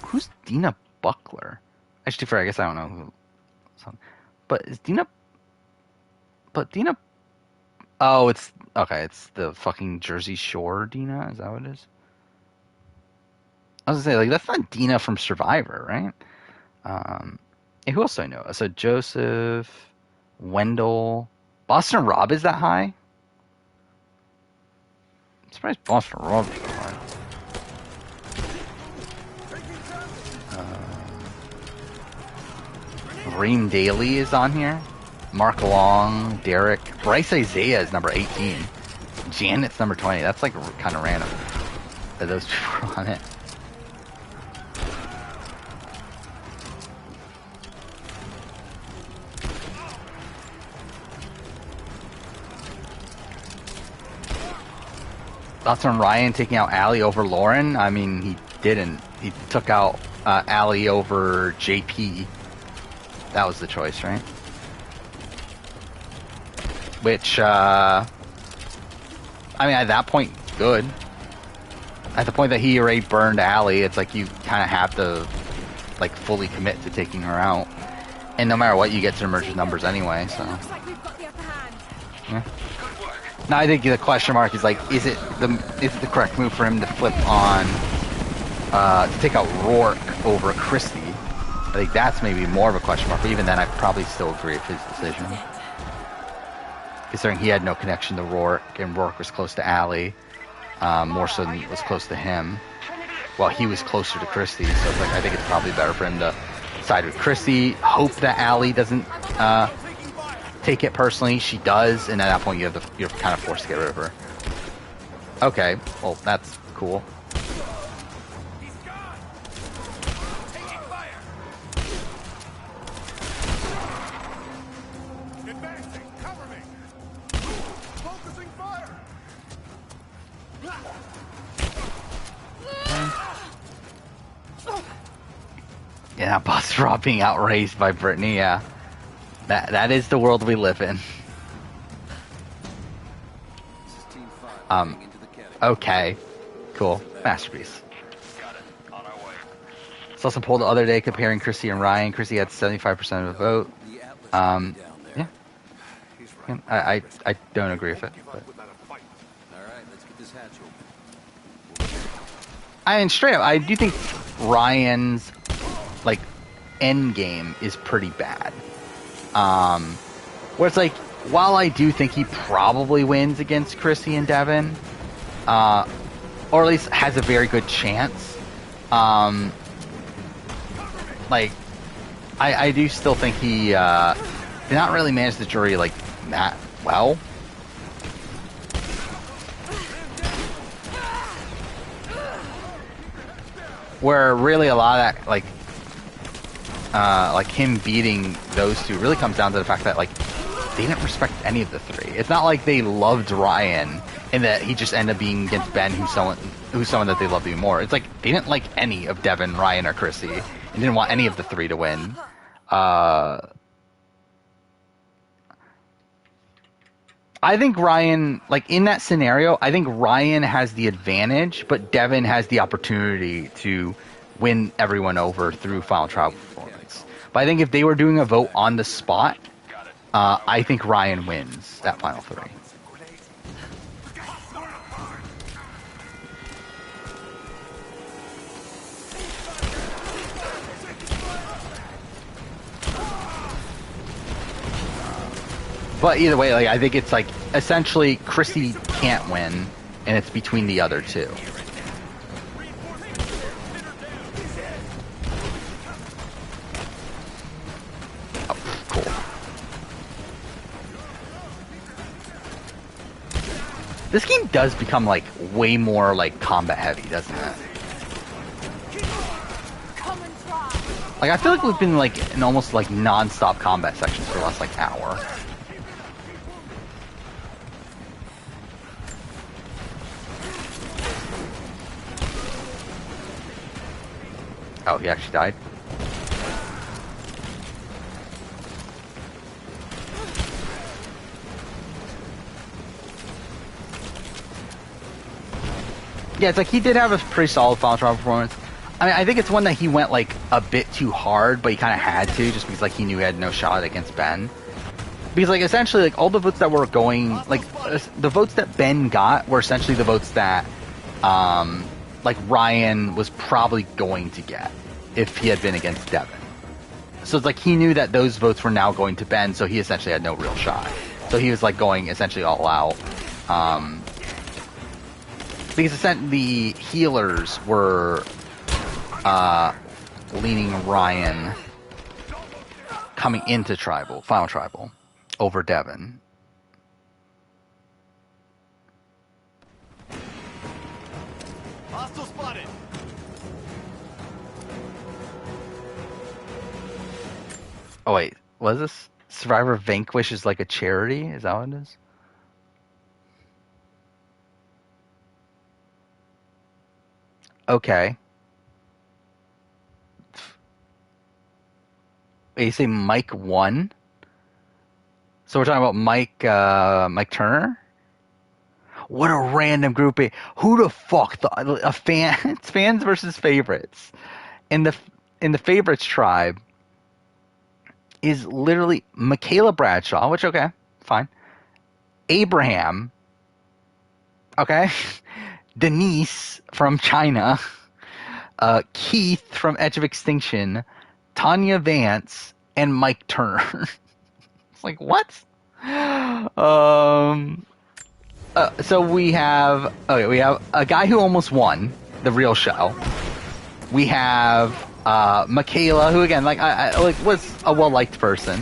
Who's Dina Buckler? Actually, I guess I don't know who... But is Dina... But Dina... Oh, it's... Okay, it's the fucking Jersey Shore Dina? Is that what it is? I was gonna say, like, that's not Dina from Survivor, right? Hey, who else do I know? So Joseph... Wendell... Boston Rob is that high? I'm surprised Boston Rob is that high. Reem Daly is on here. Mark Long, Derek. Bryce Isaiah is number 18. Janet's number 20. That's like kind of random that those people are on it. Thoughts on Ryan taking out Allie over Lauren? I mean, he didn't. He took out Allie over JP. That was the choice, right? Which, I mean, at that point, good. At the point that he already burned Allie, it's like you kind of have to, like, fully commit to taking her out. And no matter what, you get to emerge with numbers anyway, so. Yeah. Now I think the question mark is like, is it the correct move for him to flip on to take out Rourke over Christie? I think that's maybe more of a question mark. But even then, I probably still agree with his decision, considering he had no connection to Rourke, and Rourke was close to Allie, more so than was close to him. Well, he was closer to Christie, so it's like I think it's probably better for him to side with Chrissy. Hope that Allie doesn't take it personally. She does, and at that point you're kind of forced to get rid of her. Okay, well that's cool. Yeah, Boss Rob being outraised by Brittany, yeah. That is the world we live in. Okay. Cool. Masterpiece. Saw some poll the other day comparing Chrissy and Ryan. Chrissy had 75% of the vote. Yeah. I don't agree with it. But. I mean, straight up, I do think Ryan's like end game is pretty bad. Where it's like, while I do think he probably wins against Chrissy and Devin, or at least has a very good chance, like I do still think he did not really manage the jury like that well. Where really a lot of that, like him beating those two really comes down to the fact that, like, they didn't respect any of the three. It's not like they loved Ryan and that he just ended up being against Ben, who's someone that they loved even more. It's like they didn't like any of Devin, Ryan, or Chrissy, and didn't want any of the three to win. I think Ryan, like, in that scenario, I think Ryan has the advantage, but Devin has the opportunity to win everyone over through Final Trial performance. But I think if they were doing a vote on the spot, I think Ryan wins that final three. But either way, like, I think it's like essentially Chrissy can't win, and it's between the other two. Oh, cool. This game does become like way more like combat heavy, doesn't it? Like, I feel like we've been like in almost like non-stop combat sections for the last like hour. Oh, he actually died? Yeah, it's like he did have a pretty solid Final Trial performance. I mean, I think it's one that he went like a bit too hard, but he kind of had to, just because like he knew he had no shot against Ben. Because like essentially like all the votes that were going, like the votes that Ben got were essentially the votes that like Ryan was probably going to get if he had been against Devin. So it's like he knew that those votes were now going to Ben, so he essentially had no real shot. So he was like going essentially all out. Because the healers were leaning Ryan coming into Final Tribal over Devin. Hostile spotted. Oh wait, was this Survivor Vanquish is like a charity? Is that what it is? Okay. Wait, you say Mike won? So we're talking about Mike Turner? What a random grouping. Who the fuck thought a fans versus favorites. In the favorites tribe is literally Michaela Bradshaw, which okay, fine. Abraham, okay. Denise from China, Keith from Edge of Extinction, Tanya Vance, and Mike Turner. It's like, what? So we have a guy who almost won the real show. We have Michaela, who again, like I like was a well-liked person.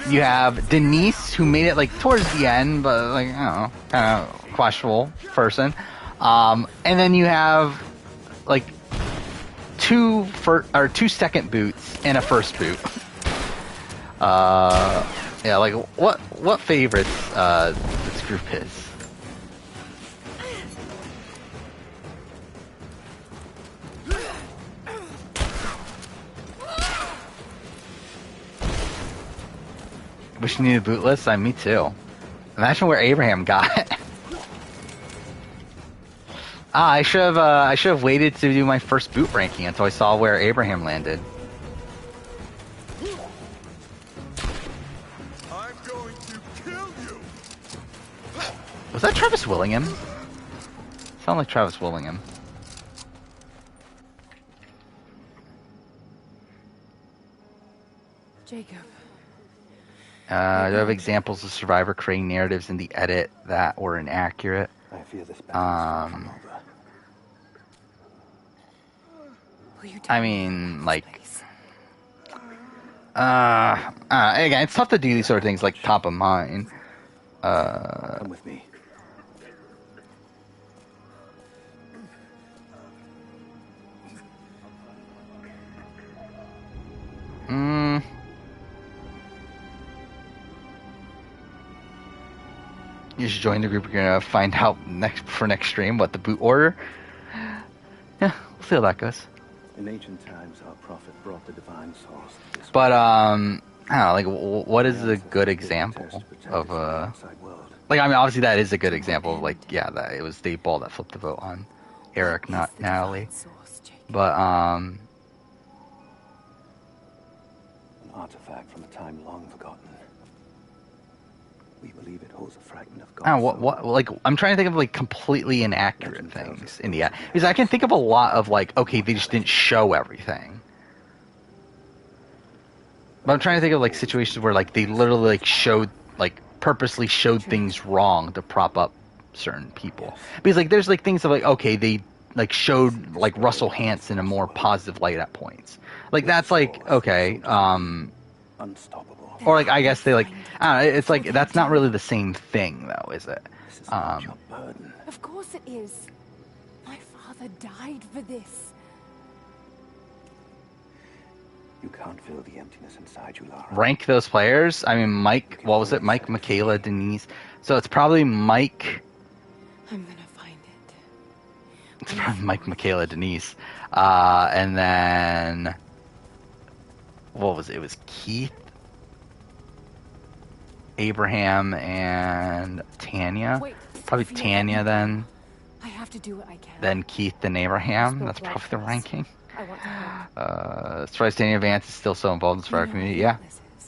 You have Denise, who made it like towards the end, but like I don't know, kind of questionable person. And then you have like two second boots and a first boot. Yeah, like what favorites this group is. Wish you needed bootless. Me too. Imagine where Abraham got. I should have waited to do my first boot ranking until I saw where Abraham landed. I'm going to kill you. Was that Travis Willingham? Sound like Travis Willingham. Jacob. Do I have examples of Survivor creating narratives in the edit that were inaccurate? I fear this battle is I mean, like, again, it's tough to do these sort of things like top of mind. Come with me. You should join the group. You're gonna find out next stream what the boot order. Yeah, we'll see how that goes. In ancient times, our prophet brought the divine source to this But I don't know, like, what is a good example of like, I mean, obviously that is a good example of, like, yeah, that it was Dave Ball that flipped the vote on Eric, not Natalie. But an artifact from a time long forgotten. We believe it holds a fragment of God. I don't know, what like, I'm trying to think of like completely inaccurate things in the because I can think of a lot of like, okay, they just didn't show everything. But I'm trying to think of like situations where like they literally like showed, like purposely showed things wrong to prop up certain people. Because like there's like things of like, okay, they like showed like Russell Hanson in a more positive light at points. Like that's like, okay, unstoppable. Or like I guess they like, I don't know, it's like that's not really the same thing though, is it? Of course it is. My father died for this. You can't fill the emptiness inside you, Lara. Rank those players. I mean, Mike. What was it? Mike, Michaela, Denise. So it's probably Mike. I'm gonna find it. It's probably Mike, Michaela, Denise, and then what was it? It was Keith, Abraham, and Tanya. Wait, probably Sophia, Tanya then. I have to do what I can. Then Keith, then Abraham. That's probably the ranking. I want to help. Surprised Tanya Vance is still so involved in the Survivor community. Yeah,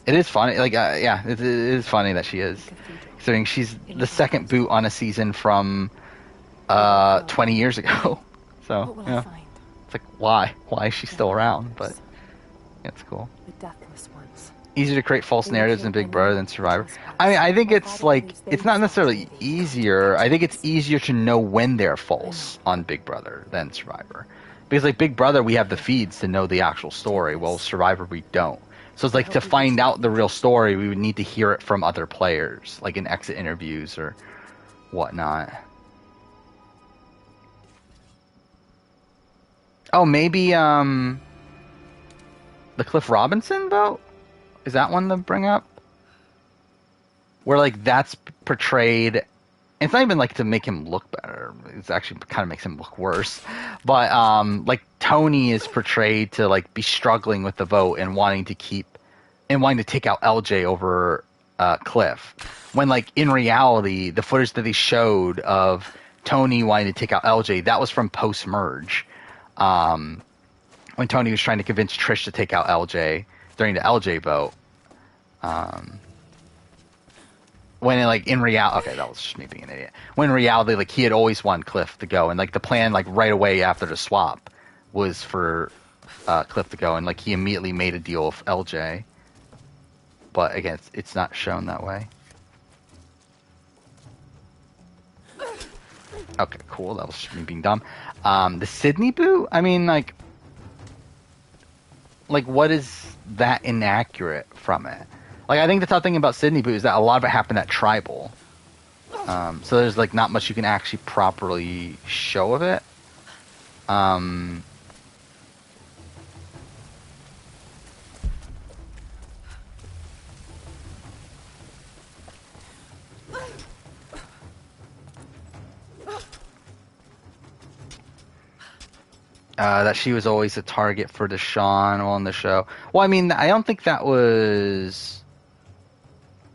it is funny. Like, yeah, it is funny that she is. Considering she's the second boot on a season from 20 years ago. So, yeah. It's like, why? Why is she still around? But yeah, it's cool. The deathless ones. Easier to create false narratives in Big Brother than Survivor. I mean, I think it's like, it's not necessarily easier. I think it's easier to know when they're false on Big Brother than Survivor. Because like Big Brother, we have the feeds to know the actual story. Well, Survivor, we don't. So it's like to find out the real story, we would need to hear it from other players, like in exit interviews or whatnot. Oh, maybe the Cliff Robinson vote? Is that one to bring up? Where like that's portrayed, it's not even like to make him look better. It's actually kind of makes him look worse. But like Tony is portrayed to like be struggling with the vote and wanting to take out LJ over Cliff. When like in reality, the footage that they showed of Tony wanting to take out LJ, that was from post-merge. When Tony was trying to convince Trish to take out LJ during the LJ vote. When in reality, okay, that was just me being an idiot. When in reality, like he had always wanted Cliff to go, and like the plan, like right away after the swap, was for Cliff to go, and like he immediately made a deal with LJ. But again, it's not shown that way. Okay, cool. That was just me being dumb. The Sydney boot? I mean, like, what is that inaccurate from it? Like, I think the tough thing about Sydney boot is that a lot of it happened at Tribal. So there's, like, not much you can actually properly show of it. That she was always a target for Deshaun on the show. Well, I mean, I don't think that was...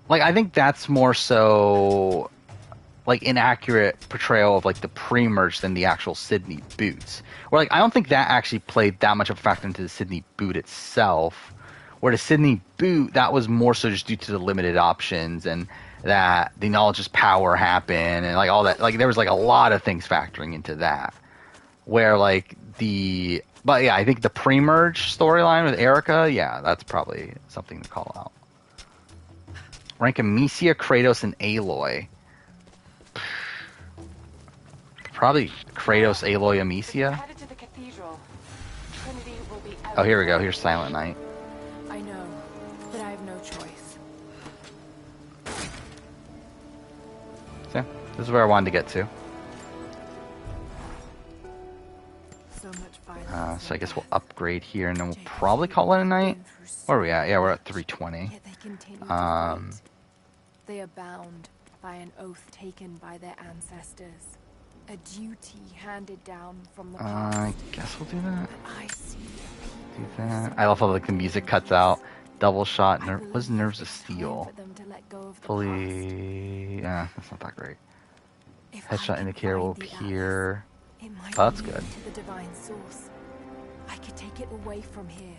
Like, I think that's more so, like, inaccurate portrayal of, like, the pre-merge than the actual Sydney boots. Where, like, I don't think that actually played that much of a factor into the Sydney boot itself. Where the Sydney boot, that was more so just due to the limited options and that the knowledge is power happened and, like, all that. Like, there was, like, a lot of things factoring into that. Where, like, but yeah, I think the pre-merge storyline with Erica, yeah, that's probably something to call out. Rank Amicia, Kratos, and Aloy. Probably Kratos, Aloy, Amicia. Oh, here we go. Here's Silent Night. I know, but I have no choice. So, this is where I wanted to get to. So I guess we'll upgrade here, and then we'll probably call it a night. Where are we at? Yeah, we're at 320. They are bound by an oath taken by their ancestors, a duty handed down from the past. I guess we'll do that. Do that. I love how, like, the music cuts out. Double shot. What's Nerves of Steel? Fully. Yeah, that's not that great. Headshot indicator will appear. Oh, that's good. To the divine source. I could take it away from here.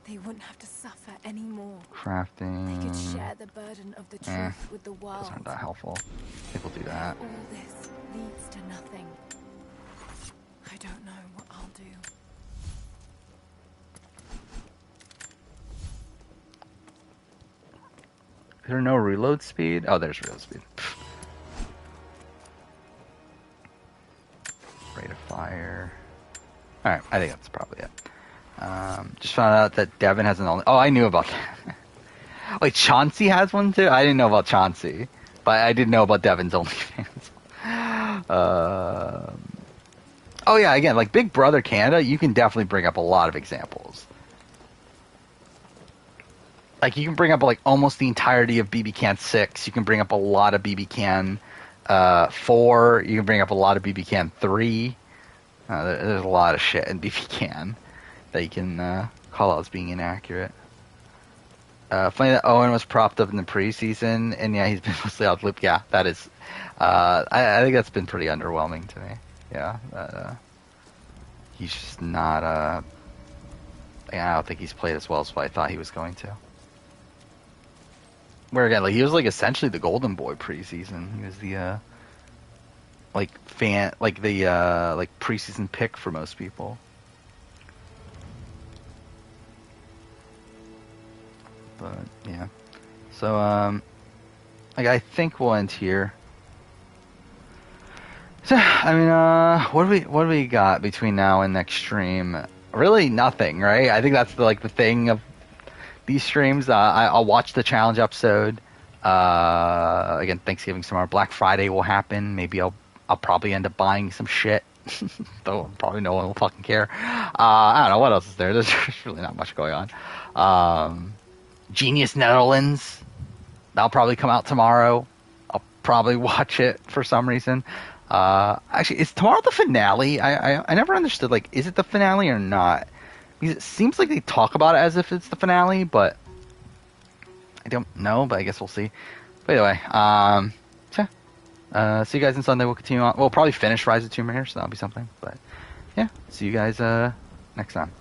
They wouldn't have to suffer anymore. Crafting. They could share the burden of the truth with the world. Those aren't that helpful. I think we'll do that. All this leads to nothing. I don't know what I'll do. Is there no reload speed? Oh, there's reload speed. Rate of fire. Alright, I think that's probably it. Just found out that Devin has an only... Oh, I knew about that. Wait, Chauncey has one too? I didn't know about Chauncey. But I did know about Devin's OnlyFans. Oh yeah, again, like Big Brother Canada, you can definitely bring up a lot of examples. Like, you can bring up, like, almost the entirety of BB Can 6. You can bring up a lot of BB Can 4. You can bring up a lot of BB Can 3. There's a lot of shit in BB Can that you can call out as being inaccurate. Funny that Owen was propped up in the preseason, and yeah, he's been mostly out loop. Yeah, that is. I think that's been pretty underwhelming to me. Yeah, he's just not. I don't think he's played as well as what I thought he was going to. Where again, like, he was like essentially the golden boy preseason. He was the like preseason pick for most people. But yeah, so like, I think we'll end here. So I mean, what do we got between now and next stream? Really nothing, right? I think that's the thing of these streams. I'll watch the challenge episode. Again, Thanksgiving's tomorrow. Black Friday will happen. Maybe I'll probably end up buying some shit. Though probably no one will fucking care. I don't know what else is there. There's really not much going on. Genius Netherlands. That'll probably come out tomorrow. I'll probably watch it for some reason. Actually, is tomorrow the finale? I never understood, like, is it the finale or not? Because it seems like they talk about it as if it's the finale, but I don't know, but I guess we'll see. But anyway, see you guys on Sunday. We'll continue on. We'll probably finish Rise of Tomb Raider, so that'll be something. But yeah, see you guys next time.